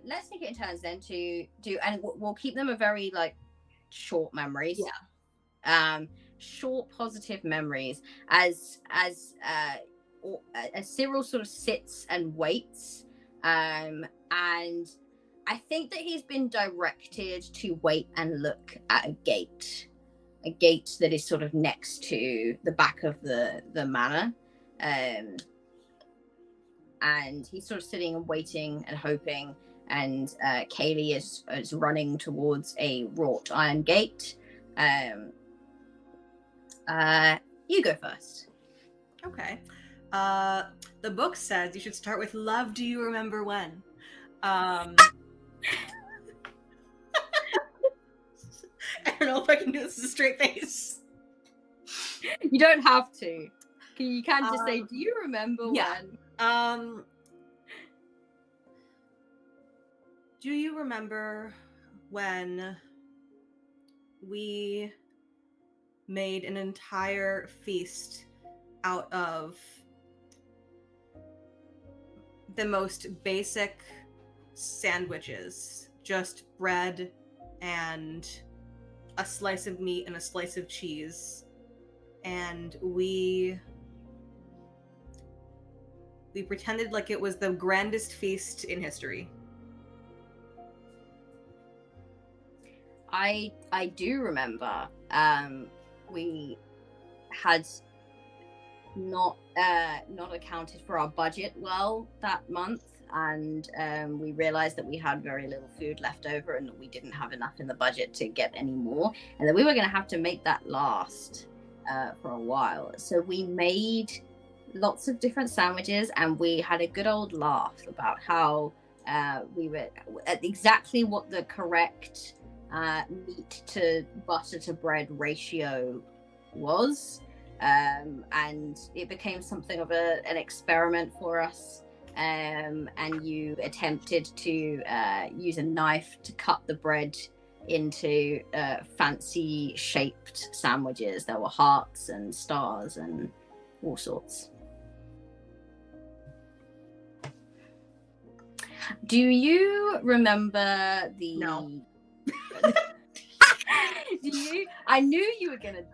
let's take it in turns then to do, and we'll keep them a very like short memories. Yeah. Short positive memories as Cyril sort of sits and waits, and I think that he's been directed to wait and look at a gate that is sort of next to the back of the manor, and he's sort of sitting and waiting and hoping, and Kaylee is running towards a wrought iron gate. You go first. Okay. The book says you should start with "Love, do you remember when?" I don't know if I can do this with a straight face. You don't have to. You can just say, "Do you remember when?" Do you remember when we made an entire feast out of the most basic sandwiches, just bread and a slice of meat and a slice of cheese, and we pretended like it was the grandest feast in history? I do remember. We had not accounted for our budget well that month, and we realized that we had very little food left over and that we didn't have enough in the budget to get any more, and that we were going to have to make that last for a while. So we made lots of different sandwiches, and we had a good old laugh about how we were at exactly what the correct meat to butter to bread ratio was. And it became something of an experiment for us. And you attempted to use a knife to cut the bread into fancy shaped sandwiches. There were hearts and stars and all sorts. Do you remember the... No. I knew you were gonna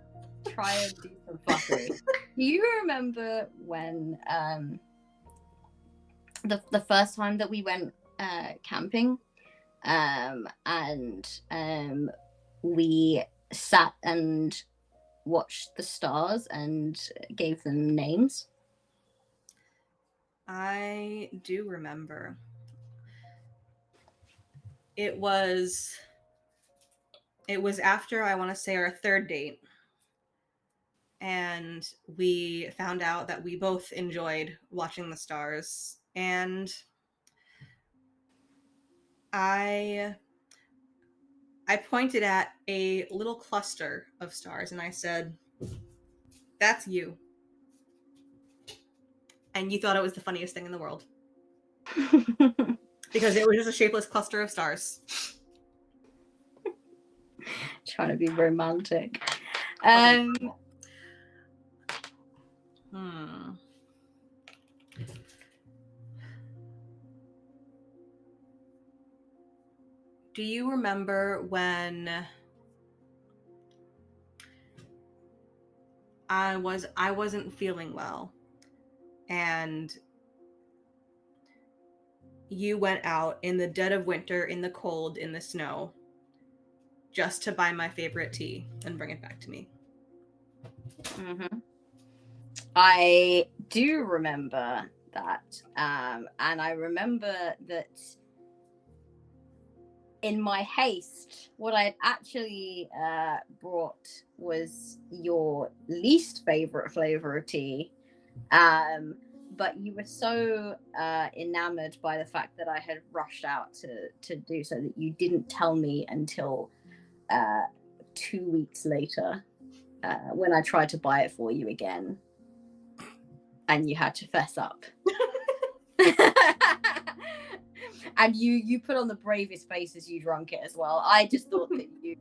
try and do some fuckery. Do you remember when the first time that we went camping, and we sat and watched the stars and gave them names? I do remember. It was after, I want to say, our third date, and we found out that we both enjoyed watching the stars, and I pointed at a little cluster of stars and I said, "That's you." And you thought it was the funniest thing in the world. Because it was just a shapeless cluster of stars. Trying to be romantic. Do you remember when I wasn't feeling well, and you went out in the dead of winter, in the cold, in the snow, just to buy my favorite tea and bring it back to me. Mm-hmm. I do remember that. And I remember that in my haste, what I had actually brought was your least favorite flavor of tea. But you were so enamored by the fact that I had rushed out to do so that you didn't tell me until 2 weeks later when I tried to buy it for you again. And you had to fess up. And you put on the bravest face as you drank it as well. I just thought that you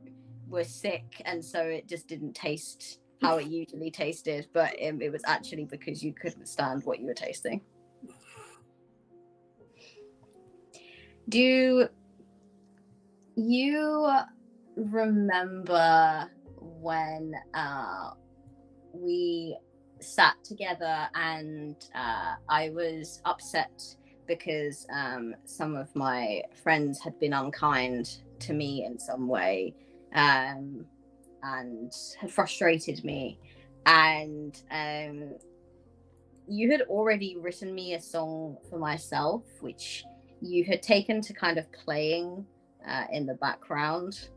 were sick, and so it just didn't taste how it usually tasted, but it was actually because you couldn't stand what you were tasting. Do you remember when we sat together and I was upset because some of my friends had been unkind to me in some way and had frustrated me, and you had already written me a song for myself which you had taken to kind of playing in the background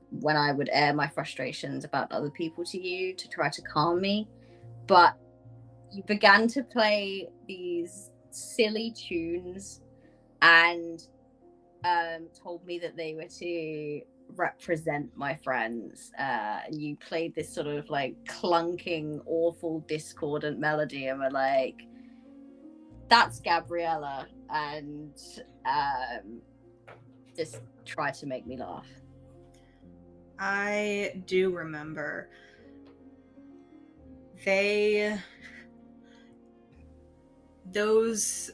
when I would air my frustrations about other people to you to try to calm me. But you began to play these silly tunes and told me that they were to represent my friends. You played this sort of like clunking, awful, discordant melody, and were like, that's Gabriella, and just try to make me laugh. I do remember. Those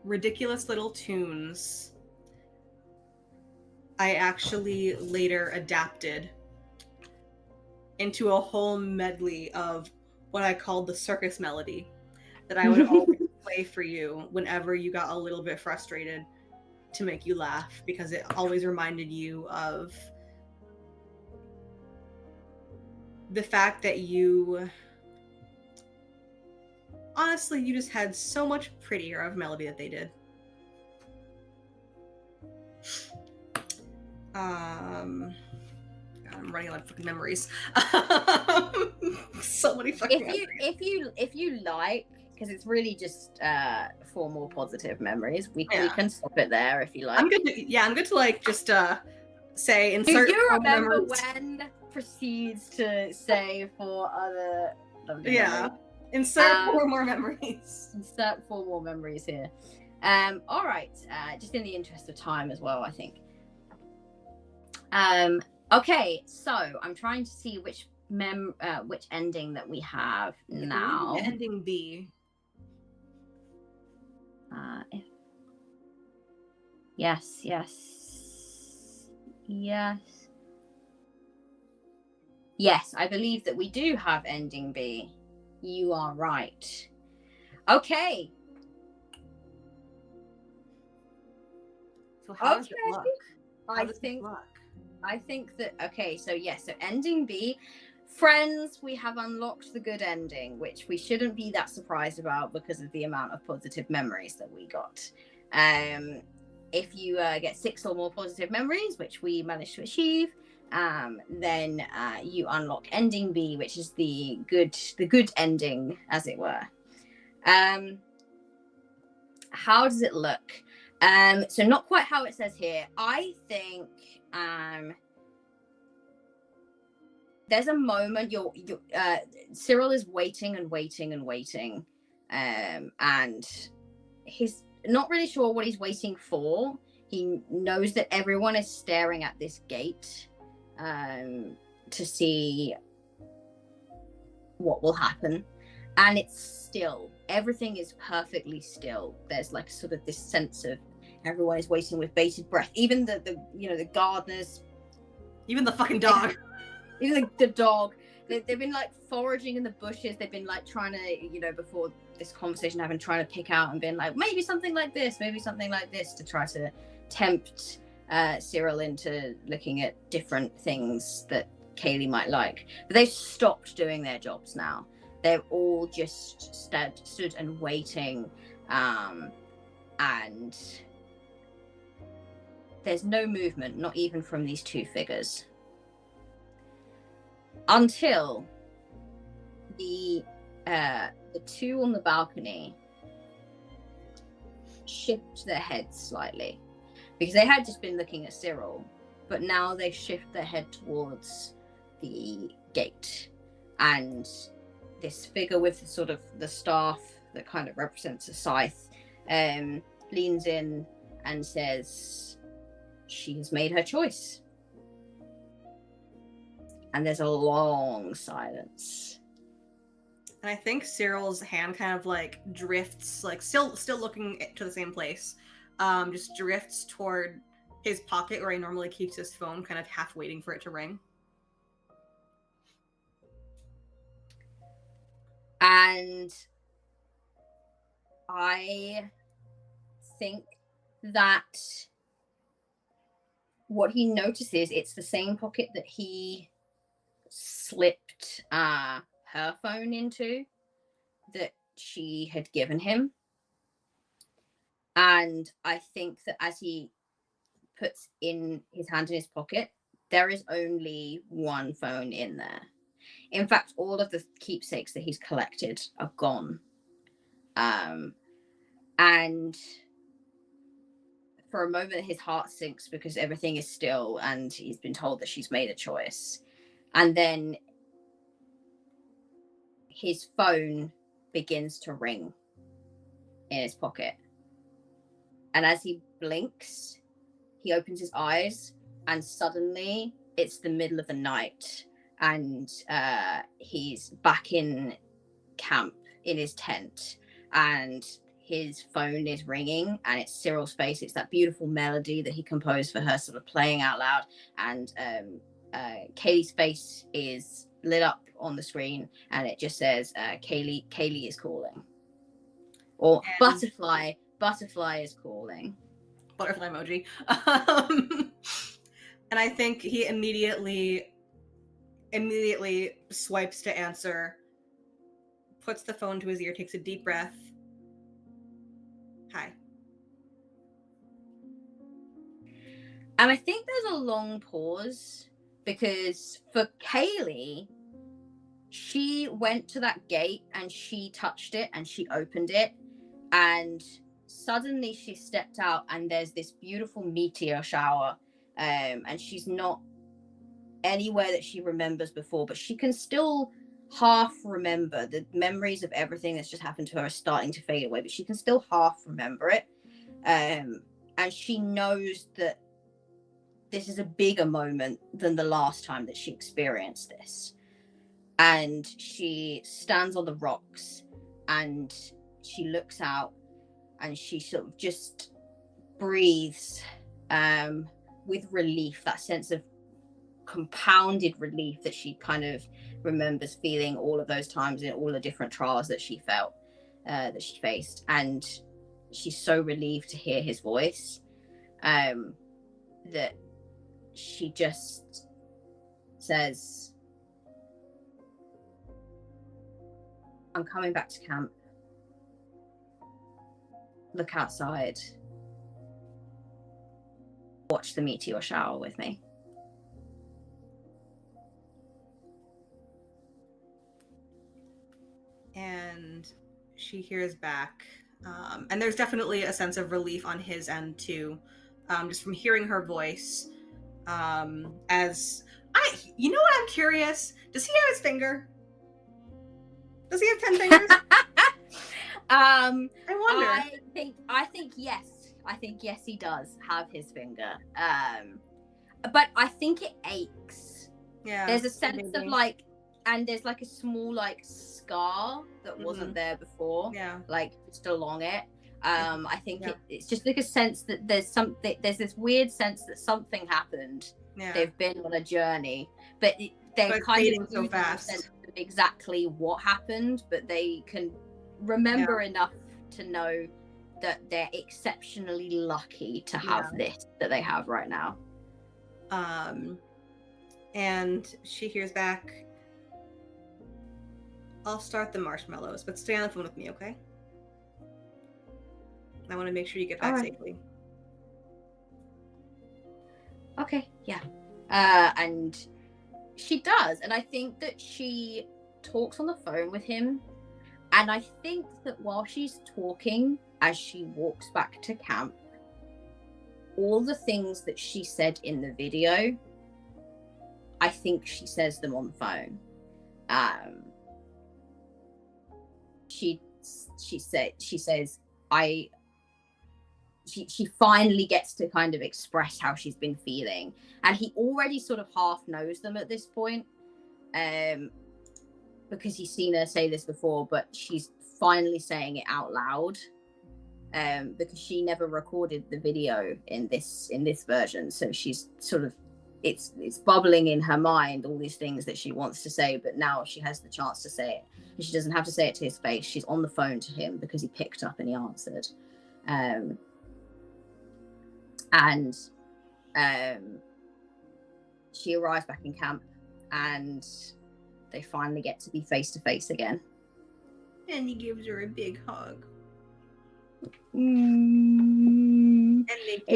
ridiculous little tunes, I actually later adapted into a whole medley of what I called the circus melody that I would always play for you whenever you got a little bit frustrated to make you laugh, because it always reminded you of the fact that you honestly, you just had so much prettier of melody that they did. I'm running out of fucking memories. So many fucking if you like, because it's really just 4 more positive memories. We can stop it there if you like. I'm good to like just say insert. Do you remember when proceeds to say 4 other lovely memories? Insert 4 more memories. Insert 4 more memories here. All right. Just in the interest of time as well, I think. Okay, so I'm trying to see which ending that we have now. Ending B. Yes. Yes, I believe that we do have ending B. You are right. Okay. So how does it look? I think that, okay, so yes, so ending B. Friends, we have unlocked the good ending, which we shouldn't be that surprised about because of the amount of positive memories that we got. If you get 6 or more positive memories, which we managed to achieve, then you unlock ending B, which is the good ending, as it were. How does it look? So not quite how it says here. I think there's a moment Cyril is waiting, and he's not really sure what he's waiting for. He knows that everyone is staring at this gate to see what will happen, and it's still. Everything is perfectly still. There's like sort of this sense of everyone is waiting with bated breath. Even the gardeners, even the fucking dog. Even the dog, they've been like foraging in the bushes. They've been like trying to, before this conversation having, trying to pick out and being like, maybe something like this to try to tempt Cyril into looking at different things that Kaylee might like. But they've stopped doing their jobs now. They're all just stood and waiting, and there's no movement, not even from these two figures, until the two on the balcony shift their heads slightly, because they had just been looking at Cyril, but now they shift their head towards the gate, and this figure with sort of the staff that kind of represents a scythe leans in and says she has made her choice. And there's a long silence. And I think Cyril's hand kind of like drifts, like still looking to the same place, just drifts toward his pocket where he normally keeps his phone, kind of half waiting for it to ring. And I think that what he notices, it's the same pocket that he slipped her phone into that she had given him. And I think that as he puts in his hand in his pocket, there is only one phone in there. In fact, all of the keepsakes that he's collected are gone. And for a moment, his heart sinks because everything is still and he's been told that she's made a choice. And then his phone begins to ring in his pocket. And as he blinks, he opens his eyes, and suddenly it's the middle of the night, and he's back in camp in his tent, and his phone is ringing, and it's Cyril's face. It's that beautiful melody that he composed for her sort of playing out loud, and Kaylee's face is lit up on the screen, and it just says Kaylee is calling, or butterfly is calling. Butterfly emoji. And I think he immediately swipes to answer, puts the phone to his ear, takes a deep breath. Hi. And I think there's a long pause, because for Kaylee, she went to that gate and she touched it and she opened it, and suddenly she stepped out and there's this beautiful meteor shower, and she's not anywhere that she remembers before, but she can still half remember. The memories of everything that's just happened to her are starting to fade away, but she can still half remember it, and she knows that this is a bigger moment than the last time that she experienced this. And she stands on the rocks and she looks out and she sort of just breathes with relief, that sense of compounded relief that she kind of remembers feeling all of those times in all the different trials that she felt, that she faced. And she's so relieved to hear his voice, that she just says, I'm coming back to camp. Look outside. Watch the meteor shower with me. And she hears back. And there's definitely a sense of relief on his end too, just from hearing her voice. You know what, I'm curious. Does he have his finger? Does he have 10 fingers? I wonder. I think yes. I think yes, he does have his finger. But I think it aches. Yeah. There's a sense of like, and there's like a small like scar that wasn't there before. Yeah. Like just along it. I think it's just like a sense that there's this weird sense that something happened. Yeah. They've been on a journey, but they're kind of so fast. exactly what happened, but they can remember enough to know that they're exceptionally lucky to have this that they have right now. And she hears back, I'll start the marshmallows, but stay on the phone with me, okay? I want to make sure you get back safely. Okay, yeah. And she does, and I think that she talks on the phone with him, and I think that while she's talking, as she walks back to camp, all the things that she said in the video, I think she says them on the phone. She finally gets to kind of express how she's been feeling, and he already sort of half knows them at this point, because he's seen her say this before, but she's finally saying it out loud, because she never recorded the video in this version, so she's sort of it's bubbling in her mind, all these things that she wants to say, but now she has the chance to say it, and she doesn't have to say it to his face. She's on the phone to him because he picked up and he answered. And she arrives back in camp, and they finally get to be face to face again. And he gives her a big hug. And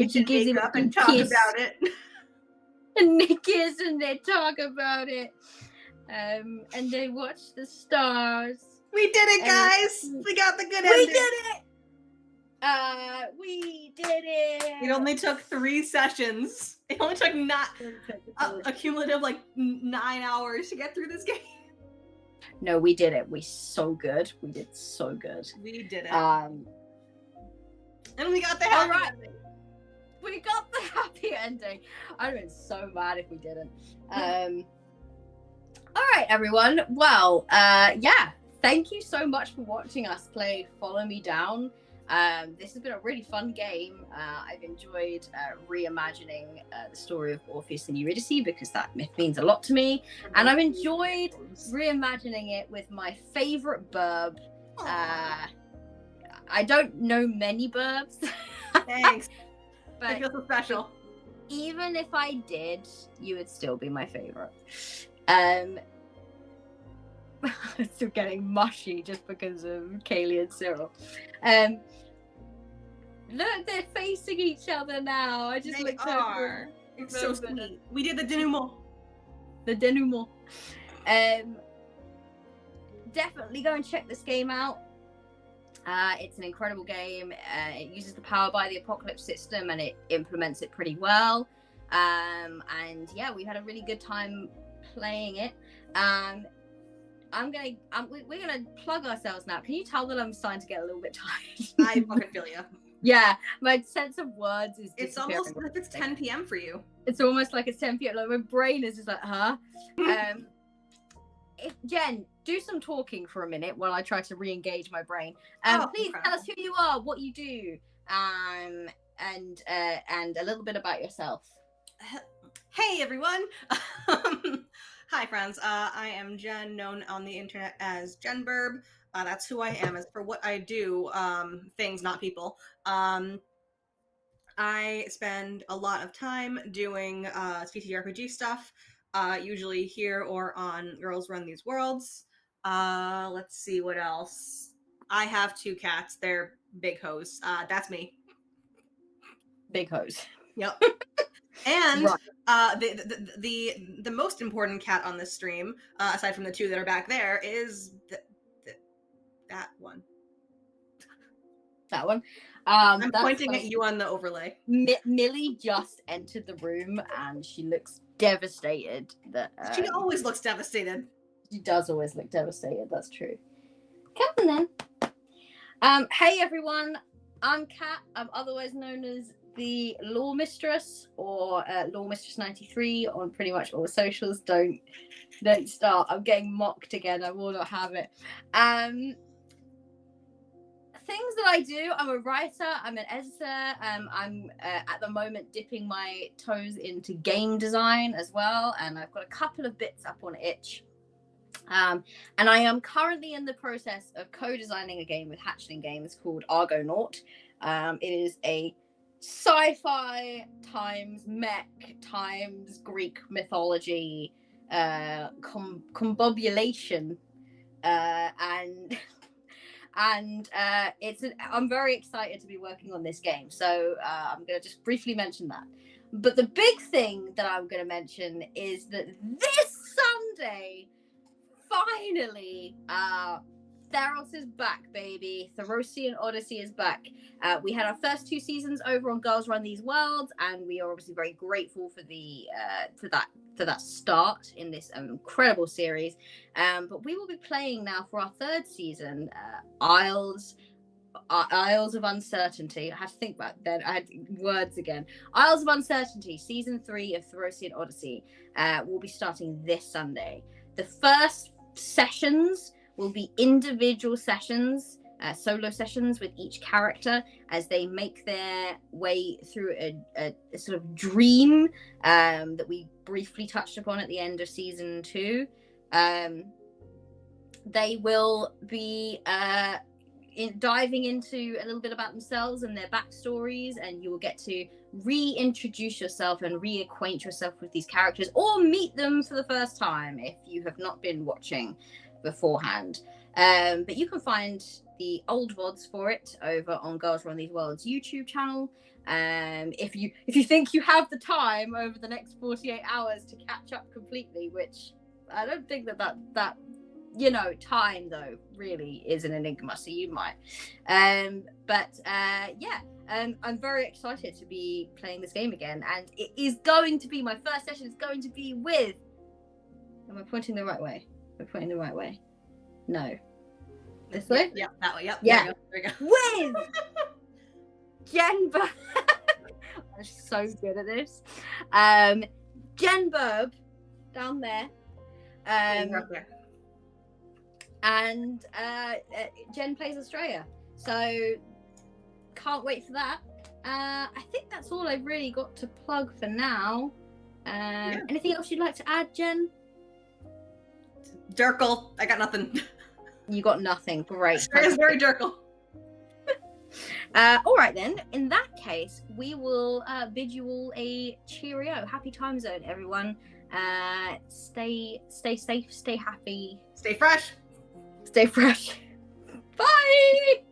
she gives him up and talk about it. And they kiss and they talk about it. And they watch the stars. We did it, guys! We got the good ending. We did it! We did it! It only took 3 sessions. It only took a cumulative 9 hours to get through this game. No, we did it. We so good. We did so good. We did it. And we got the happy ending. We got the happy ending. I'd have been so mad if we didn't. All right, everyone. Well, yeah. Thank you so much for watching us play Follow Me Down. This has been a really fun game. I've enjoyed reimagining the story of Orpheus and Eurydice, because that myth means a lot to me. And I've enjoyed reimagining it with my favorite burb. I don't know many burbs. Thanks. But I feel so special. Even if I did, you would still be my favorite. It's still getting mushy just because of Kaylee and Cyril. Look, they're facing each other now. I just looked over. It's so sweet. We did the denouement. The denouement. Definitely go and check this game out. It's an incredible game. It uses the Power by the Apocalypse system, and it implements it pretty well. And yeah, we had a really good time playing it. We're gonna plug ourselves now. Can you tell that I'm starting to get a little bit tired? I fucking feel you. Yeah, my sense of words is. It's almost as if it's 10 p.m. for you. It's almost like it's 10 p.m. Like my brain is just like, huh? Jen, do some talking for a minute while I try to re-engage my brain. Please tell us who you are, what you do, and a little bit about yourself. Hey everyone. Hi friends. I am Jen, known on the internet as Jen Burb. That's who I am. As for what I do, things, not people. I spend a lot of time doing TTRPG stuff, usually here or on Girls Run These Worlds. Let's see what else. I have 2 cats. They're big hoes. That's me. Big hoes. Yep. And the most important cat on this stream, aside from the 2 that are back there, is that one. That one. I'm pointing at you on the overlay. Millie just entered the room and she looks devastated. That she always looks devastated. She does always look devastated. That's true. Come on then. Hey everyone, I'm Kat. I'm otherwise known as the Law Mistress, or Law Mistress 93 on pretty much all socials. Don't start. I'm getting mocked again. I will not have it. Things that I do: I'm a writer, I'm an editor, I'm at the moment dipping my toes into game design as well, and I've got a couple of bits up on Itch. And I am currently in the process of co-designing a game with Hatchling Games called Argonaut. It is a sci-fi times mech times Greek mythology combobulation, and I'm very excited to be working on this game. So I'm going to just briefly mention that. But the big thing that I'm going to mention is that this Sunday, finally, Theros is back, baby. Therosian Odyssey is back. We had our first 2 seasons over on Girls Run These Worlds, and we are obviously very grateful for the for that start in this incredible series. But we will be playing now for our 3rd season, Isles of Uncertainty. I had to think about that. I had words again. Isles of Uncertainty, season 3 of Therosian Odyssey, will be starting this Sunday. The first sessions will be individual sessions, solo sessions with each character as they make their way through a sort of dream that we briefly touched upon at the end of season 2. They will be diving into a little bit about themselves and their backstories, and you will get to reintroduce yourself and reacquaint yourself with these characters, or meet them for the first time if you have not been watching beforehand. But you can find the old VODs for it over on Girls Run These Worlds YouTube channel. If you think you have the time over the next 48 hours to catch up completely, which I don't think that time though really is an enigma, so you might. I'm very excited to be playing this game again, and it is going to be my first session. It's going to be with. Am I pointing the right way? Am I pointing the right way? No. This way? Yeah, that way. Yep. Yeah. There we go. With Jen Burb. I'm so good at this. Jen Burb down there. Up there. And Jen plays Australia. So can't wait for that. I think that's all I've really got to plug for now. Anything else you'd like to add, Jen? Durkle. I got nothing. You got nothing. Great. It's very Durkle. All right then. In that case, we will bid you all a cheerio. Happy time zone, everyone. Stay safe. Stay happy. Stay fresh. Stay fresh. Bye.